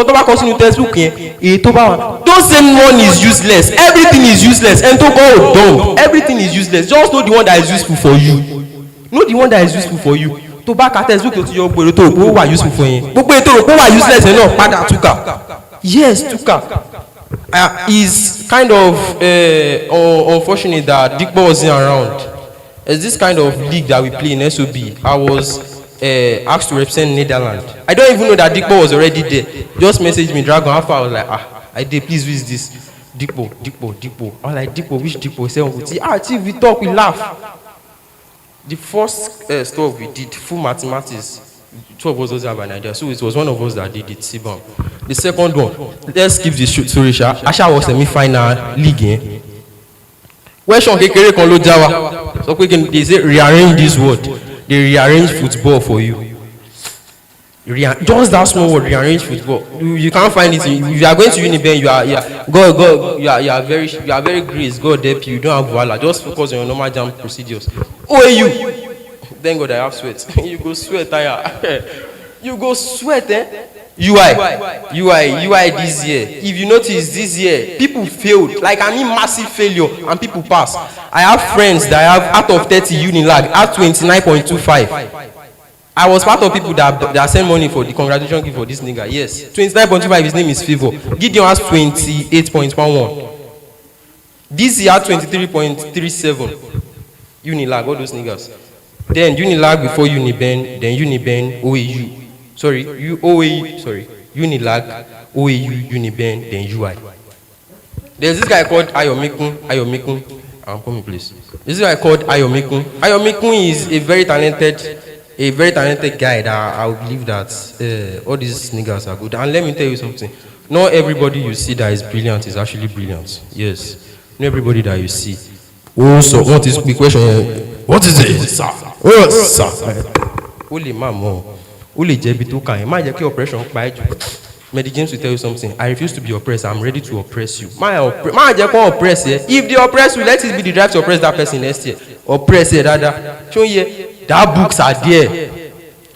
one is useless. Everything is useless. And to go dumb. Everything is useless. Just know the one that is useful for you. Know the one that is useful for you. To back at us, look at your boy. Who are useful for you? Who are useless enough? Pada tuka. Yes, tuka. Is kind of unfortunate that Dickball wasn't around. It's this kind of league that we play in SOB. I was asked to represent Netherlands. I don't even know that Dickball was already there. Just messaged me, Dragon Alpha. I was like, I did, please use this. Dickball. I was like, Dickball, which Dickball? He said, Chief, we talk, we laugh. The first stuff we did, full mathematics, 2 of us doesn't have an idea. So it was one of us that did it, Sibam. The second one, let's skip the story. Asha was semi-final league. Where Sean Kekere kon lo Jawa. So they say rearrange this word. They rearrange football for you. Just that small word, rearrange football. You can't find it. If you are going to Uniben, you are very grace. God help you. You don't have voila. Just focus on your normal jam procedures. OAU. Thank God I have sweat. You go sweat, you go sweat, UI this year. If you notice this year, people failed. Like massive failure, and people pass. I have friends that have out of 30 Unilag at 29.25. I was part of people that send money for the congratulation gift for this nigga. Yes, 29.25. His name is Favor. Gideon has 28.11. This year 23.37. Unilag, all those niggas. Then Unilag before Uniben, then Uniben, OAU. Unilag, OAU, Uniben, then UI. There's this guy called Ayomikun. I'm coming, please. This guy called Ayomikun. Ayomikun is a very talented guy that I would believe that all these niggas are good. And let me tell you something. Not everybody you see that is brilliant is actually brilliant. Yes. Not everybody that you see. Also, what is the question? what is it sir oh sir ó lè má mọ̀ ó lè jẹ́ ibi tó kàn yín má jẹ́ kí oppression pa ẹ́ jù. Mary James will tell you something. I refuse to be oppressed. I'm ready to oppress you. My jẹ́ kó oppress yẹ. If they oppress you, let it be the drive to oppress that person next year. Oppress yẹ dada. Ṣé o yẹ? That books are there.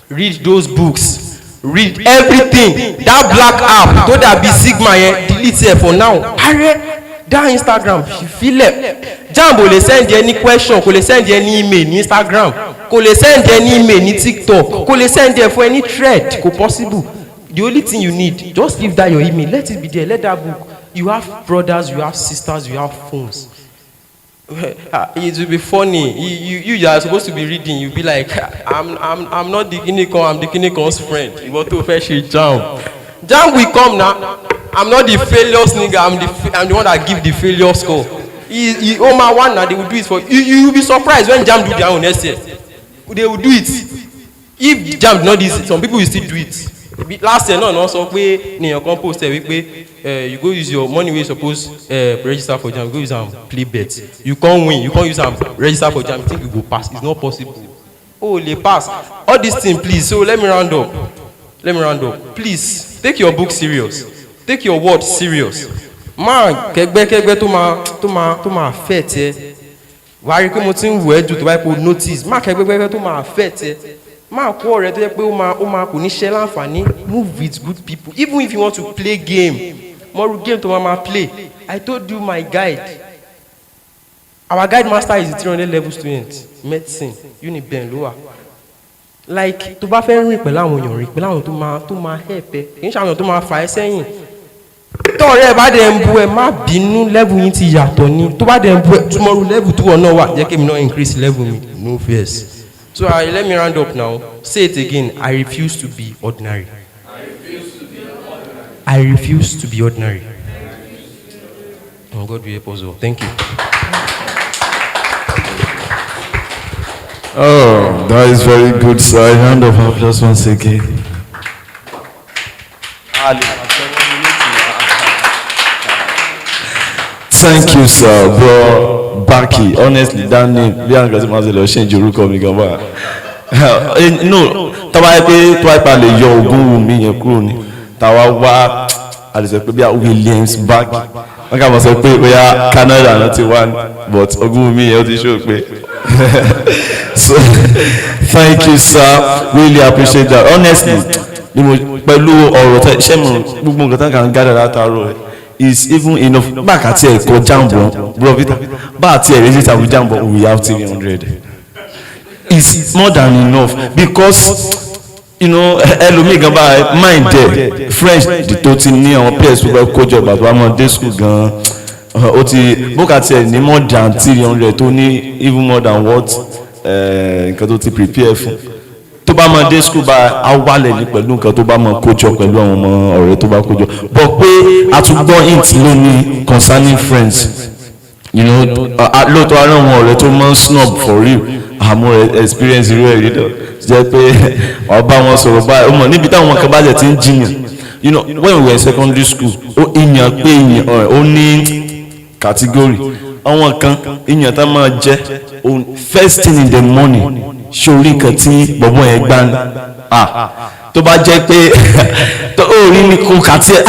Read those books. Read everything. That black app tó dàbí Sigma yẹn delete it for now. Ààrẹ that Instagram filẹ̀. Jamb ò lè send any question, kò lè send any email ní Instagram, kò lè send any email ní TikTok, kò lè send there for any thread, kò possible. The only thing you need, just give that your email, let it be there, let that book. You have brothers, you have sisters, you have phones. It will be funny. You are supposed to be reading. You'll be like, I'm not the guinea corn, I'm the guinea corn's friend. But to fetch a jam. Jam will come now. I'm not the failures nigga, I'm the one that give the failure score. Oh my one now, they will do it for you. You will be surprised when Jam do their own next year. They will do it. If Jam did not do it, some people will still do it. Last year no sọ pé ní your compost ẹ wípé you go use your money wey you suppose register for JAMB, go use am play bet, you can't win, you can't use am register for JAMB, you think you go pass, it's not possible. Oh lè pass all this thing please. So let me round up please. Take your book serious, take your word serious. Man kẹgbẹ́ tó máa affect ẹ wàá rí pé mo ti ń wò ẹ́ ju tó bá yẹ kó notice man kẹgbẹ́ tó máa affect ẹ. máa kó ọ̀rẹ́ tó yẹ pé ó máa kò ní ṣe láǹfààní. Move with good people even if you want to play game. More game to máa play. I told you my guide, our guide master is a 300 level student medicine Uniben ló wà. Like tó bá fẹ́ rìn pẹ̀lú àwọn èèyàn rìn pẹ̀lú àwọn tó máa help ẹ kì í ṣe àwọn èèyàn tó máa fà ẹ́ sẹ́yìn. tọ́ọ̀rẹ́ ẹ bá dẹ̀ ń bu ẹ má bínú level yín ti yàtọ̀ ni. tó bá dẹ̀ ń bu ẹ tomorrow level tí wọ́n náà wà jẹ́ kí mi náà increase level mi. No fears. So let me round up now. Say it again. I refuse to be ordinary. I refuse to be ordinary. Oh, God will help us all. Thank you. Oh, that is very good, sir. A round of applause once again. Thank you, sir, bro. Baki, honestly, that name, bí àwọn kan ti máa ń ṣe lọ ṣe ìjọ orúkọ mi gan bá. No, tọ́ba yẹ pé tó àìpa lè yọ ogún wù mí yẹn kúrò ní. Tàwa wá àdìsẹ́ pé bí i Williams Baki. Wọ́n kà mọ̀ sọ pé bóyá Canada náà ti wá ní, but ogún wù mí yẹn ó ti ṣó pé. So, thank you, sir. Really appreciate that. Honestly, pẹ̀lú ọ̀rọ̀ tẹ ṣé mo gbogbo nǹkan tán kàn ń gádà látàárọ̀ rẹ̀. Is even enough. Back at here, called Jambo, bro. Back at here, register with Jambo, we have 300. It's more than enough because you know, ẹlòmíì gan bá mind there. French the tó ti ní àwọn PS tó bá kójọ bàbá ọmọ day school gan. Ó ti book at here ní more than 300 tó ní even more than what nǹkan tó ti prepare fún. Tó bá máa dé school bá a wálẹ̀ ní pẹ̀lú nǹkan tó bá máa kójọ pẹ̀lú àwọn ọmọ ọ̀rẹ́ tó bá kójọ but pé a tún gbọ́ hint lónìí concerning friends you know lóòótọ́ ara àwọn ọ̀rẹ́ tó máa ń snob for real àmọ́ experience irú ẹ̀rí dọ̀ jẹ́ pé ọba wọn sọ̀rọ̀ báyìí ó mọ̀ níbi táwọn ọmọ kan bá jẹ́ ti ń jiyàn you know when we were in secondary school ó ìyàn pé ìyàn ó ní category àwọn kan ìyàn tá máa jẹ́ first thing in the morning sórí nǹkan tí bọ̀bọ̀ yẹn gbá ní tó bá jẹ́ pé tó rí ní kó kàtí ẹ̀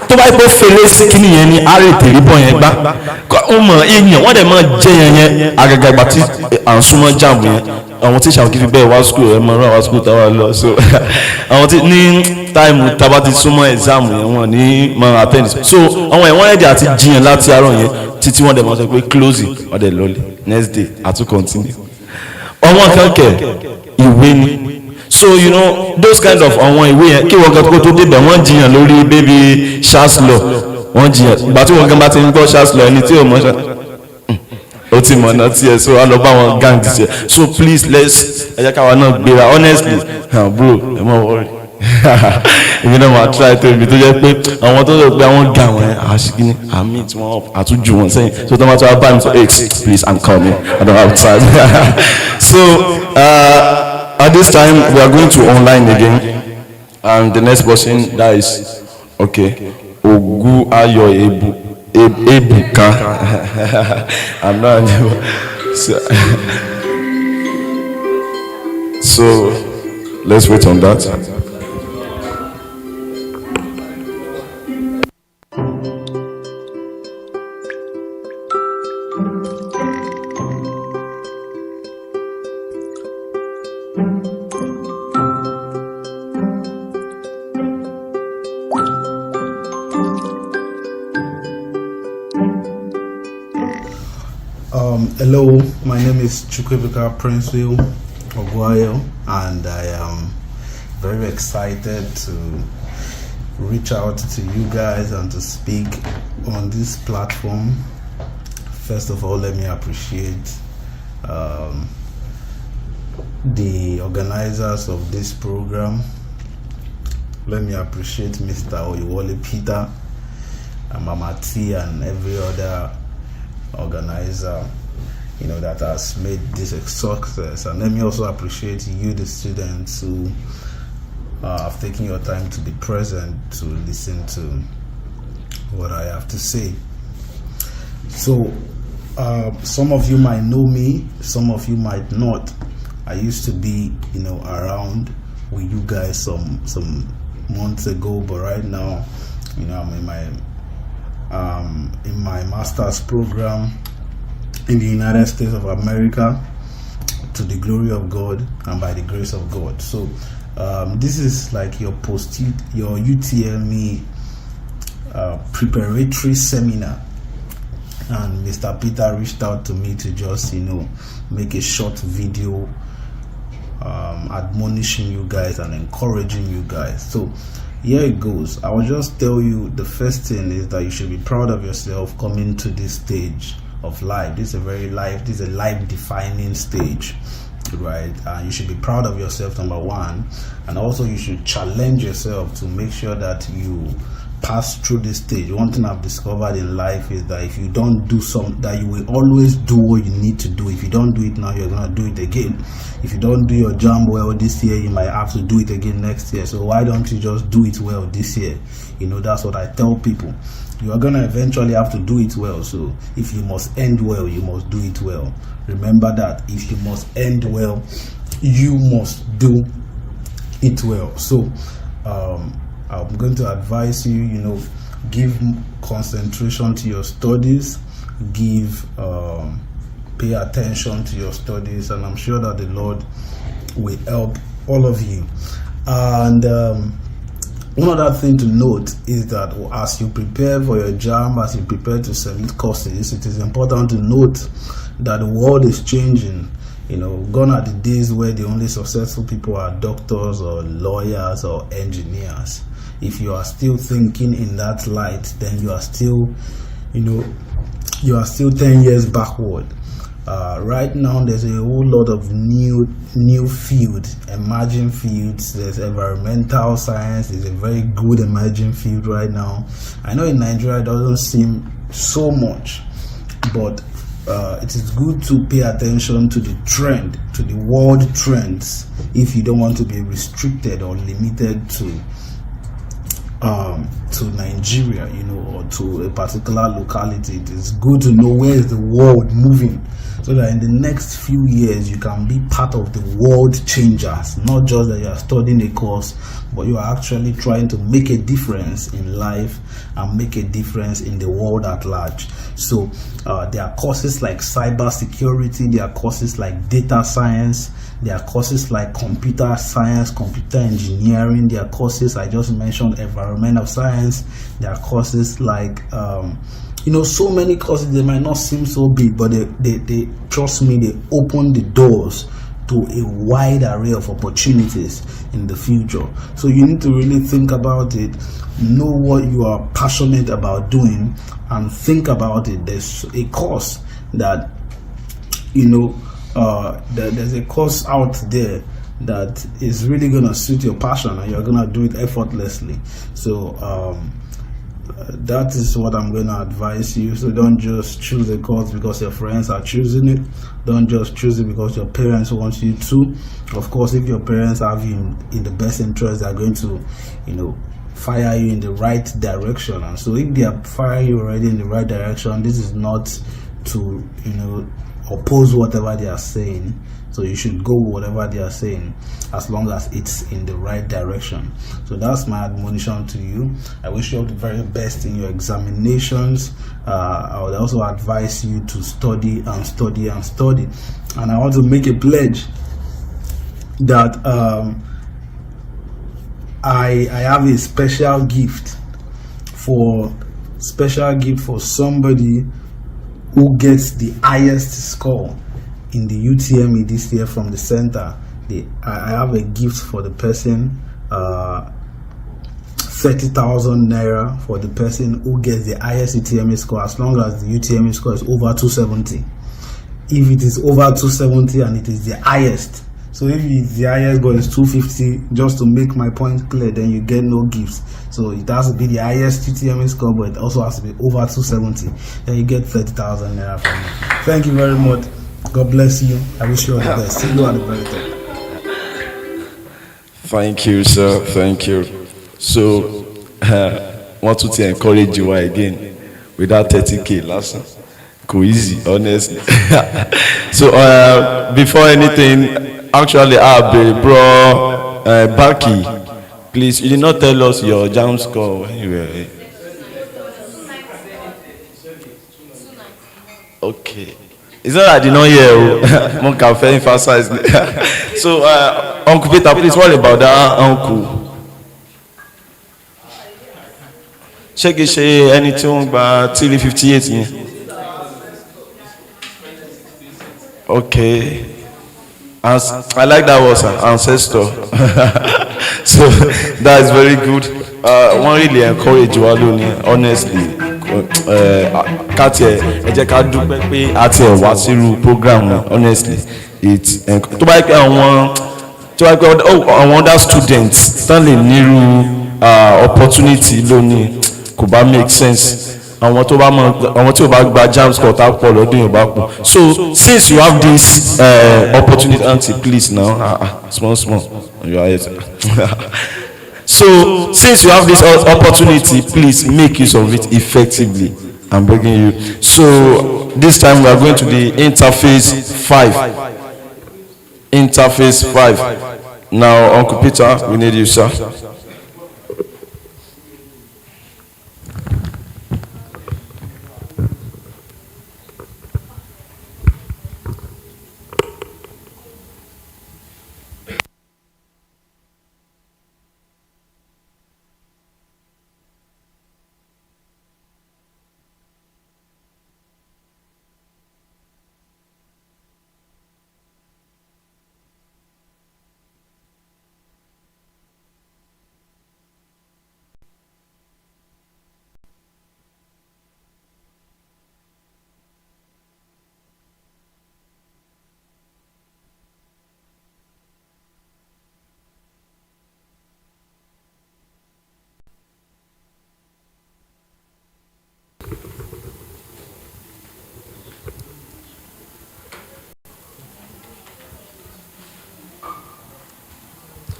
tó bá pẹ́ fèrè sí kíní yẹn ní àrètè rí bọ̀ yẹn gbá ó mọ̀ èèyàn wọ́n dẹ̀ máa jẹ́ yẹn àgàgà ìgbà tí à ń súnmọ́ jáàmù yẹn àwọn tíṣà òkè fi bẹ́ẹ̀ wá skul ẹ̀ máa rán wá skul táwa lọ so àwọn tí ní táìmù tábà ti súnmọ́ ẹ̀záàmù yẹn wọ́n ní máa attend so àwọn ẹ̀wọ̀n ẹ̀dẹ̀ àti jiyàn láti àárọ̀ yẹn títí wọ́n dẹ̀ máa sọ pé closing wọ́n dẹ̀ lọlé next day àtún continue ọwọ́n kankan ìwé ni so you know those kind of àwọn ìwé yẹn kí wọ́n gan kó tó débẹ̀ wọ́n jiyàn lórí baby Charles law wọ́n jiyàn ìgbà tí wọ́n gan bá ti ń gbọ́ Charles law ẹni tí ò mọ̀ ṣá ó ti mọ̀ náà tiẹ̀ so a lọ bá wọn gang tiẹ̀ so please let's ẹ jẹ́ káwa náà gbéra honestly bro ẹ mọ̀ wọ́ọ̀rì èmi náà máa try tó ibi tó jẹ́ pé àwọn tó lè pe àwọn ga wọn àṣìkíní àmì tí wọ́n àtújù wọn sẹ́yìn so tó máa tó wá bá mi sọ please I'm coming I don't have time so at this time we are going to online again and the next person that is okay Ogu Ayo Ebuka I'm not so, So let's wait on that. Hello, my name is Chukwuebuka Princeville Ogwayo, and I am very excited to reach out to you guys and to speak on this platform. First of all, let me appreciate the organizers of this program. Let me appreciate Mr. Oyewole Peter and Mama T and every other organizer, that has made this a success. And let me also appreciate you, the students, who have taken your time to be present to listen to what I have to say. So some of you might know me, some of you might not. I used to be around with you guys some months ago, but right now I'm in my master's program in the United States of America, to the glory of God and by the grace of God. So this is like your UTME preparatory seminar, and Mr. Peter reached out to me to just make a short video admonishing you guys and encouraging you guys. So here it goes. I will just tell you, the first thing is that you should be proud of yourself coming to this stage of life. This is a life defining stage, right? And you should be proud of yourself, number one, and also you should challenge yourself to make sure that you pass through this stage. One thing I've discovered in life is that if you don't do that you will always do what you need to do. If you don't do it now, you're gonna do it again. If you don't do your job well this year, you might have to do it again next year. So why don't you just do it well this year? That's what I tell people. You are gonna eventually have to do it well. So if you must end well, you must do it well. Remember that. If you must end well, you must do it well. So I'm going to advise you, give concentration to your studies, pay attention to your studies, and I'm sure that the Lord will help all of you. And one other thing to note is that as you prepare for your JAM, as you prepare to submit courses, it is important to note that the world is changing. Gone are the days where the only successful people are doctors or lawyers or engineers. If you are still thinking in that light, then you are still 10 years backward. Right now, there's a whole lot of new fields, emerging fields. There's environmental science. Is a very good emerging field right now. I know in Nigeria it doesn't seem so much, but it is good to pay attention to the trend, to the world trends, if you don't want to be restricted or limited to Nigeria, or to a particular locality. It is good to know where is the world moving, so that in the next few years you can be part of the world changers. Not just that you are studying a course, but you are actually trying to make a difference in life and make a difference in the world at large. So there are courses like cyber security, there are courses like data science, there are courses like computer science, computer engineering, there are courses I just mentioned, environmental science, there are courses like so many courses. They might not seem so big, but they trust me, they open the doors to a wide array of opportunities in the future. So you need to really think about it, know what you are passionate about doing, and think about it. There's a course that there's a course out there that is really gonna suit your passion, and you're gonna do it effortlessly. So that is what I'm going to advise you. So don't just choose a course because your friends are choosing it. Don't just choose it because your parents want you to. Of course, if your parents have you in the best interest, they are going to fire you in the right direction. And so if they are firing you already in the right direction, this is not to oppose whatever they are saying. So you should go with whatever they are saying as long as it's in the right direction. So that's my admonition to you. I wish you all the very best in your examinations. I would also advise you to study and study and study. And I want to make a pledge that I have a special gift for somebody who gets the highest score in the UTME this year from the center. I have a gift for the person, 30,000 naira for the person who gets the highest UTME score, as long as the UTME score is over 270. If it is over 270 and it is the highest, so if it's the highest but it's 250, just to make my point clear, then you get no gifts. So it has to be the highest UTME score, but it also has to be over 270. Then you get 30,000 naira from me. Thank you very much. God bless you. I wish you all the best. See you at the very top. Thank you, sir. Thank you. So, want to encourage you again without 30K last. Go easy, honestly. So, before anything, actually, bro, Baki, please, you did not tell us your jam score anyway. Okay. It's not that I did not hear. One can emphasize. So, Uncle Peter, please, what about that uncle? Check it, anything by 358. Okay. I like that was an ancestor. So that is very good. One really encourage you, honestly. Katie, program, honestly. It's to buy other students, stanley new opportunity loan could make sense. And what about jams got up for so since you have this opportunity, auntie, please now small you are so since you have this opportunity, please make use of it effectively. I'm begging you. So this time we are going to the interface 5. Now, Uncle Peter, we need you, sir.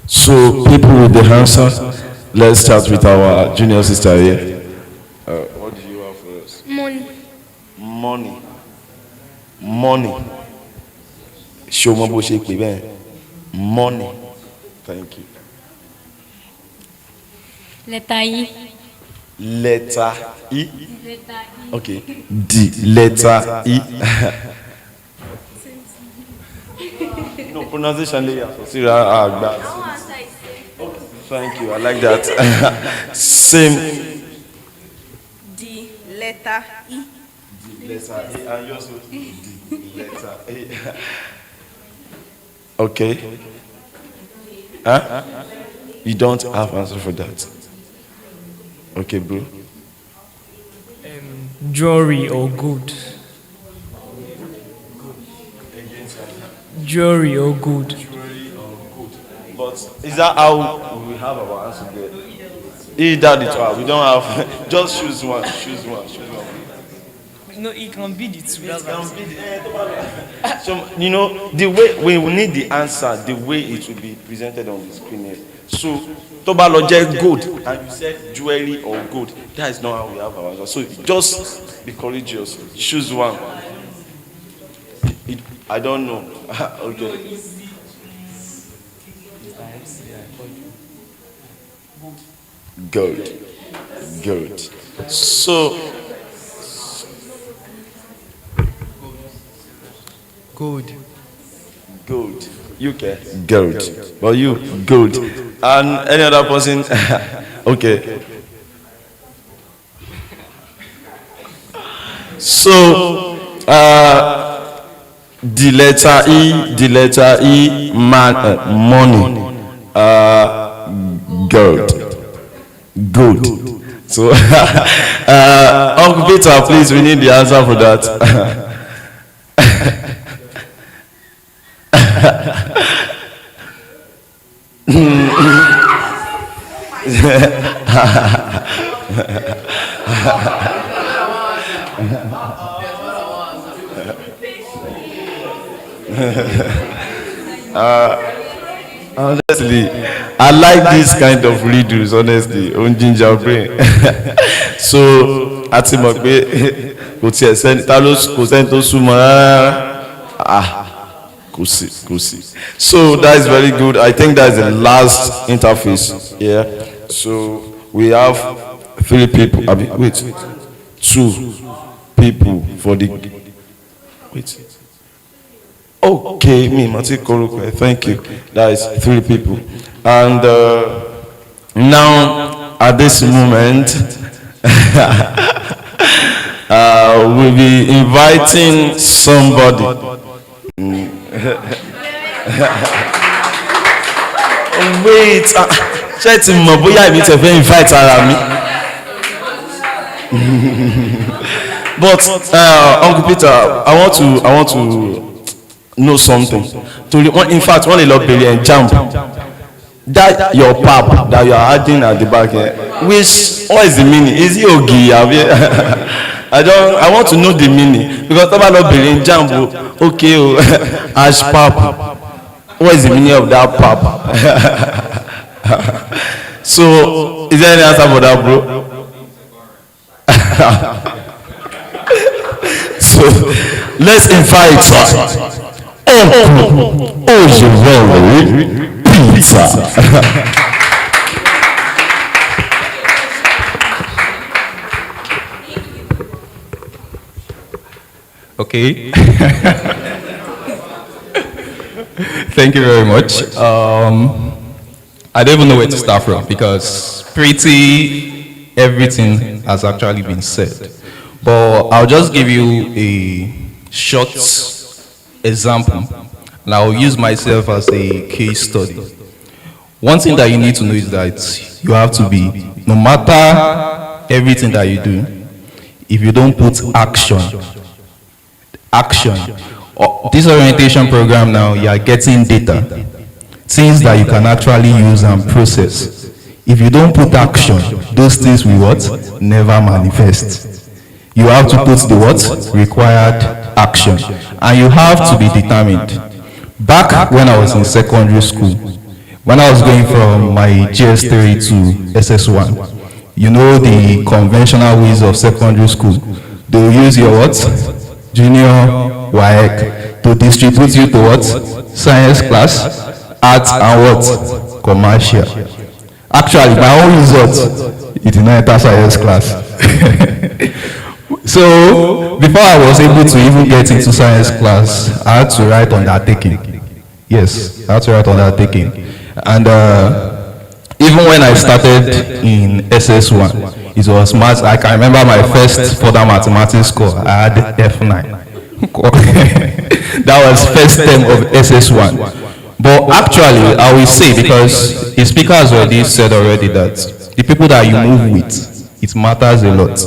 So people with the answer, let's start with our junior sister here. What do you have for us? Money. Show me money. Thank you. Letter E. Letter E. Okay. D. Letter E. No pronunciation layer. Thank you. I like that. Same. D. Letter E. D. Letter E. And yours also D. Letter E. Okay. Huh? You don't have answer for that. Okay, bro. Jewelry or good. Jewelry or good. But is that how we have our answer there? Either the two. We don't have. Just choose one. No, it can be the two. So you know the way we need the answer, the way it will be presented on the screen here. So Tobaloje good, and you said jewelry or gold. That is not how we have our answer. So just be courageous. Choose one. I don't know. Okay. Good. Good. So, Good. good. You can. Good. But you, good. And any other person? Okay. So, the letter E, money. Good. Good. So, Uncle Peter, please, we need the answer for that. Honestly, I like this kind of riddles, honestly, on ginger brain. So, àti mọ̀ pé kò tiẹ̀ sẹ́ni ta ló kò sẹ́ni tó súnmọ́ rárá. Kò sí. So that is very good. I think that is the last interface. Yeah. So we have 3 people. Wait, 2 people for the. Wait. Okay, me, Mati Korokwe. Thank you. That is 3 people. And now, at this moment, we'll be inviting somebody. Wait, ṣé ti mọ̀ bóyá èmi tẹ̀ fẹ́ invite ara mi? But Uncle Peter, I want to know something. In fact, one lọ bèrè and jump. That your pap that you are adding at the back here, what is the meaning? Is it ogi? I want to know the meaning because tọ́ba lọ bèrè and jump. Okay, ash pap. What is the meaning of that pap? So, is there any answer for that, bro? So, let's invite Uncle Ojewole Peter. Okay. Thank you very much. I don't even know where to start from because pretty everything has actually been said. But I'll just give you a short example. And I'll use myself as a case study. One thing that you need to know is that you have to be, no matter everything that you do, if you don't put action, this orientation program now, you are getting data, things that you can actually use and process. If you don't put action, those things will what? Never manifest. You have to put the what? Required action. And you have to be determined. Back when I was in secondary school, when I was going from my GS3 to SS1, you know the conventional ways of secondary school. They will use your what? Junior WAEC to distribute you to what? Science class, arts and what? Commercial. Actually, my own result, it did not enter science class. So, before I was able to even get into science class, I had to write undertaking. Yes, I had to write undertaking. And even when I started in SS1, it was maths. I can remember my first further mathematics score. I had F9. That was first term of SS1. But actually, I will say, because the speaker has already said already that the people that you move with, it matters a lot.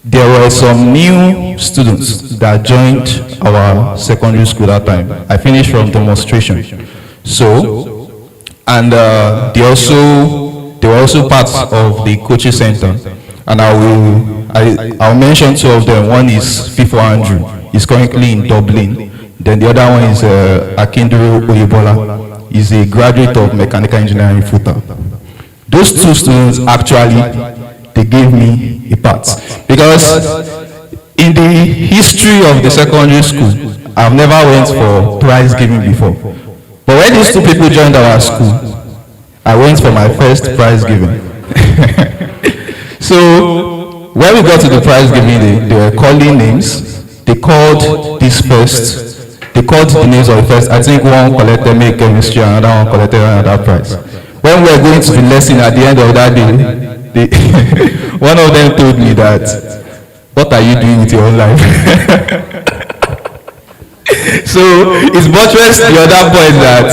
There were some new students that joined our secondary school that time. I finished from demonstration. So, and they were also part of the coaching center. And I'll mention 2 of them. One is FIFO Andrew. He's currently in Dublin. Then the other one is Akinduro Oyebola. He's a graduate of mechanical engineering FUTA. Those 2 students actually, they gave me a part. Because in the history of the secondary school, I've never went for prize giving before. But when these two people joined our school, I went for my first prize giving. So when we got to the prize giving, they were calling names. They called this first. They called the names of the first. I think one collected make chemistry, another one collected another prize. When we were going to the lesson at the end of that day, one of them told me that, "What are you doing with your own life?" So it's buttressed the other point that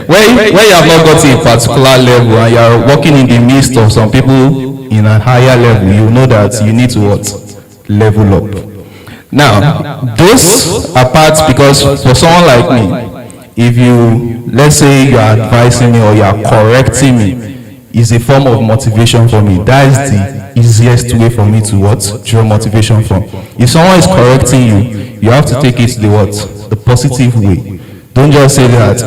when you have not got to a particular level and you are working in the midst of some people in a higher level, you know that you need to what? Level up. Now, those are parts, because for someone like me, if you, let's say you are advising me or you are correcting me, is a form of motivation for me. That is the easiest way for me to what? Draw motivation from. If someone is correcting you, you have to take it the what? The positive way. Don't just say that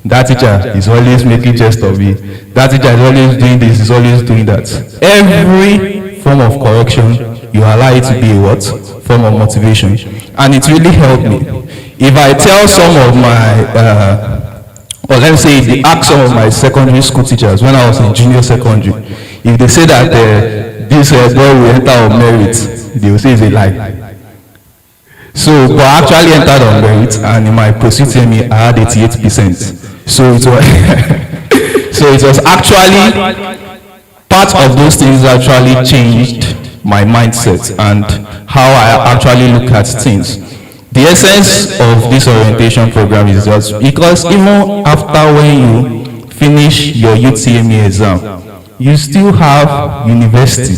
that teacher is always making jest of me. That teacher is always doing this, is always doing that. Every form of correction, you allow it to be a what? Form of motivation. And it really helped me. If I tell some of my or let me say, if they ask some of my secondary school teachers when I was in junior secondary, if they say that this boy will enter on merit, they will say it's a lie. So, but I actually entered on merit, and in my post-UTME I had 88%. So it was, so it was actually part of those things that actually changed my mindset and how I actually look at things. The essence of this orientation program is just because even after when you finish your UTME exam, you still have university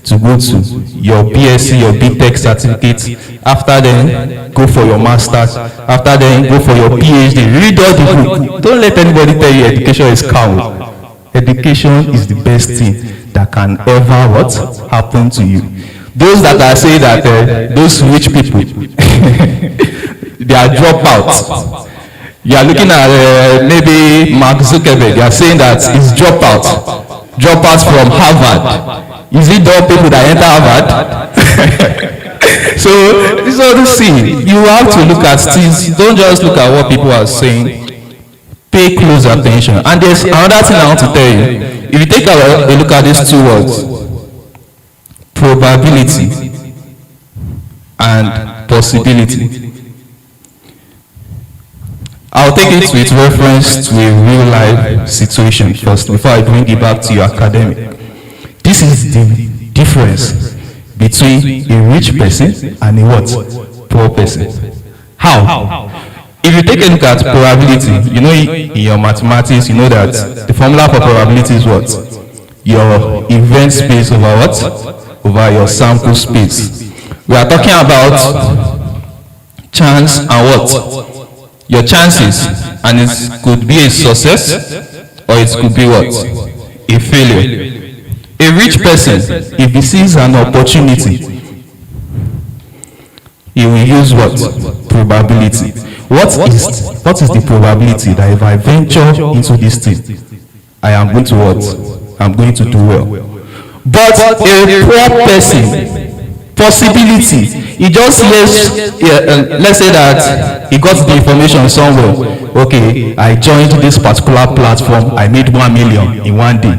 to go to, your BSc, your BTech certificate. After then, go for your master's. After then, go for your PhD. Read all the book. Don't let anybody tell you education is cow. Education is the best thing that can ever what happen to you. Those that are saying that those rich people, they are dropouts. You are looking at maybe Mark Zuckerberg. You are saying that it's dropouts from Harvard. Is it the people that enter Harvard? So this is all the scene. You have to look at things. Don't just look at what people are saying. Pay close attention. And there's another thing I want to tell you. If you take a look at these two words, probability and possibility. I'll take it with reference to a real life situation first before I bring it back to your academic. This is the difference between a rich person and a what? Poor person. How? If you take a look at probability, you know in your mathematics, you know that the formula for probability is what? Your event space over what? Over your sample space. We are talking about chance and what? Your chances, and it could be a success or it could be what? A failure. A rich person, if he sees an opportunity, he will use what? Probability. What is the probability that if I venture into this thing, I am going to what? I'm going to do well. But a poor person, possibility, he just hears, let's say that he got the information somewhere. Okay, I joined this particular platform, I made 1 million in one day.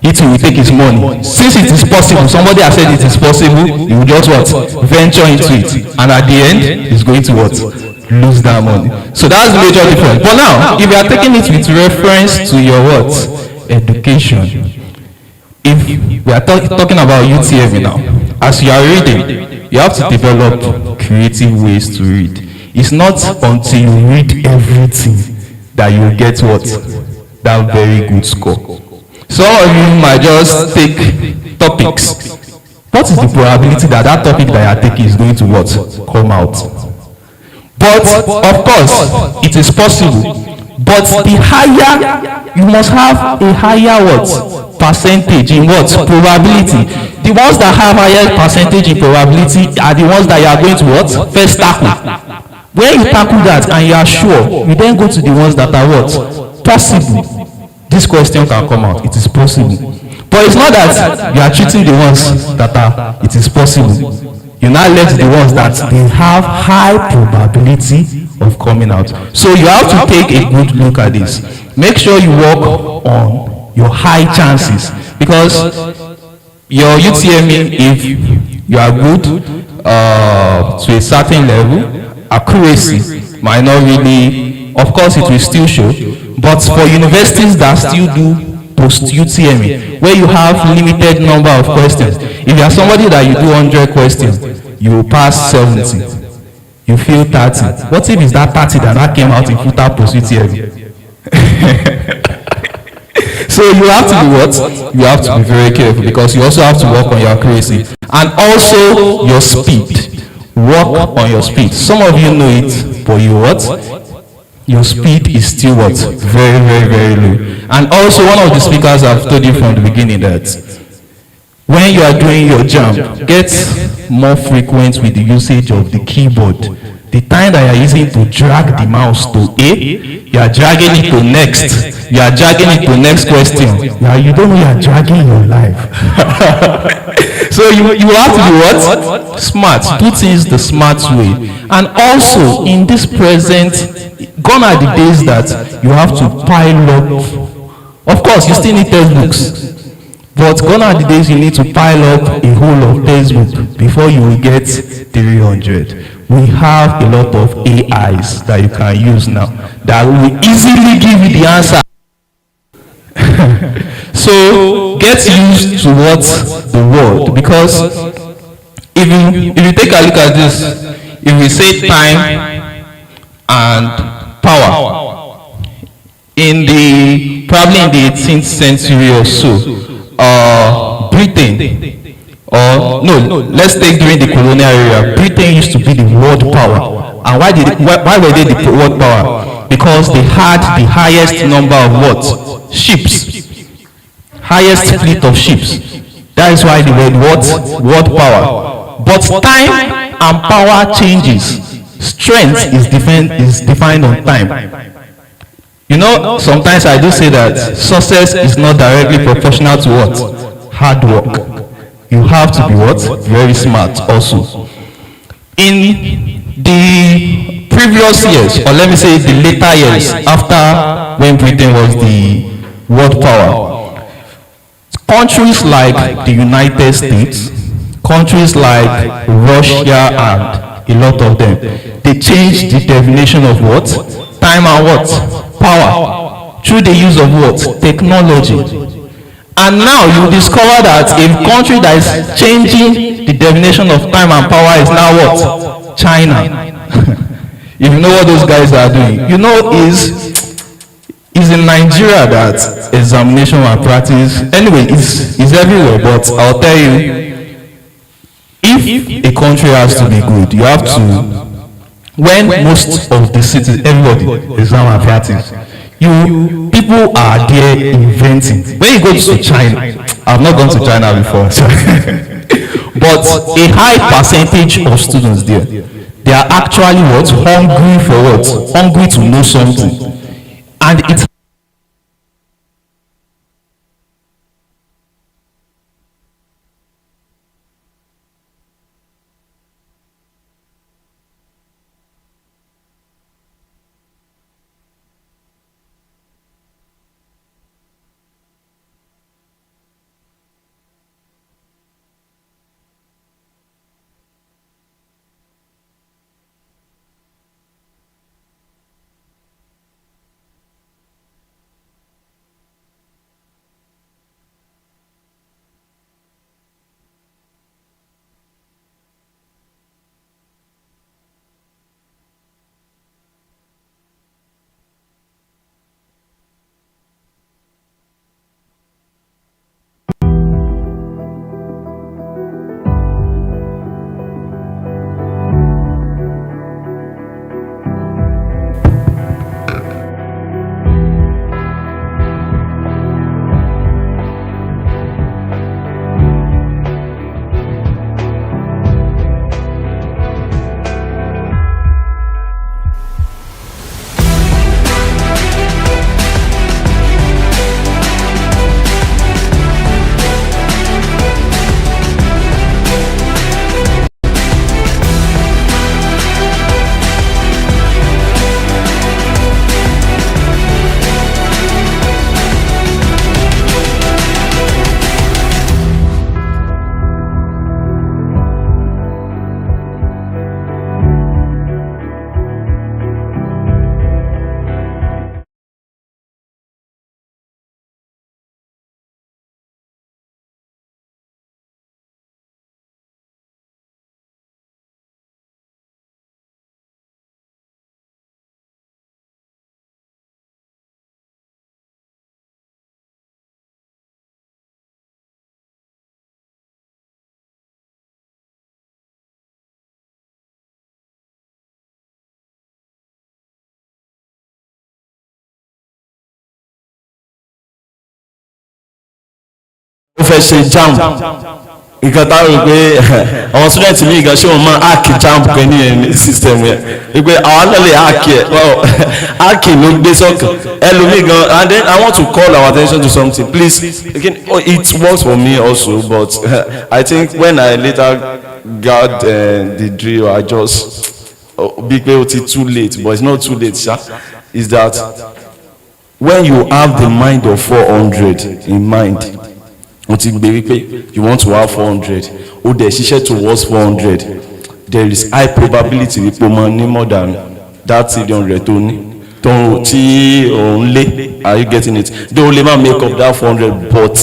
It will take his money. Since it is possible, somebody has said it is possible, he will just what? Venture into it. And at the end, he's going to what? Lose that money. So that's the major difference. But now, if you are taking it with reference to your what? Education. If we are talking about UTME now, as you are reading, you have to develop creative ways to read. It's not until you read everything that you get what? That very good score. Some of you might just take topics. What is the probability that that topic that you are taking is going to what? Come out? But of course, it is possible. But the higher, you must have a higher what? Percentage in what? Probability. The ones that have higher percentage in probability are the ones that you are going to what? First tackle. When you tackle that and you are sure, you then go to the ones that are what? Possible. This question can come out. It is possible. But it's not that you are treating the ones that are, it is possible. You now left the ones that they have high probability of coming out. So you have to take a good look at this. Make sure you work on your high chances, because your UTME, if you are good to a certain level, accuracy might not really, of course it will still show, but for universities that still do post UTME, where you have limited number of questions, if you are somebody that you do 100 questions, you will pass 70, you feel 30. What if it's that 30 that came out in FUTA post UTME? So you have to be what? You have to be very careful, because you also have to work on your accuracy and also your speed. Work on your speed. Some of you know it, but you what? Your speed is still what? Very, very, very low. And also, one of the speakers have told you from the beginning that when you are doing your jump, get more frequent with the usage of the keyboard. The time that you are using to drag the mouse to A, you are dragging it to next. You are dragging it to next question. Now you don't know you are dragging your life. So you have to be what? Smart. Do things the smart way. And also, in this present, gone are the days that you have to pile up. Of course, you still need textbooks. But gone are the days you need to pile up a whole of textbook before you will get 300. We have a lot of AIs that you can use now that will easily give you the answer. So get used to what the word, because if you take a look at this, if we say time and power in the probably in the 18th century or so, Britain, or no, let's take during the colonial era, Britain used to be the world power. And why were they the world power? Because they had the highest number of what? Ships. Highest fleet of ships. That is why they were what? World power. But time and power changes. Strength is defined on time. You know, sometimes I do say that success is not directly proportional to what? Hard work. You have to be what? Very smart also. In the previous years, or let me say the later years, after when Britain was the world power, countries like the United States, countries like Russia and a lot of them, they changed the definition of what? Time and what? Power. Through the use of what? Technology. And now you discover that a country that is changing the definition of time and power is now what? China. If you know what those guys are doing, you know is in Nigeria that examination and practice, anyway, it's everywhere, but I'll tell you, if a country has to be good, you have to, when most of the cities, everybody, exam and practice, people are there inventing. When you go to China, I've not gone to China before, but a high percentage of students there, they are actually what? Hungry for what? Hungry to know something. And it's fẹ́ ṣe jam nǹkan tá a rò pé àwọn student mi gan ṣé wọn máa hack jam kan ní ẹni system yẹn wípé àwọn náà lè hack ẹ hacking ló gbé sọ́kàn ẹlòmíì gan. And then I want to call our attention to something please again. It works for me also, but I think when I later got the drill I just big pé ó ti too late, but it's not too late sha. Is that when you have the mind of 400 in mind, o ti gbé wípé you want to have 400 o dẹ̀ ṣiṣẹ́ towards 400, there is high probability wípé o máa ní more than that 300 tó ní tí o ń lé. Are you getting it? Though o lè má make up that 400, but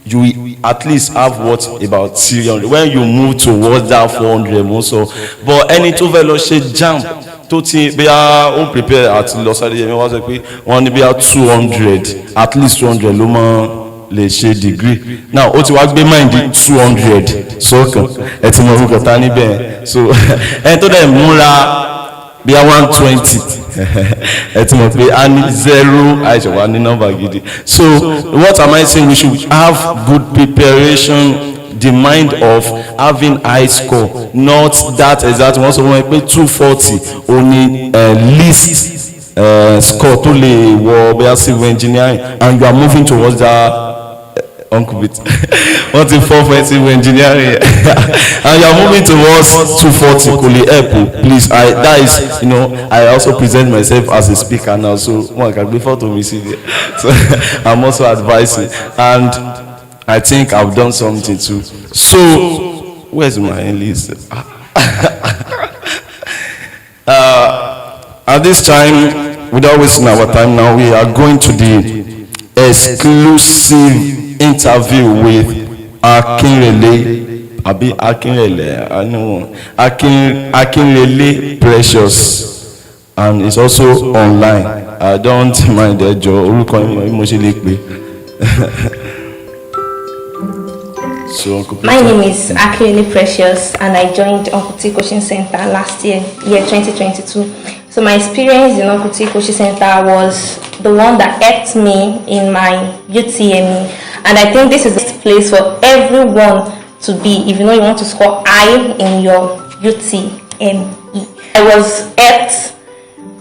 you at least have what about 300 when you move towards that 400 mo sọ. But ẹni tó fẹ́ lọ ṣe jam tó ti bí a ó prepare àti lọ sáré yẹn wọ́n sọ pé wọ́n ní bí a 200 at least 200 ló máa lè ṣe degree. Now ó ti wá gbé mind 200 sọ́kàn ẹ ti mọ orúkọ ta níbẹ̀. So ẹni tó dẹ̀ múra bí a 120 ẹ ti mọ̀ pé a ní 0 àìsàn wa ní nọ́mbà gidi. So what am I saying? We should have good preparation, the mind of having high score, not that exact one. So wọ́n pé 240 only least score tó lè wọ bóyá civil engineering, and you are moving towards that uncle bit what if 4 civil engineering and you are moving towards 240 kò lè help. Please, that is, you know, I also present myself as a speaker now, so one can be photo me see there. So I'm also advising, and I think I've done something too. So where's my list? At this time, without wasting our time now, we are going to the exclusive interview with Akinrele Precious, and it's also online. I don't mind ẹjọ orúkọ mo ṣe lè pè. My name is Akinrele Precious, and I joined Uncle T Coaching Center last year 2022. So my experience in Uncle T Coaching Center was the one that helped me in my UTME, and I think this is the place for everyone to be if you know you want to score high in your UTME. I was helped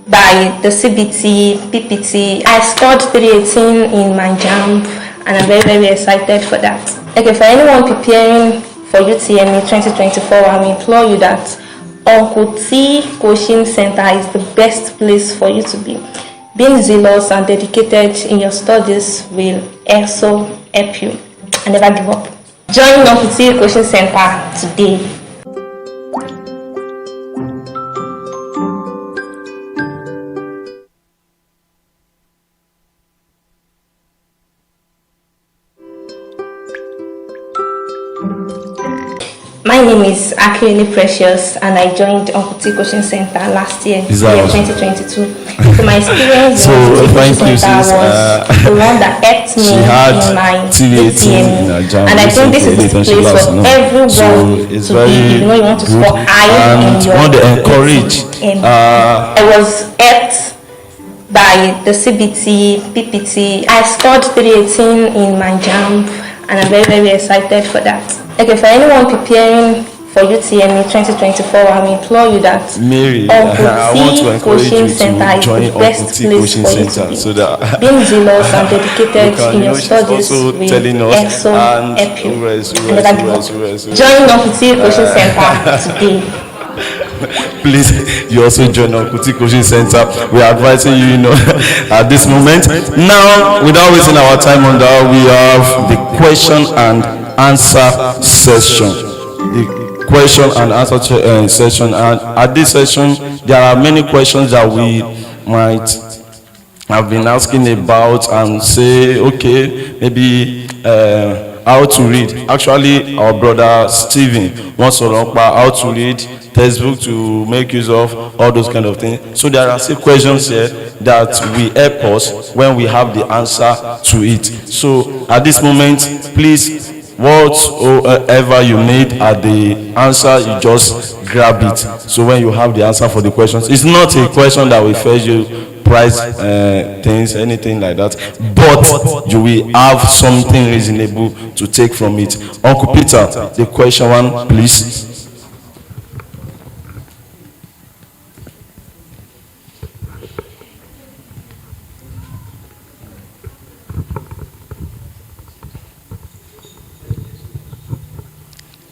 by the CBT, PPT. I scored 318 in my JAMB, and I'm very, very excited for that. Okay, for anyone preparing for UTME 2024, I will implore you that Uncle T Coaching Center is the best place for you to be. Being zealous and dedicated in your studies will also help you, and never give up. Join Uncle T Coaching Center today. My name is Akinrele Precious, and I joined Uncle T Coaching Center last year 2022. So my experience in Uncle T Coaching Center was the one that helped me in my UTME, and I think this is the place for everyone to be if you know you want to score high in your UTME. I was helped by the CBT, PPT. I scored 318 in my JAMB, and I'm very, very excited for that. Okay, for anyone preparing for UTME 2024, I will implore you that Uncle T Coaching Center is the best place for you to be. So that being zealous and dedicated in your studies will also help you. Join Uncle T Coaching Center today. Please, you also join Uncle T Coaching Center. We are advising you, at this moment. Now, without wasting our time on that, we have the question and answer session. The question and answer session. And at this session, there are many questions that we might have been asking about and say, okay, maybe how to read. Actually, our brother Stephen wants to learn about how to read textbook to make use of all those kind of things. So there are still questions here that will help us when we have the answer to it. So at this moment, please, whatever you need at the answer, you just grab it. So when you have the answer for the questions, it's not a question that will fetch you price things, anything like that, but you will have something reasonable to take from it. Uncle Peter, the question one, please.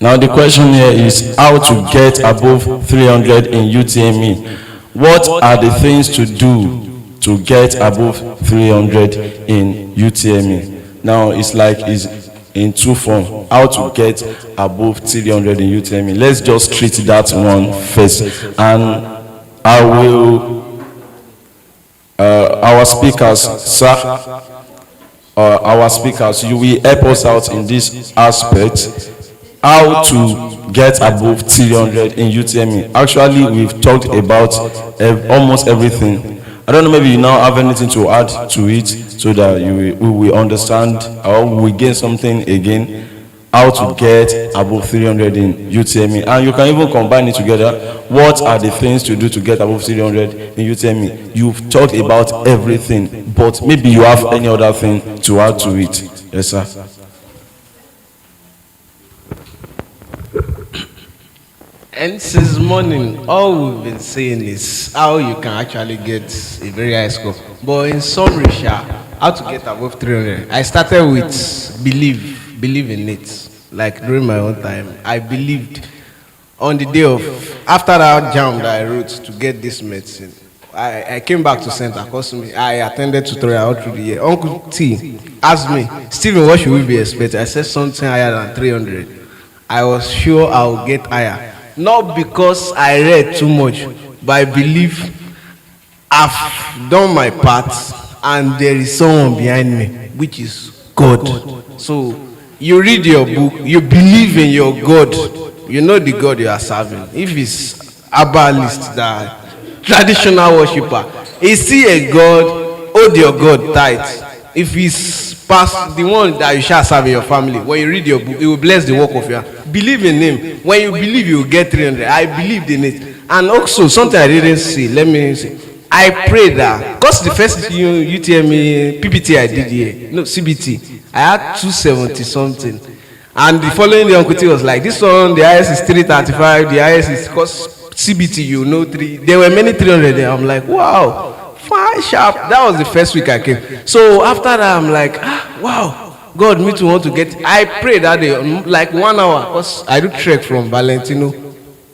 Now the question here is how to get above 300 in UTME. What are the things to do to get above 300 in UTME? Now it's like it's in two forms. How to get above 300 in UTME. Let's just treat that one first. And I will, our speakers, sir, our speakers, you will help us out in this aspect. How to get above 300 in UTME. Actually, we've talked about almost everything. I don't know, maybe you now have anything to add to it so that we will understand or we gain something again. How to get above 300 in UTME. And you can even combine it together. What are the things to do to get above 300 in UTME? You've talked about everything, but maybe you have any other thing to add to it. Yes, sir. And since morning, all we've been saying is how you can actually get a very high score. But in summary, how to get above 300. I started with believe in it. Like during my own time, I believed on the day of, after that jam that I wrote to get this medicine, I came back to center because I attended tutorial all through the year. Uncle T asked me, Stephen, what should we be expecting? I said something higher than 300. I was sure I would get higher. Not because I read too much, but I believe I've done my part and there is someone behind me, which is God. So you read your book, you believe in your God, you know the God you are serving. If it's herbalist, the traditional worshiper, is he a God? Hold your God tight. If he's past the one that you shall serve in your family, when you read your book, it will bless the work of your hand. Believe in him. When you believe, you will get 300. I believed in it. And also something I didn't see, let me see. I prayed that because the first UTME PPT I did here, no CBT, I had 270 something, and the following day Uncle T was like, this one the highest is 335, the highest is because CBT, you know, 3. There were many 300 there. I'm like, wow, fine sharp. That was the first week I came. So after that, I'm like, wow. God, me too want to get. I prayed that day, like 1 hour, because I do trek from Valentino,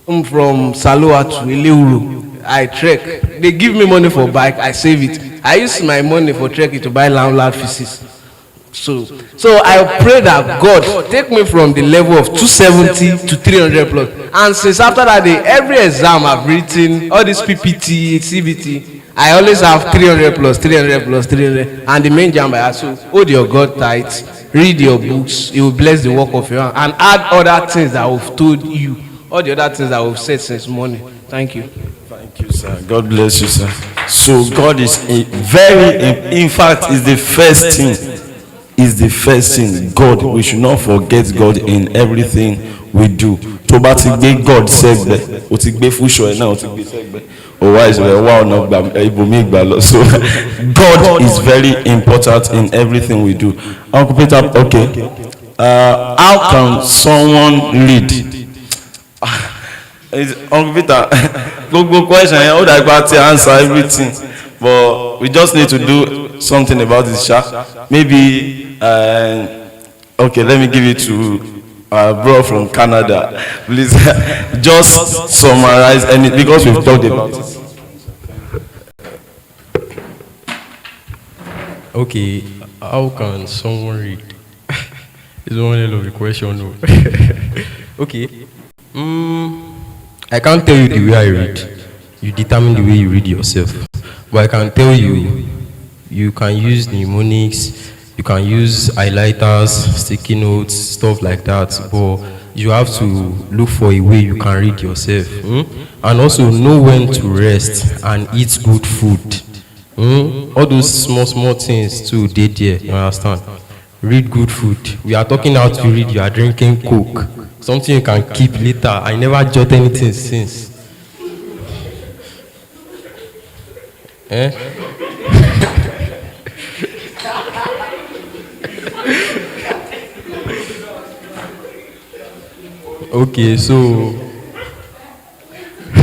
from Saloa to Eleuru. I trek. They give me money for bike, I save it. I use my money for trekking to buy landlord fees. So I pray that God take me from the level of 270 to 300 plus. And since after that day, every exam I've written, all this PPT, CBT, I always have 300 plus, 300 plus, 300. And the main jam I ask you, hold your God tight, read your books, it will bless the work of your hand, and add other things that I've told you, all the other things that we've said since morning. Thank you. Thank you, sir. God bless you, sir. So God is in fact, is the first thing. Is the first thing. God, we should not forget God in everything we do. To bá ti gbé God sẹ́gbẹ̀, ó ti gbé fúnṣọ ẹ̀ náà, ó ti gbé sẹ́gbẹ̀. Why is wow no ibòmí ìgbà lọ? So God is very important in everything we do. Uncle Peter, okay. How can someone lead? Uncle Peter, good question. How do I got to answer everything? But we just need to do something about this, Sha. Maybe, okay, let me give it to bro from Canada. Please, just summarize any, because we've talked about it. Okay, how can someone read? It's one hell of a question. No. Okay. I can't tell you the way I read. You determine the way you read yourself. But I can tell you, you can use mnemonics, you can use highlighters, sticky notes, stuff like that. But you have to look for a way you can read yourself. And also know when to rest and eat good food. All those small things too, they there, you understand? Read good food. We are talking how to read, you are drinking Coke. Something you can keep later. I never jot anything since. Eh? Okay, so